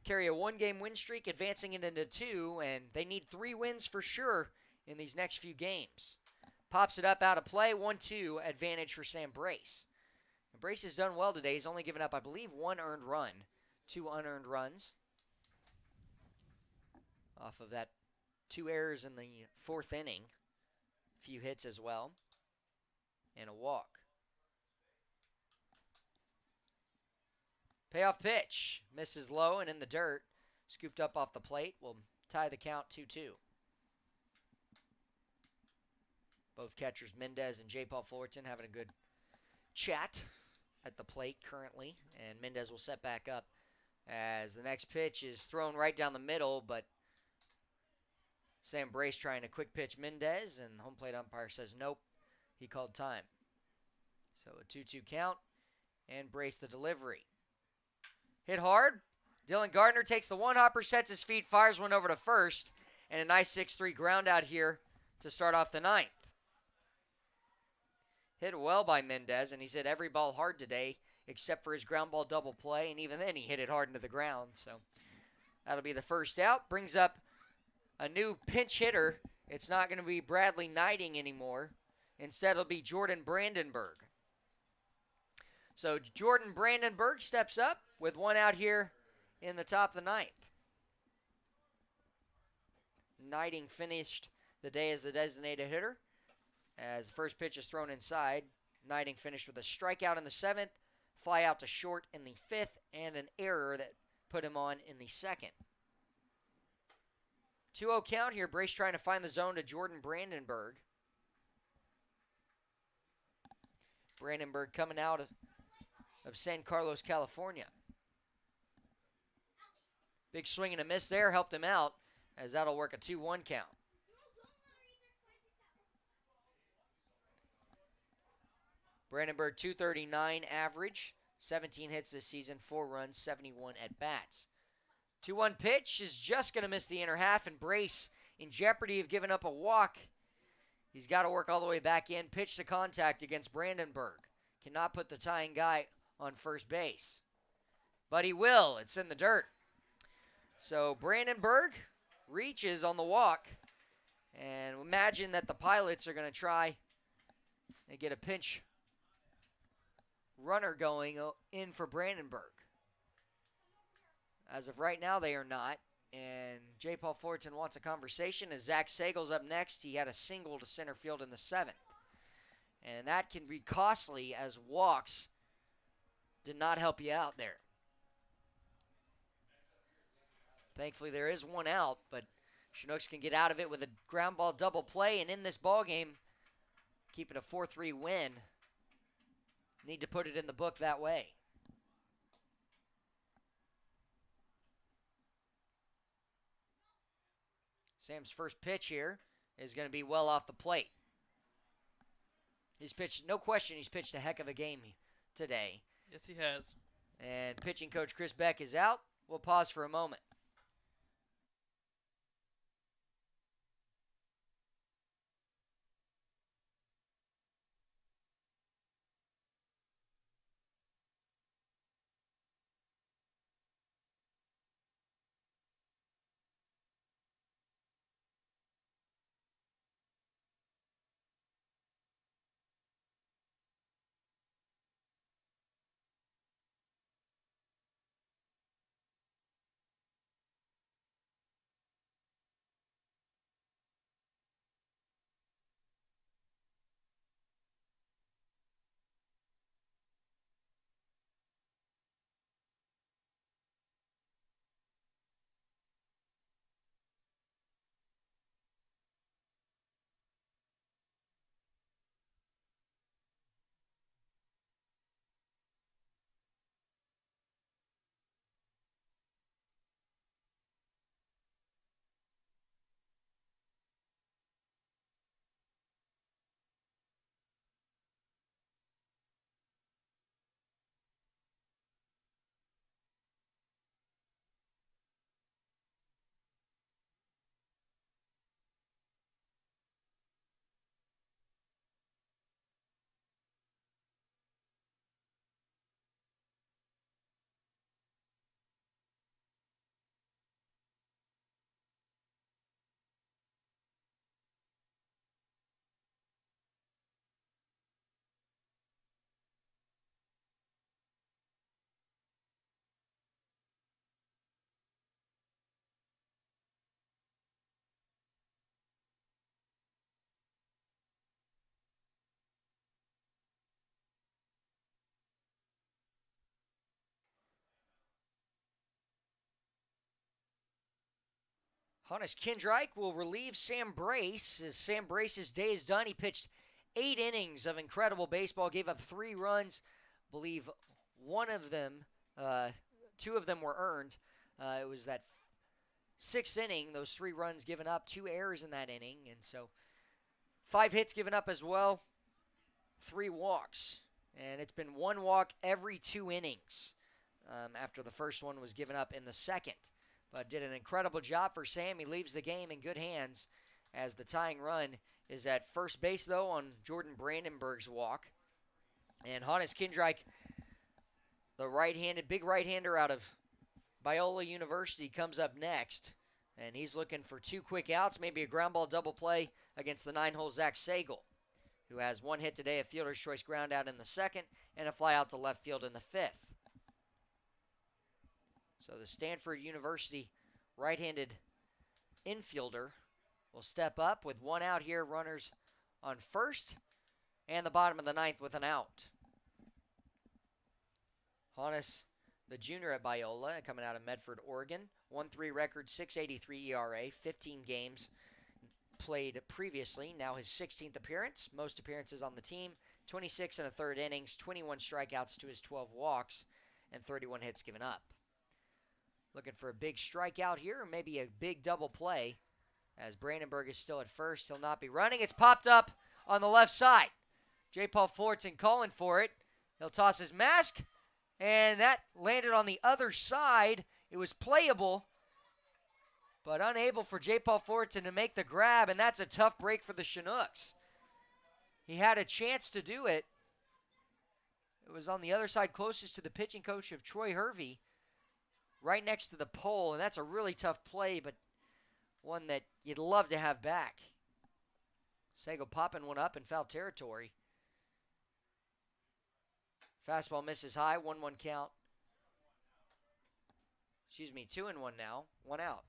carry a 1-game win streak, advancing it into 2. And they need 3 wins for sure in these next few games. Pops it up out of play. 1-2 advantage for Sam Brace. Brace has done well today. He's only given up, I believe, 1 earned run. 2 unearned runs. Off of that 2 errors in the 4th inning. A few hits as well. And a walk. Payoff pitch. Misses low and in the dirt. Scooped up off the plate. Will tie the count 2-2. Both catchers, Mendez and J. Paul Fullerton, having a good chat at the plate currently, and Mendez will set back up as the next pitch is thrown right down the middle, but Sam Brace trying to quick pitch Mendez, and the home plate umpire says nope. he called time. So a 2-2 count, and Brace the delivery. Hit hard. Dylan Gardner takes the one hopper, sets his feet, fires one over to first, and a nice 6-3 ground out here to start off the ninth. Hit well by Mendez, and he's hit every ball hard today except for his ground ball double play, and even then he hit it hard into the ground. So that'll be the first out. Brings up a new pinch hitter. It's not going to be Bradley Knighting anymore. Instead, it'll be Jordan Brandenburg. So Jordan Brandenburg steps up with one out here in the top of the ninth. Knighting finished the day as the designated hitter. As the first pitch is thrown inside, Knighting finished with a strikeout in the seventh, fly out to short in the fifth, and an error that put him on in the second. 2-0 count here. Brace trying to find the zone to Jordan Brandenburg. Brandenburg coming out of San Carlos, California. Big swing and a miss there helped him out, as that'll work a 2-1 count. Brandenburg 239 average, 17 hits this season, 4 runs, 71 at bats. 2-1 pitch is just going to miss the inner half, and Brace in jeopardy of giving up a walk. He's got to work all the way back in. Pitch to contact against Brandenburg. Cannot put the tying guy on first base. But he will. It's in the dirt. So Brandenburg reaches on the walk. And imagine that the Pilots are going to try and get a pinch runner going in for Brandenburg. As of right now, they are not. And J. Paul Fullerton wants a conversation as Zach Sagel's up next. He had a single to center field in the seventh. And that can be costly as walks did not help you out there. Thankfully, there is one out, but Chinooks can get out of it with a ground ball double play. And in this ball game, keep it a 4-3 win. Need to put it in the book that way. Sam's first pitch here is going to be well off the plate. He's pitched, no question, he's pitched a heck of a game today. Yes, he has. And pitching coach Chris Beck is out. We'll pause for a moment. Hannes Kindreich will relieve Sam Brace as Sam Brace's day is done. He pitched 8 innings of incredible baseball, gave up 3 runs. I believe one of them, 2 of them were earned. It was that 6th inning, those 3 runs given up, 2 errors in that inning. And so 5 hits given up as well. 3 walks. And it's been 1 walk every 2 innings after the first one was given up in the second. But did an incredible job for Sam. He leaves the game in good hands as the tying run is at first base, though, on Jordan Brandenburg's walk. And Hannes Kindreich, the right-handed, big right-hander out of Biola University, comes up next. And he's looking for 2 quick outs, maybe a ground ball double play against the 9-hole Zach Sagel, who has 1 hit today, a fielder's choice ground out in the second, and a fly out to left field in the 5th. So the Stanford University right-handed infielder will step up with 1 out here, runners on first, and the bottom of the 9th with an out. Hannes, the junior at Biola, coming out of Medford, Oregon, 1-3 record, 6.83 ERA, 15 games played previously, now his 16th appearance, most appearances on the team, 26 and a third innings, 21 strikeouts to his 12 walks, and 31 hits given up. Looking for a big strikeout here, or maybe a big double play, as Brandenburg is still at first. He'll not be running. It's popped up on the left side. J. Paul Fullerton calling for it. He'll toss his mask, and that landed on the other side. It was playable, but unable for J. Paul Fullerton to make the grab, and that's a tough break for the Chinooks. He had a chance to do it. It was on the other side closest to the pitching coach of Troy Hervey, right next to the pole, and that's a really tough play, but one that you'd love to have back. Sago popping one up in foul territory. Fastball misses high, 1-1 count. 2-1 now, 1 out.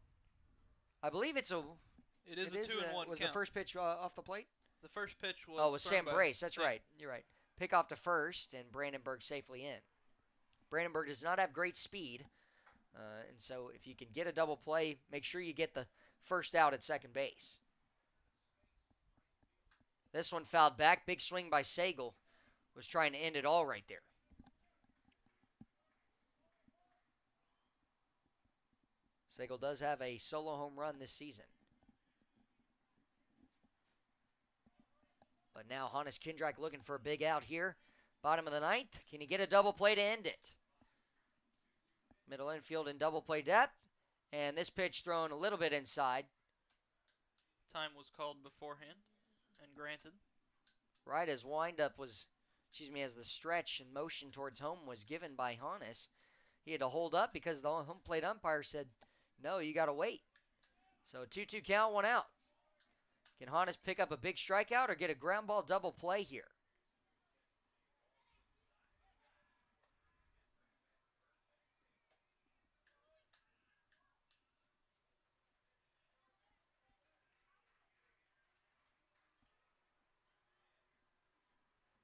I believe it is a 2-1 count. Was the first pitch off the plate? The first pitch was... Oh, it was Sam Brace. That's right. You're right. Pick off to first, and Brandenburg safely in. Brandenburg does not have great speed, and so if you can get a double play, make sure you get the first out at second base. This one fouled back. Big swing by Sagel. Was trying to end it all right there. Sagel does have a solo home run this season. But now Hannes Kindreich looking for a big out here. Bottom of the 9th. Can he get a double play to end it? Middle infield in double play depth. And this pitch thrown a little bit inside. Time was called beforehand and granted. Right as as the stretch and motion towards home was given by Hannes. He had to hold up because the home plate umpire said, no, you got to wait. So 2-2 count, 1 out. Can Hannes pick up a big strikeout or get a ground ball double play here?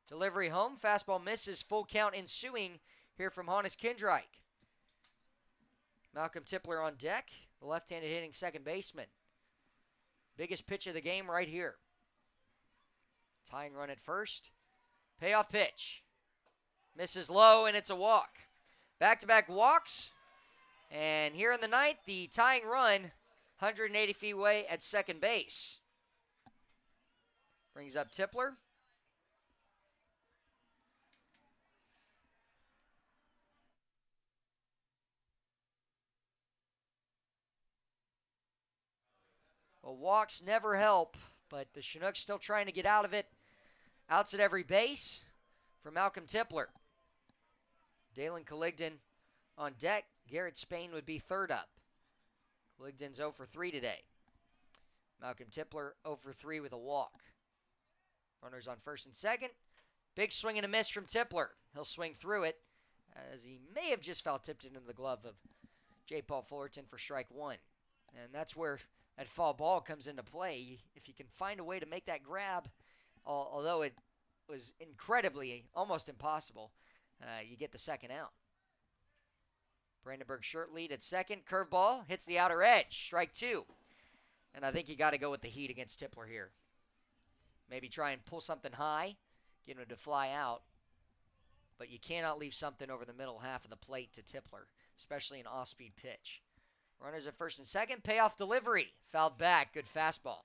Delivery home, fastball misses, full count ensuing here from Hannes Kindreich. Malcolm Tipler on deck, the left-handed hitting second baseman. Biggest pitch of the game right here. Tying run at first. Payoff pitch. Misses low, and it's a walk. Back-to-back walks. And here in the 9th, the tying run, 180 feet away at second base. Brings up Tipler. Well, walks never help, but the Chinooks still trying to get out of it. Outs at every base for Malcolm Tipler. Dalen Colligdon on deck. Garrett Spain would be third up. Colligdon's 0 for 3 today. Malcolm Tipler 0 for 3 with a walk. Runners on first and second. Big swing and a miss from Tipler. He'll swing through it as he may have just foul tipped it into the glove of J. Paul Fullerton for strike 1. And that's where that foul ball comes into play. If you can find a way to make that grab, although it was incredibly, almost impossible, you get the second out. Brandenburg short lead at second. Curveball hits the outer edge. Strike 2. And I think you got to go with the heat against Tipler here. Maybe try and pull something high, get him to fly out. But you cannot leave something over the middle half of the plate to Tipler, especially an off-speed pitch. Runners at first and second. Payoff delivery. Fouled back. Good fastball.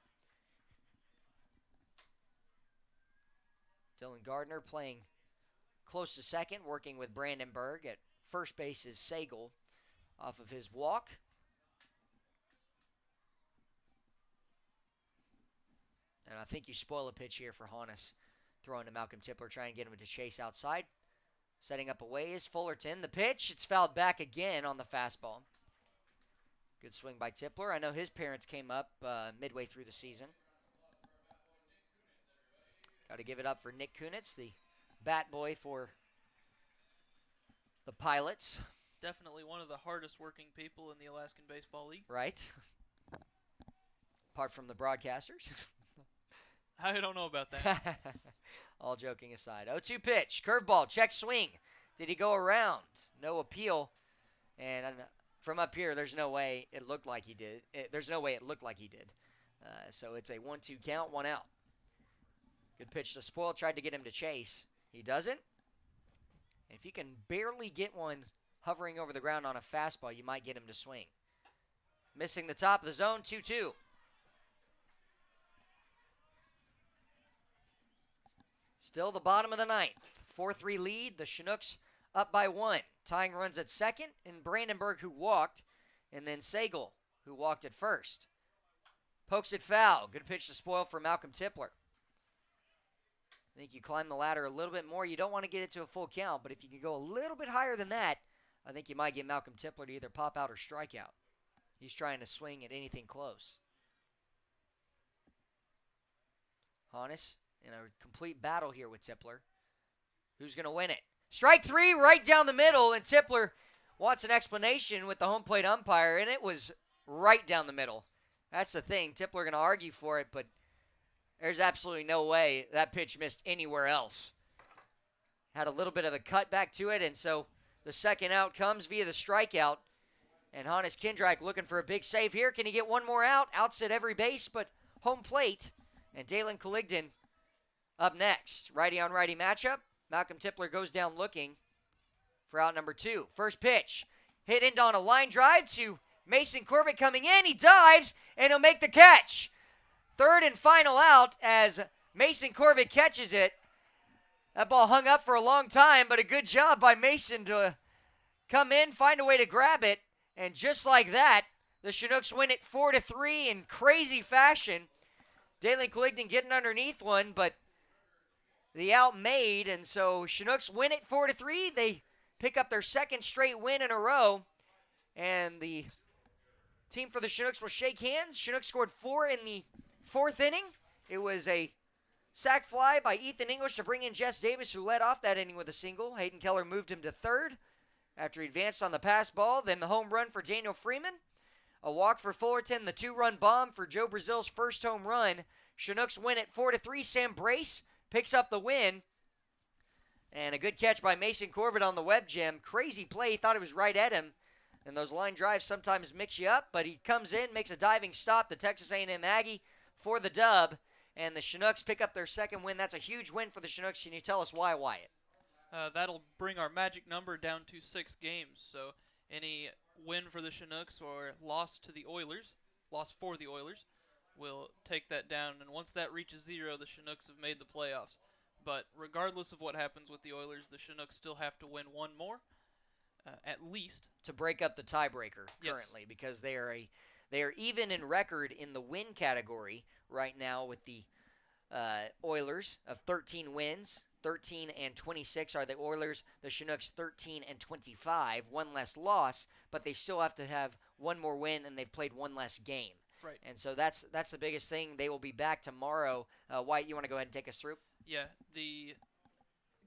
Dylan Gardner playing close to second, working with Brandenburg. At first base is Sagal off of his walk. And I think you spoil a pitch here for Hannes. Throwing to Malcolm Tipler, trying to get him to chase outside. Setting up away is Fullerton. The pitch, it's fouled back again on the fastball. Good swing by Tipler. I know his parents came up midway through the season. Got to give it up for Nick Kunitz, the bat boy for the Pilots. Definitely one of the hardest working people in the Alaskan Baseball League. Right. Apart from the broadcasters. I don't know about that. All joking aside. 0-2 pitch. Curveball. Check swing. Did he go around? No appeal. And from up here, there's no way it looked like he did. So it's a 1-2 count, 1 out. Good pitch to Spoil. Tried to get him to chase. He doesn't. And if you can barely get one hovering over the ground on a fastball, you might get him to swing. Missing the top of the zone, 2-2. Still the bottom of the ninth. 4-3 lead. The Chinooks up by 1. Tying runs at second, and Brandenburg, who walked, and then Sagal, who walked at first. Pokes it foul. Good pitch to Spoil for Malcolm Tipler. I think you climb the ladder a little bit more. You don't want to get it to a full count, but if you can go a little bit higher than that, I think you might get Malcolm Tipler to either pop out or strike out. He's trying to swing at anything close. Hannes in a complete battle here with Tipler. Who's going to win it? Strike 3 right down the middle, and Tipler wants an explanation with the home plate umpire, and it was right down the middle. That's the thing. Tipler going to argue for it, but there's absolutely no way that pitch missed anywhere else. Had a little bit of the cut back to it, and so the second out comes via the strikeout. And Hannes Kindrak looking for a big save here. Can he get one more out? Outs at every base, but home plate. And Dalen Coligdon up next. Righty-on-righty matchup. Malcolm Tipler goes down looking for out number 2. First pitch. Hit into on a line drive to Mason Corbett coming in. He dives, and he'll make the catch. Third and final out as Mason Corbett catches it. That ball hung up for a long time, but a good job by Mason to come in, find a way to grab it. And just like that, the Chinooks win it 4-3 in crazy fashion. Dalen Coligdon getting underneath one, but the out made, and so Chinooks win it 4-3. They pick up their second straight win in a row, and the team for the Chinooks will shake hands. Chinooks scored 4 in the 4th inning. It was a sac fly by Ethan English to bring in Jess Davis, who led off that inning with a single. Hayden Keller moved him to third after he advanced on the pass ball. Then the home run for Daniel Freeman. A walk for Fullerton, the 2-run bomb for Joe Brazil's first home run. Chinooks win it 4-3. Sam Brace picks up the win. And a good catch by Mason Corbett on the web gem. Crazy play. He thought it was right at him. And those line drives sometimes mix you up, but he comes in, makes a diving stop. The Texas A&M Aggie for the dub. And the Chinooks pick up their second win. That's a huge win for the Chinooks. Can you tell us why, Wyatt? That'll bring our magic number down to 6 games. So any win for the Chinooks or loss for the Oilers, will take that down. And once that reaches 0, the Chinooks have made the playoffs. But regardless of what happens with the Oilers, the Chinooks still have to win one more, at least, to break up the tiebreaker currently, because they are even in record in the win category right now with the Oilers of 13 wins. 13 and 26 are the Oilers. The Chinooks 13 and 25, one less loss, but they still have to have one more win, and they've played one less game. Right. And so that's the biggest thing. They will be back tomorrow. Wyatt, you want to go ahead and take us through? Yeah, the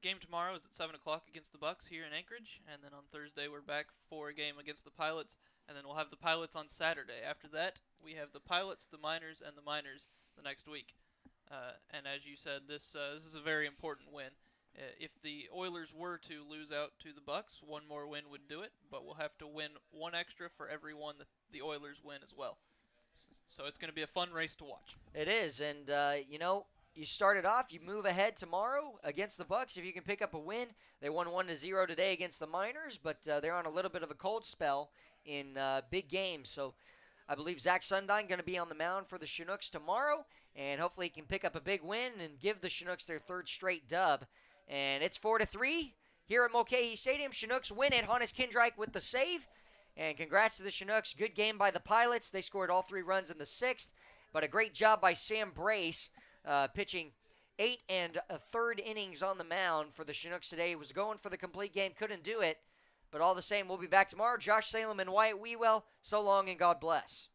game tomorrow is at 7 o'clock against the Bucks here in Anchorage, and then on Thursday we're back for a game against the Pilots, and then we'll have the Pilots on Saturday. After that, we have the Pilots, the Miners, and the Miners the next week. And as you said, this is a very important win. If the Oilers were to lose out to the Bucks, one more win would do it, but we'll have to win one extra for every one that the Oilers win as well. So it's going to be a fun race to watch. It is, and you started off, you move ahead tomorrow against the Bucks if you can pick up a win. They won 1-0 today against the Miners, but they're on a little bit of a cold spell in big games. So I believe Zach Sundine going to be on the mound for the Chinooks tomorrow, and hopefully he can pick up a big win and give the Chinooks their third straight dub. And it's 4-3 here at Mulcahy Stadium. Chinooks win it. Hannes Kindreich with the save. And congrats to the Chinooks. Good game by the Pilots. They scored all 3 runs in the 6th. But a great job by Sam Brace, pitching 8 1/3 innings on the mound for the Chinooks today. He was going for the complete game. Couldn't do it. But all the same, we'll be back tomorrow. Josh Salem and Wyatt Wewell, so long and God bless.